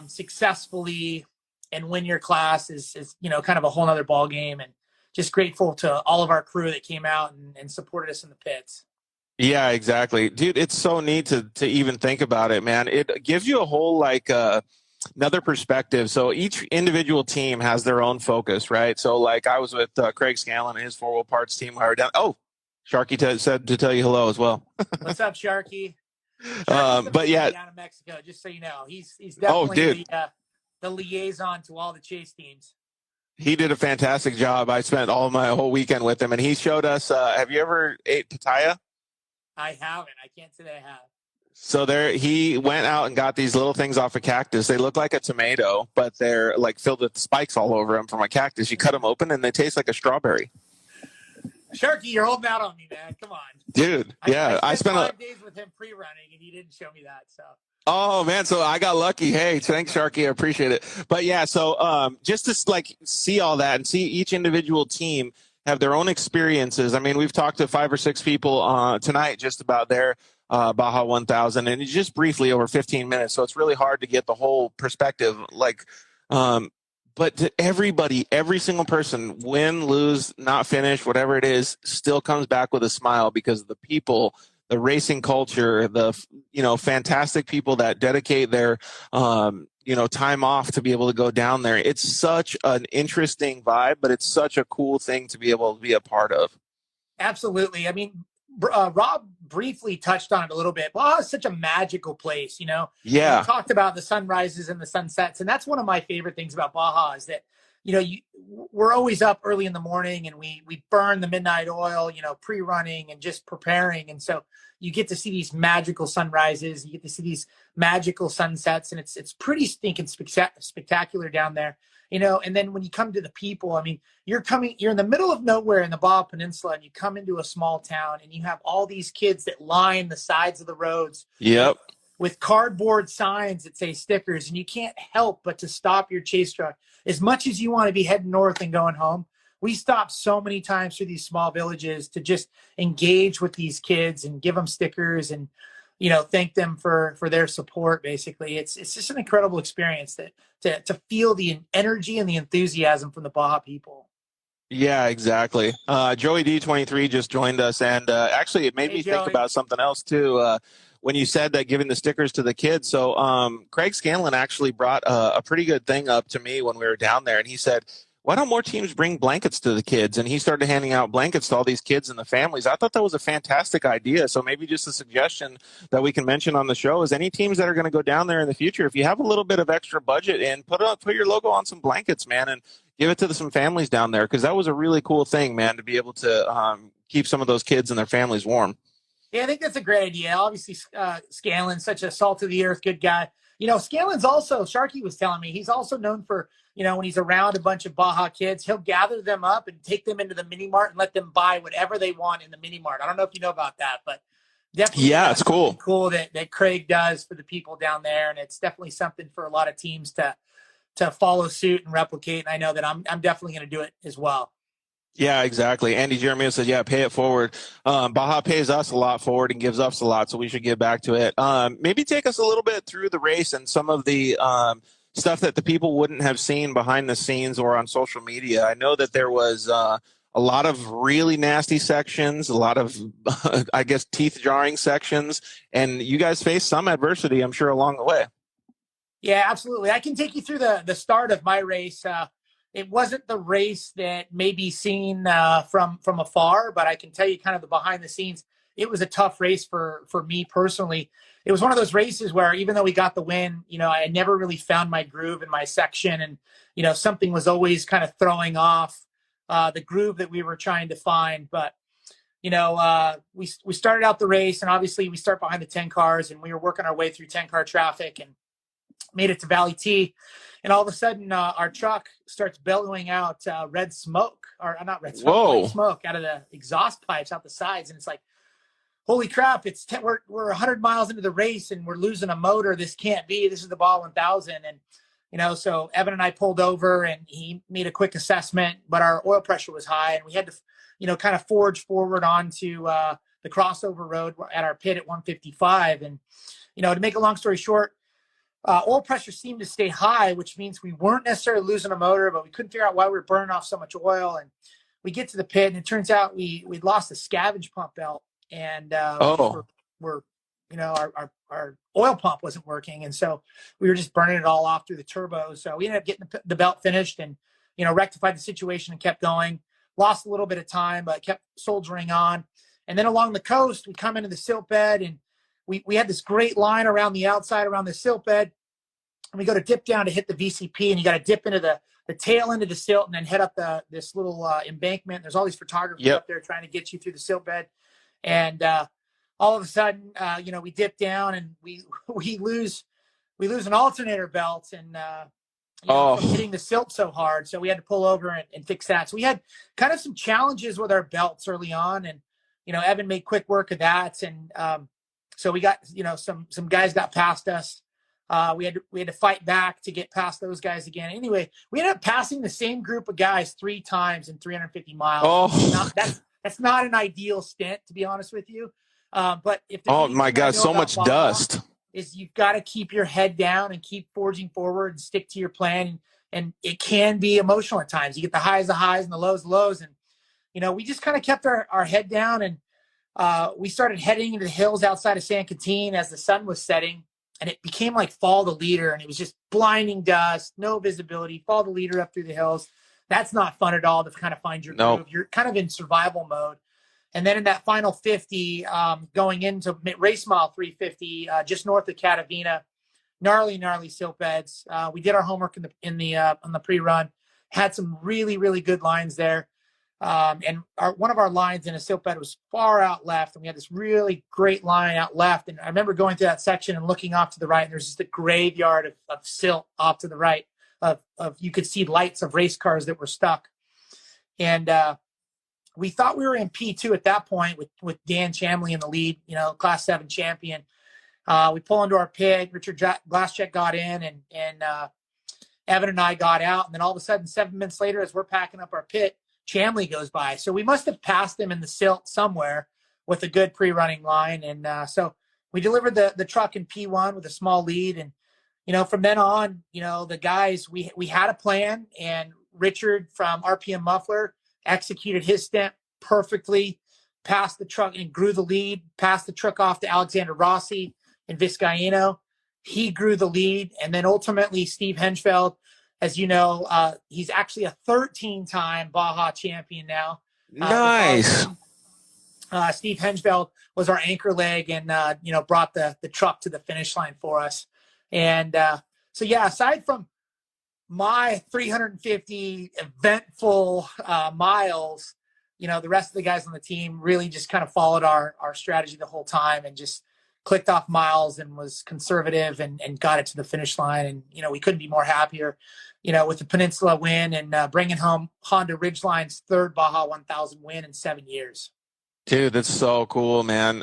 successfully and win your class is kind of a whole nother ball game. And just grateful to all of our crew that came out and supported us in the pits. Yeah, exactly. Dude, it's so neat to even think about it, man. It gives you a whole another perspective. So each individual team has their own focus, right? So I was with Craig Scanlon and his 4-wheel parts team. We were down. Oh, Sharky said to tell you hello as well. What's up, Sharky? But yeah, down in Mexico, just so you know, he's definitely the liaison to all the chase teams. He did a fantastic job. I spent all my whole weekend with him, and he showed us. Have you ever ate pitaya? I haven't. I can't say I have. So he went out and got these little things off a cactus. They look like a tomato, but they're filled with spikes all over them from a cactus. You cut them open, and they taste like a strawberry. Sharky, you're holding out on me, man. Come on. Dude, I spent 5 days with him pre-running, and he didn't show me that. So. Oh man, so I got lucky. Hey, thanks, Sharky. I appreciate it. But yeah, so just to like see all that and see each individual team have their own experiences. I mean, we've talked to 5 or 6 people tonight just about their Baja 1000, and it's just briefly over 15 minutes. So it's really hard to get the whole perspective. Like, but to everybody, every single person, win, lose, not finish, whatever it is, still comes back with a smile because the people, the racing culture, the fantastic people that dedicate their time off to be able to go down there. It's such an interesting vibe, but it's such a cool thing to be able to be a part of. Absolutely. I mean, Rob briefly touched on it a little bit. Baja is such a magical place, Yeah. We talked about the sunrises and the sunsets, and that's one of my favorite things about Baja is that, we're always up early in the morning and we burn the midnight oil, pre-running and just preparing. And so you get to see these magical sunrises, you get to see these magical sunsets, and it's pretty stinking spectacular down there. And then when you come to the people, I mean, you're in the middle of nowhere in the Baja Peninsula, and you come into a small town and you have all these kids that line the sides of the roads. Yep. With cardboard signs that say stickers, and you can't help but to stop your chase truck. As much as you want to be heading north and going home, we stop so many times through these small villages to just engage with these kids and give them stickers and, thank them for their support. Basically, it's just an incredible experience to feel the energy and the enthusiasm from the Baja people. Yeah, exactly. Joey D23 just joined us, and actually it made me think about something else too. When you said that giving the stickers to the kids. So Craig Scanlon actually brought a pretty good thing up to me when we were down there, and he said, why don't more teams bring blankets to the kids? And he started handing out blankets to all these kids and the families. I thought that was a fantastic idea. So maybe just a suggestion that we can mention on the show is any teams that are going to go down there in the future, if you have a little bit of extra budget, and put your logo on some blankets, man, and give it to some families down there, because that was a really cool thing, man, to be able to keep some of those kids and their families warm. Yeah, I think that's a great idea. Obviously, Scanlon's such a salt of the earth good guy. Scanlon's also, Sharky was telling me, he's also known for, when he's around a bunch of Baja kids, he'll gather them up and take them into the mini mart and let them buy whatever they want in the mini mart. I don't know if you know about that, but definitely, yeah, it's cool. Cool that Craig does for the people down there, and it's definitely something for a lot of teams to follow suit and replicate. And I know that I'm definitely going to do it as well. Yeah, exactly. Andy Jeremiah said, yeah, pay it forward. Baja pays us a lot forward and gives us a lot, so we should give back to it. Maybe take us a little bit through the race and some of the stuff that the people wouldn't have seen behind the scenes or on social media. I know that there was a lot of really nasty sections, a lot of, I guess, teeth-jarring sections, and you guys faced some adversity, I'm sure, along the way. Yeah, absolutely. I can take you through the start of my race. It wasn't the race that may be seen from afar, but I can tell you kind of the behind the scenes. It was a tough race for me personally. It was one of those races where even though we got the win, I never really found my groove in my section, and something was always kind of throwing off the groove that we were trying to find. But we started out the race, and obviously we start behind the 10 cars, and we were working our way through 10-car traffic and made it to Valley T. And all of a sudden, our truck starts bellowing out red smoke, or not red smoke, white smoke out of the exhaust pipes out the sides. And it's like, holy crap, we're 100 miles into the race and we're losing a motor. This can't be. This is the Baja 1000. And, so Evan and I pulled over, and he made a quick assessment, but our oil pressure was high, and we had to, kind of forge forward onto the crossover road at our pit at 155. And, to make a long story short, oil pressure seemed to stay high, which means we weren't necessarily losing a motor, but we couldn't figure out why we were burning off so much oil. And we get to the pit, and it turns out we'd lost a scavenge pump belt, and our oil pump wasn't working, and so we were just burning it all off through the turbo. So we ended up getting the belt finished and rectified the situation and kept going. Lost a little bit of time, but kept soldiering on. And then along the coast, we come into the silt bed, and we had this great line around the outside around the silt bed. And we go to dip down to hit the VCP, and you got to dip into the tail end of the silt and then head up this little embankment. There's all these photographers up there trying to get you through the silt bed. And all of a sudden, we dip down, and we lose an alternator belt, and from hitting the silt so hard. So we had to pull over and fix that. So we had kind of some challenges with our belts early on, and Evan made quick work of that. And So we got, some guys got past us. We had to fight back to get past those guys again. Anyway, we ended up passing the same group of guys 3 times in 350 miles. Oh, That's not an ideal stint, to be honest with you. But if there's oh anything my I God, know so about much Baja, dust. is you've got to keep your head down and keep forging forward and stick to your plan. And it can be emotional at times. You get the highs and the lows. And, we just kind of kept our head down, and we started heading into the hills outside of San Quintin as the sun was setting, and it became like follow the leader, and it was just blinding dust, no visibility, follow the leader up through the hills. That's not fun at all to kind of find your groove. You're kind of in survival mode. And then in that final 50, going into race mile 350, just north of Catavina, gnarly silt beds. We did our homework on the pre-run, had some really, really good lines there. And one of our lines in a silt bed was far out left, and we had this really great line out left. And I remember going through that section and looking off to the right, and there's just a graveyard of silt off to the right. Of you could see lights of race cars that were stuck. And we thought we were in P2 at that point with Dan Chamley in the lead, Class 7 champion. We pull into our pit. Richard Glascheck got in, and Evan and I got out. And then all of a sudden, 7 minutes later, as we're packing up our pit, Chamley goes by. So we must have passed him in the silt somewhere with a good pre-running line. And so we delivered the truck in P1 with a small lead. And, from then on, the guys, we had a plan, and Richard from RPM Muffler executed his stint perfectly, passed the truck and grew the lead, passed the truck off to Alexander Rossi and Vizcaíno. He grew the lead. And then ultimately Steve Henschfeld, as you know, he's actually a 13-time Baja champion now. Nice. Steve Henschfeld was our anchor leg and, brought the truck to the finish line for us. And so, yeah, aside from my 350 eventful miles, the rest of the guys on the team really just kind of followed our strategy the whole time and just clicked off miles and was conservative and got it to the finish line. And, we couldn't be more happier, with the Peninsula win and bringing home Honda Ridgeline's 3rd Baja 1000 win in 7 years. Dude, that's so cool, man.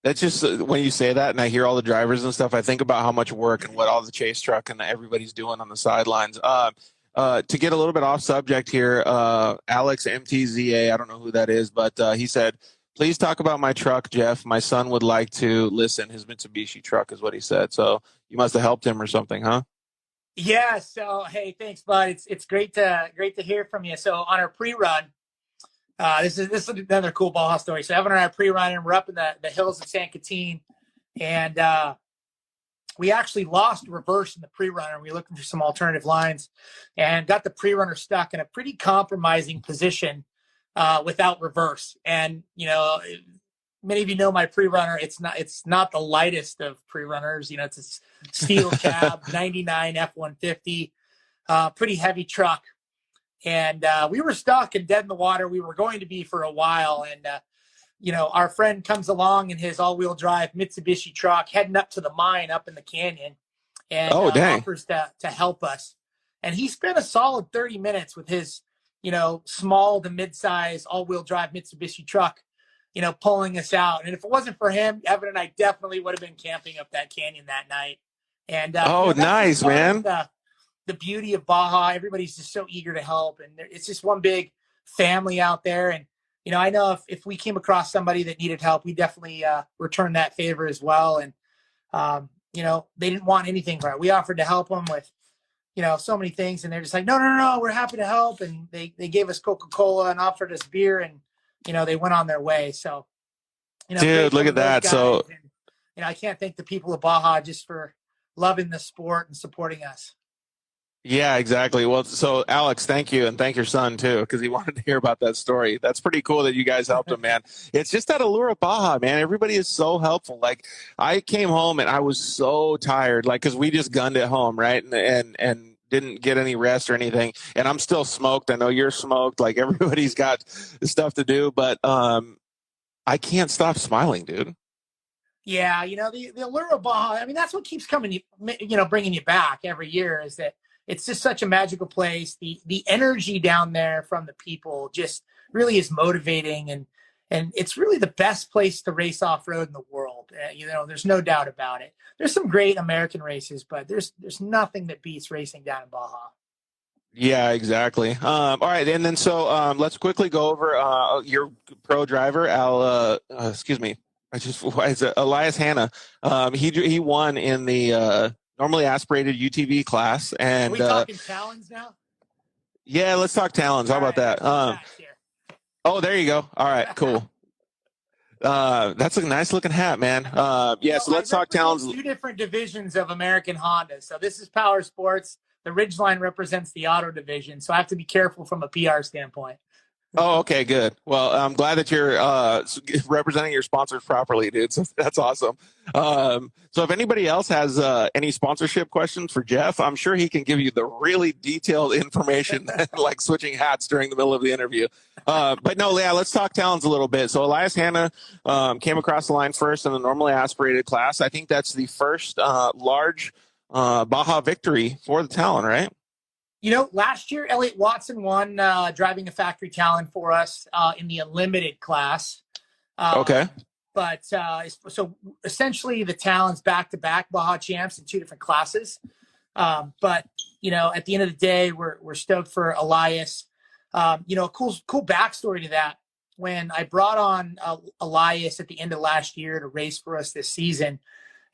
That's just when you say that and I hear all the drivers and stuff, I think about how much work and what all the chase truck and everybody's doing on the sidelines. To get a little bit off subject here, Alex MTZA, I don't know who that is, but he said, please talk about my truck, Jeff. My son would like to listen. His Mitsubishi truck is what he said. So you must have helped him or something, huh? Yeah. So, hey, thanks, bud. It's great to hear from you. So on our pre-run, this is another cool Baja story. So Evan and I are pre-running. We're up in the hills of San Quintin, and we actually lost reverse in the pre-runner. We were looking for some alternative lines and got the pre-runner stuck in a pretty compromising position without reverse. And, many of you know my pre-runner. It's not the lightest of pre-runners. It's a steel cab, 99 F-150, pretty heavy truck. And we were stuck and dead in the water. We were going to be for a while. And, our friend comes along in his all-wheel drive Mitsubishi truck heading up to the mine up in the canyon and offers to help us. And he spent a solid 30 minutes with his, small to mid-size all-wheel drive Mitsubishi truck, pulling us out. And if it wasn't for him, Evan and I definitely would have been camping up that canyon that night. And nice, man. The beauty of Baja, everybody's just so eager to help, and it's just one big family out there. And I know if we came across somebody that needed help, we definitely return that favor as well. And they didn't want anything for it. We offered to help them with so many things, and they're just like, no, we're happy to help. And they gave us Coca-Cola and offered us beer, and they went on their way. So dude, look at that. So and I can't thank the people of Baja just for loving the sport and supporting us. Yeah, exactly. Well, so Alex, thank you. And thank your son too, because he wanted to hear about that story. That's pretty cool that you guys helped him, man. It's just that allure of Baja, man. Everybody is so helpful. Like I came home and I was so tired, like, cause we just gunned it home. Right. And didn't get any rest or anything. And I'm still smoked. I know you're smoked. Like everybody's got stuff to do, but, I can't stop smiling, dude. Yeah. The allure of Baja, I mean, that's what keeps coming, bringing you back every year is that it's just such a magical place. The energy down there from the people just really is motivating. And it's really the best place to race off-road in the world. There's no doubt about it. There's some great American races, but there's nothing that beats racing down in Baja. Yeah, exactly. All right, and then so let's quickly go over your pro driver, Elias Hanna. He won in the normally aspirated UTV class, and Are we talking talons now? Yeah, let's talk talons. How about that? Oh, there you go. All right, cool. That's a nice looking hat, man. So let's talk talons. Two different divisions of American Honda. So this is Power Sports. The Ridgeline represents the auto division, so I have to be careful from a PR standpoint. Oh, okay, good. Well, I'm glad that you're representing your sponsors properly, dude. So that's awesome. So if anybody else has any sponsorship questions for Jeff, I'm sure he can give you the really detailed information, like switching hats during the middle of the interview. But no, yeah, let's talk talents a little bit. So Elias Hanna came across the line first in the normally aspirated class. I think that's the first large Baja victory for the Talon, right? Last year, Elliott Watson won driving a factory Talon for us in the unlimited class. Okay. But so essentially the Talon's back-to-back Baja champs in two different classes. But, at the end of the day, we're stoked for Elias. A cool backstory to that. When I brought on Elias at the end of last year to race for us this season,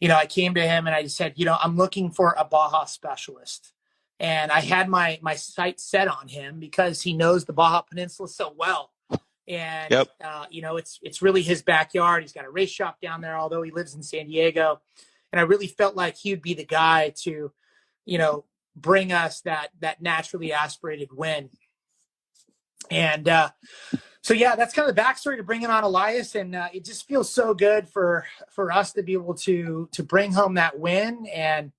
I came to him and I just said, I'm looking for a Baja specialist. And I had my sights set on him because he knows the Baja Peninsula so well. And, yep. It's really his backyard. He's got a race shop down there, although he lives in San Diego. And I really felt like he would be the guy to, bring us that naturally aspirated win. And that's kind of the backstory to bringing on Elias. And it just feels so good for us to be able to bring home that win. And,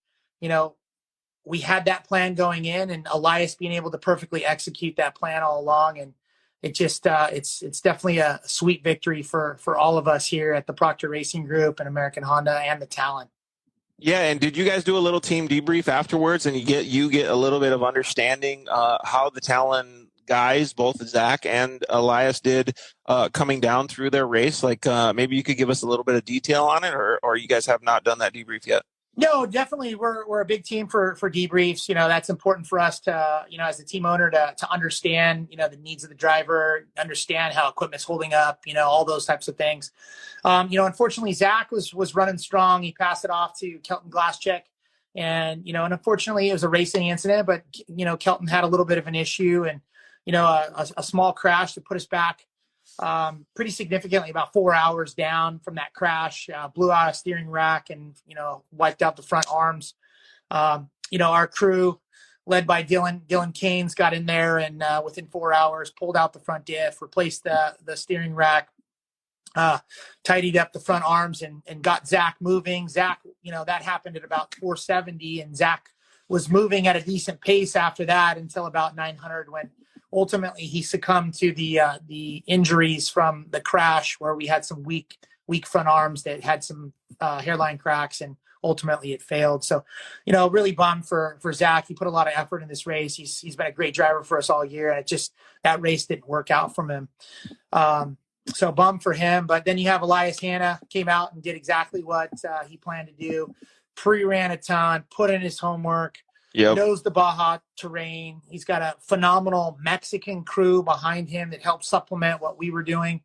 we had that plan going in, and Elias being able to perfectly execute that plan all along. And it just, it's definitely a sweet victory for all of us here at the Proctor Racing Group and American Honda and the Talon. Yeah, and did you guys do a little team debrief afterwards, and you get a little bit of understanding how the Talon guys, both Zach and Elias, did coming down through their race? Like maybe you could give us a little bit of detail on it, or you guys have not done that debrief yet? No, definitely. We're a big team for debriefs. That's important for us to, as a team owner to understand, the needs of the driver, understand how equipment's holding up, all those types of things. Unfortunately, Zach was running strong. He passed it off to Kelton Glascheck. And, and unfortunately it was a racing incident, but, Kelton had a little bit of an issue and, a small crash that put us back pretty significantly, about 4 hours down from that crash, blew out a steering rack and, wiped out the front arms. Our crew led by Dylan Keynes got in there and within 4 hours pulled out the front diff, replaced the steering rack, tidied up the front arms and got Zach moving. Zach, that happened at about 470 and Zach was moving at a decent pace after that until about 900 when ultimately he succumbed to the injuries from the crash where we had some weak front arms that had some hairline cracks and ultimately it failed. So, really bummed for Zach. He put a lot of effort in this race. He's been a great driver for us all year and that race didn't work out from him. So bummed for him. But then you have Elias Hanna came out and did exactly what he planned to do. Pre-ran a ton, put in his homework. Yep. Knows the Baja terrain. He's got a phenomenal Mexican crew behind him that helped supplement what we were doing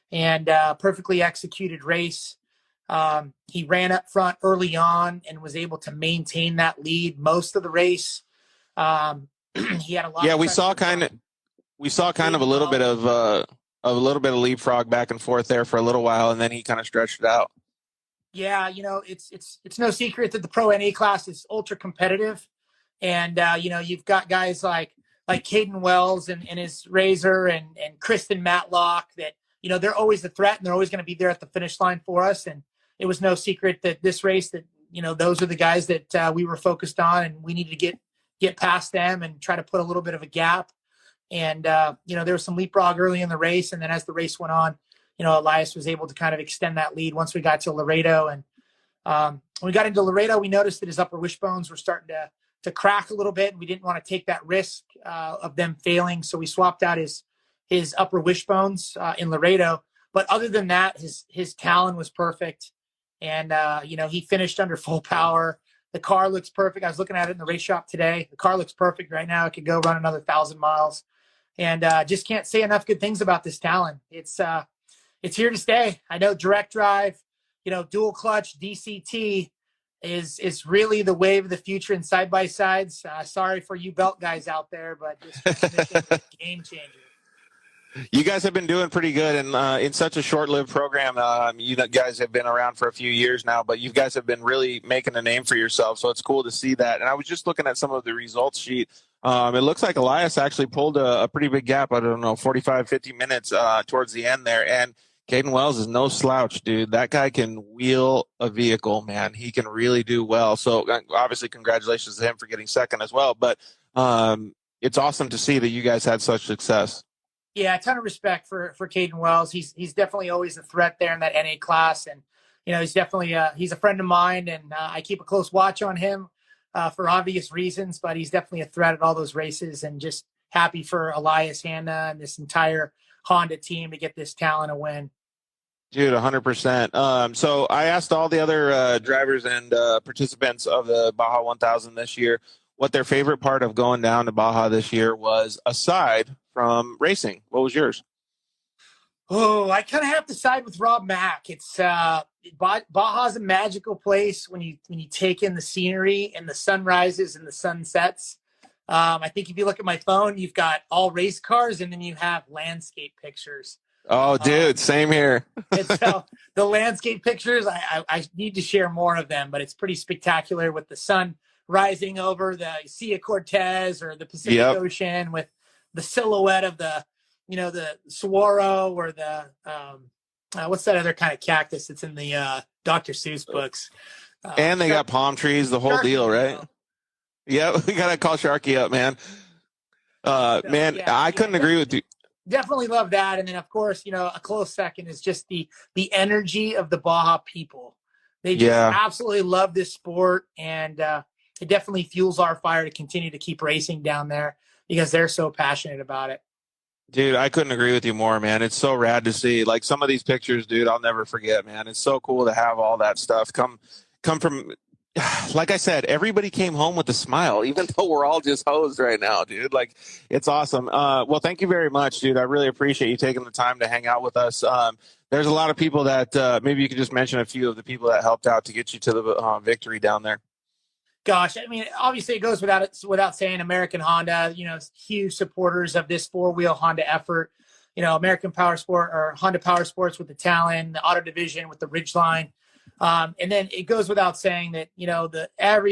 and perfectly executed race. He ran up front early on and was able to maintain that lead most of the race. He had a lot. Yeah, we saw kind of a little bit of leapfrog back and forth there for a little while, and then he kind of stretched it out. Yeah, it's no secret that the Pro NA class is ultra competitive. And, you've got guys like Caden Wells and his Razor and Kristen Matlock that, they're always the threat and they're always going to be there at the finish line for us. And it was no secret that this race that, those are the guys that we were focused on and we needed to get past them and try to put a little bit of a gap. And, there was some leapfrog early in the race. And then as the race went on, Elias was able to kind of extend that lead once we got to Laredo. And when we got into Laredo, we noticed that his upper wishbones were starting to crack a little bit. And we didn't want to take that risk of them failing. So we swapped out his upper wishbones in Laredo. But other than that, his talon was perfect. And, he finished under full power. The car looks perfect. I was looking at it in the race shop today. The car looks perfect right now. It could go run another 1,000 miles. And just can't say enough good things about this talon. It's here to stay. I know direct drive, dual clutch, DCT is really the wave of the future in side-by-sides. Sorry for you belt guys out there, but this transmission is a game changer. You guys have been doing pretty good, and in such a short-lived program. You guys have been around for a few years now, but you guys have been really making a name for yourself. So it's cool to see that. And I was just looking at some of the results sheet. It looks like Elias actually pulled a pretty big gap. I don't know, 45, 50 minutes towards the end there. And Caden Wells is no slouch, dude. That guy can wheel a vehicle, man. He can really do well. So obviously, congratulations to him for getting second as well. But it's awesome to see that you guys had such success. Yeah, a ton of respect for Caden Wells. He's definitely always a threat there in that NA class, and he's definitely he's a friend of mine, and I keep a close watch on him for obvious reasons. But he's definitely a threat at all those races, and just happy for Elias Hanna and this entire Honda team to get this talent a win. Dude, 100%. So I asked all the other drivers and participants of the Baja 1000 this year what their favorite part of going down to Baja this year was, aside from racing. What was yours? Oh, I kind of have to side with Rob Mack. It's Baja's a magical place when you take in the scenery and the sunrises and the sunsets. I think if you look at my phone, you've got all race cars, and then you have landscape pictures. Oh, dude, same here. And so the landscape pictures, I need to share more of them, but it's pretty spectacular with the sun rising over the Sea of Cortez or the Pacific Ocean, with the silhouette of the saguaro or the what's that other kind of cactus that's in the Dr. Seuss books. And they got palm trees, the whole deal, right? Yeah, we got to call Sharky up, man. I couldn't agree with you. Definitely love that. And then, of course, a close second is just the energy of the Baja people. They just absolutely love this sport, and it definitely fuels our fire to continue to keep racing down there because they're so passionate about it. Dude, I couldn't agree with you more, man. It's so rad to see. Like, some of these pictures, dude, I'll never forget, man. It's so cool to have all that stuff come from, like I said, everybody came home with a smile, even though we're all just hosed right now, dude. Like, it's awesome. Well, thank you very much, dude. I really appreciate you taking the time to hang out with us. There's a lot of people that maybe you could just mention a few of the people that helped out to get you to the victory down there. Gosh, I mean, obviously it goes without saying, American Honda, huge supporters of this four-wheel Honda effort. American Power Sport or Honda Power Sports with the Talon, the Auto Division with the Ridgeline. And then it goes without saying that,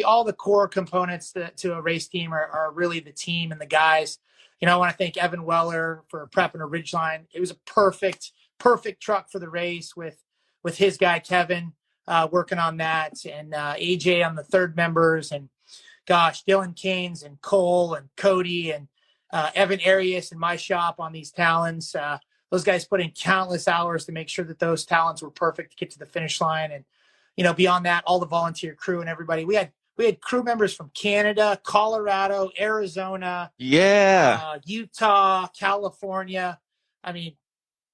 all the core components to a race team are really the team and the guys. I want to thank Evan Weller for prepping a Ridgeline. It was a perfect truck for the race with his guy, Kevin, working on that, and AJ on the third members, and gosh, Dylan Keynes and Cole and Cody and Evan Arias in my shop on these talons. Those guys put in countless hours to make sure that those talons were perfect to get to the finish line. And, beyond that, all the volunteer crew and everybody. We had crew members from Canada, Colorado, Arizona, Utah, California. I mean,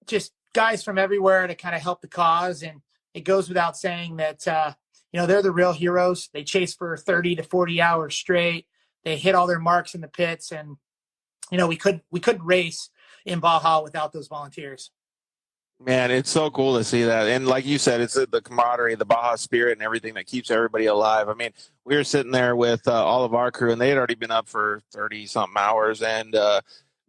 just guys from everywhere to kind of help the cause. And it goes without saying that, they're the real heroes. They chase for 30 to 40 hours straight. They hit all their marks in the pits. And, we couldn't race in Baja without those volunteers. Man, it's so cool to see that. And like you said, it's the camaraderie, the Baja spirit, and everything that keeps everybody alive. I mean, we were sitting there with all of our crew, and they had already been up for 30-something hours. And,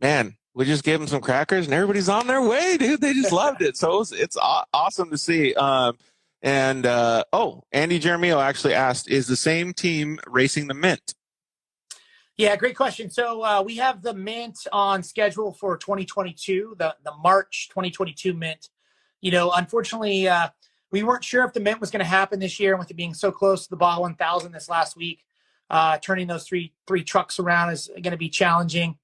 man, we just gave them some crackers, and everybody's on their way, dude. They just loved it. So it's awesome to see. Andy Jeremio actually asked, is the same team racing the Mint? Yeah, great question. So we have the Mint on schedule for 2022, the March 2022 Mint. Unfortunately, we weren't sure if the Mint was going to happen this year, and with it being so close to the Baja 1000 this last week, turning those three trucks around is going to be challenging.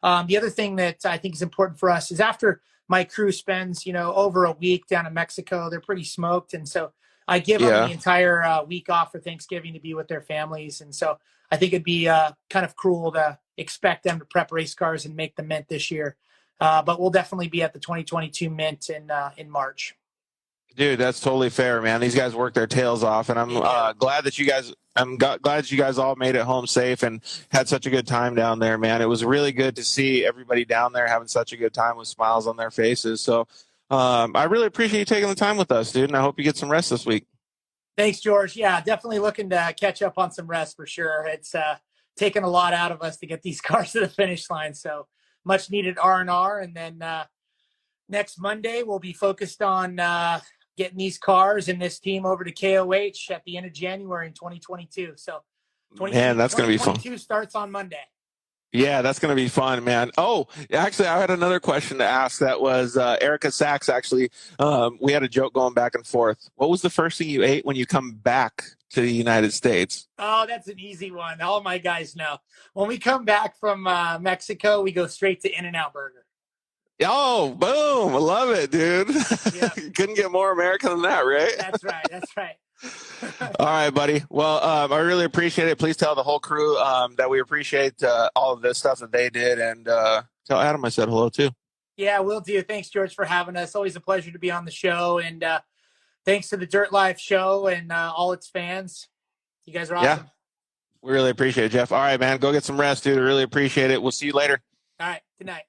The other thing that I think is important for us is after my crew spends, over a week down in Mexico, they're pretty smoked. And so I give them the entire week off for Thanksgiving to be with their families. And so I think it'd be kind of cruel to expect them to prep race cars and make the Mint this year. But we'll definitely be at the 2022 Mint in March. Dude, that's totally fair, man. These guys work their tails off, and I'm glad that you guys. Glad that you guys all made it home safe and had such a good time down there, man. It was really good to see everybody down there having such a good time with smiles on their faces. So I really appreciate you taking the time with us, dude, and I hope you get some rest this week. Thanks, George. Yeah, definitely looking to catch up on some rest for sure. It's taken a lot out of us to get these cars to the finish line, so much needed R&R. And then next Monday we'll be focused on getting these cars and this team over to KOH at the end of January in 2022. So, man, that's going to be fun. 2022 starts on Monday. Yeah, that's going to be fun, man. Oh, actually, I had another question to ask. That was Erica Sachs, actually. We had a joke going back and forth. What was the first thing you ate when you come back to the United States? Oh, that's an easy one. All my guys know. When we come back from Mexico, we go straight to In-N-Out Burger. Oh, boom. I love it, dude. Yeah. Couldn't get more American than that, right? That's right. That's right. All right, buddy. Well, I really appreciate it. Please tell the whole crew that we appreciate all of this stuff that they did, and tell Adam I said hello, too. Yeah, will do. Thanks, George, for having us. Always a pleasure to be on the show, and thanks to the Dirt Life show and all its fans. You guys are awesome. Yeah, we really appreciate it, Jeff. All right, man. Go get some rest, dude. I really appreciate it. We'll see you later. All right. Good night.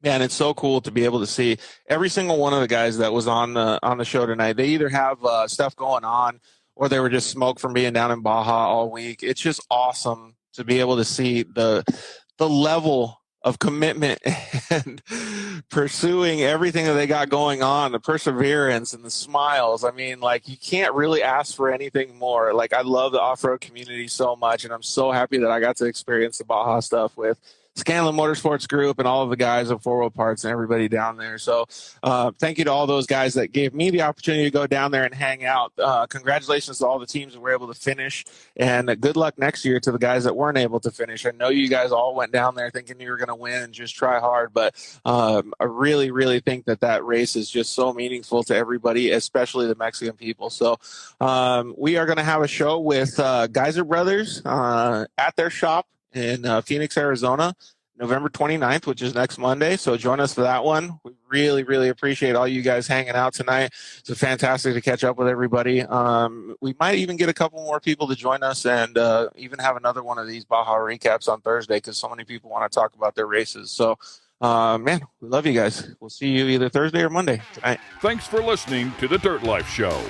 Man, it's so cool to be able to see every single one of the guys that was on the show tonight. They either have stuff going on or they were just smoked from being down in Baja all week. It's just awesome to be able to see the level of commitment and pursuing everything that they got going on, the perseverance and the smiles. I mean, like, you can't really ask for anything more. Like, I love the off-road community so much, and I'm so happy that I got to experience the Baja stuff with Scanlon Motorsports Group and all of the guys at Four Wheel Parts and everybody down there. So thank you to all those guys that gave me the opportunity to go down there and hang out. Congratulations to all the teams that were able to finish, and good luck next year to the guys that weren't able to finish. I know you guys all went down there thinking you were going to win and just try hard, but I really, really think that race is just so meaningful to everybody, especially the Mexican people. So we are going to have a show with Geyser Brothers at their shop in Phoenix, Arizona, November 29th, which is next Monday. So join us for that one. We really, really appreciate all you guys hanging out tonight. It's fantastic to catch up with everybody. We might even get a couple more people to join us and even have another one of these Baja recaps on Thursday because so many people want to talk about their races. So, man, we love you guys. We'll see you either Thursday or Monday tonight. Thanks for listening to The Dirt Life Show.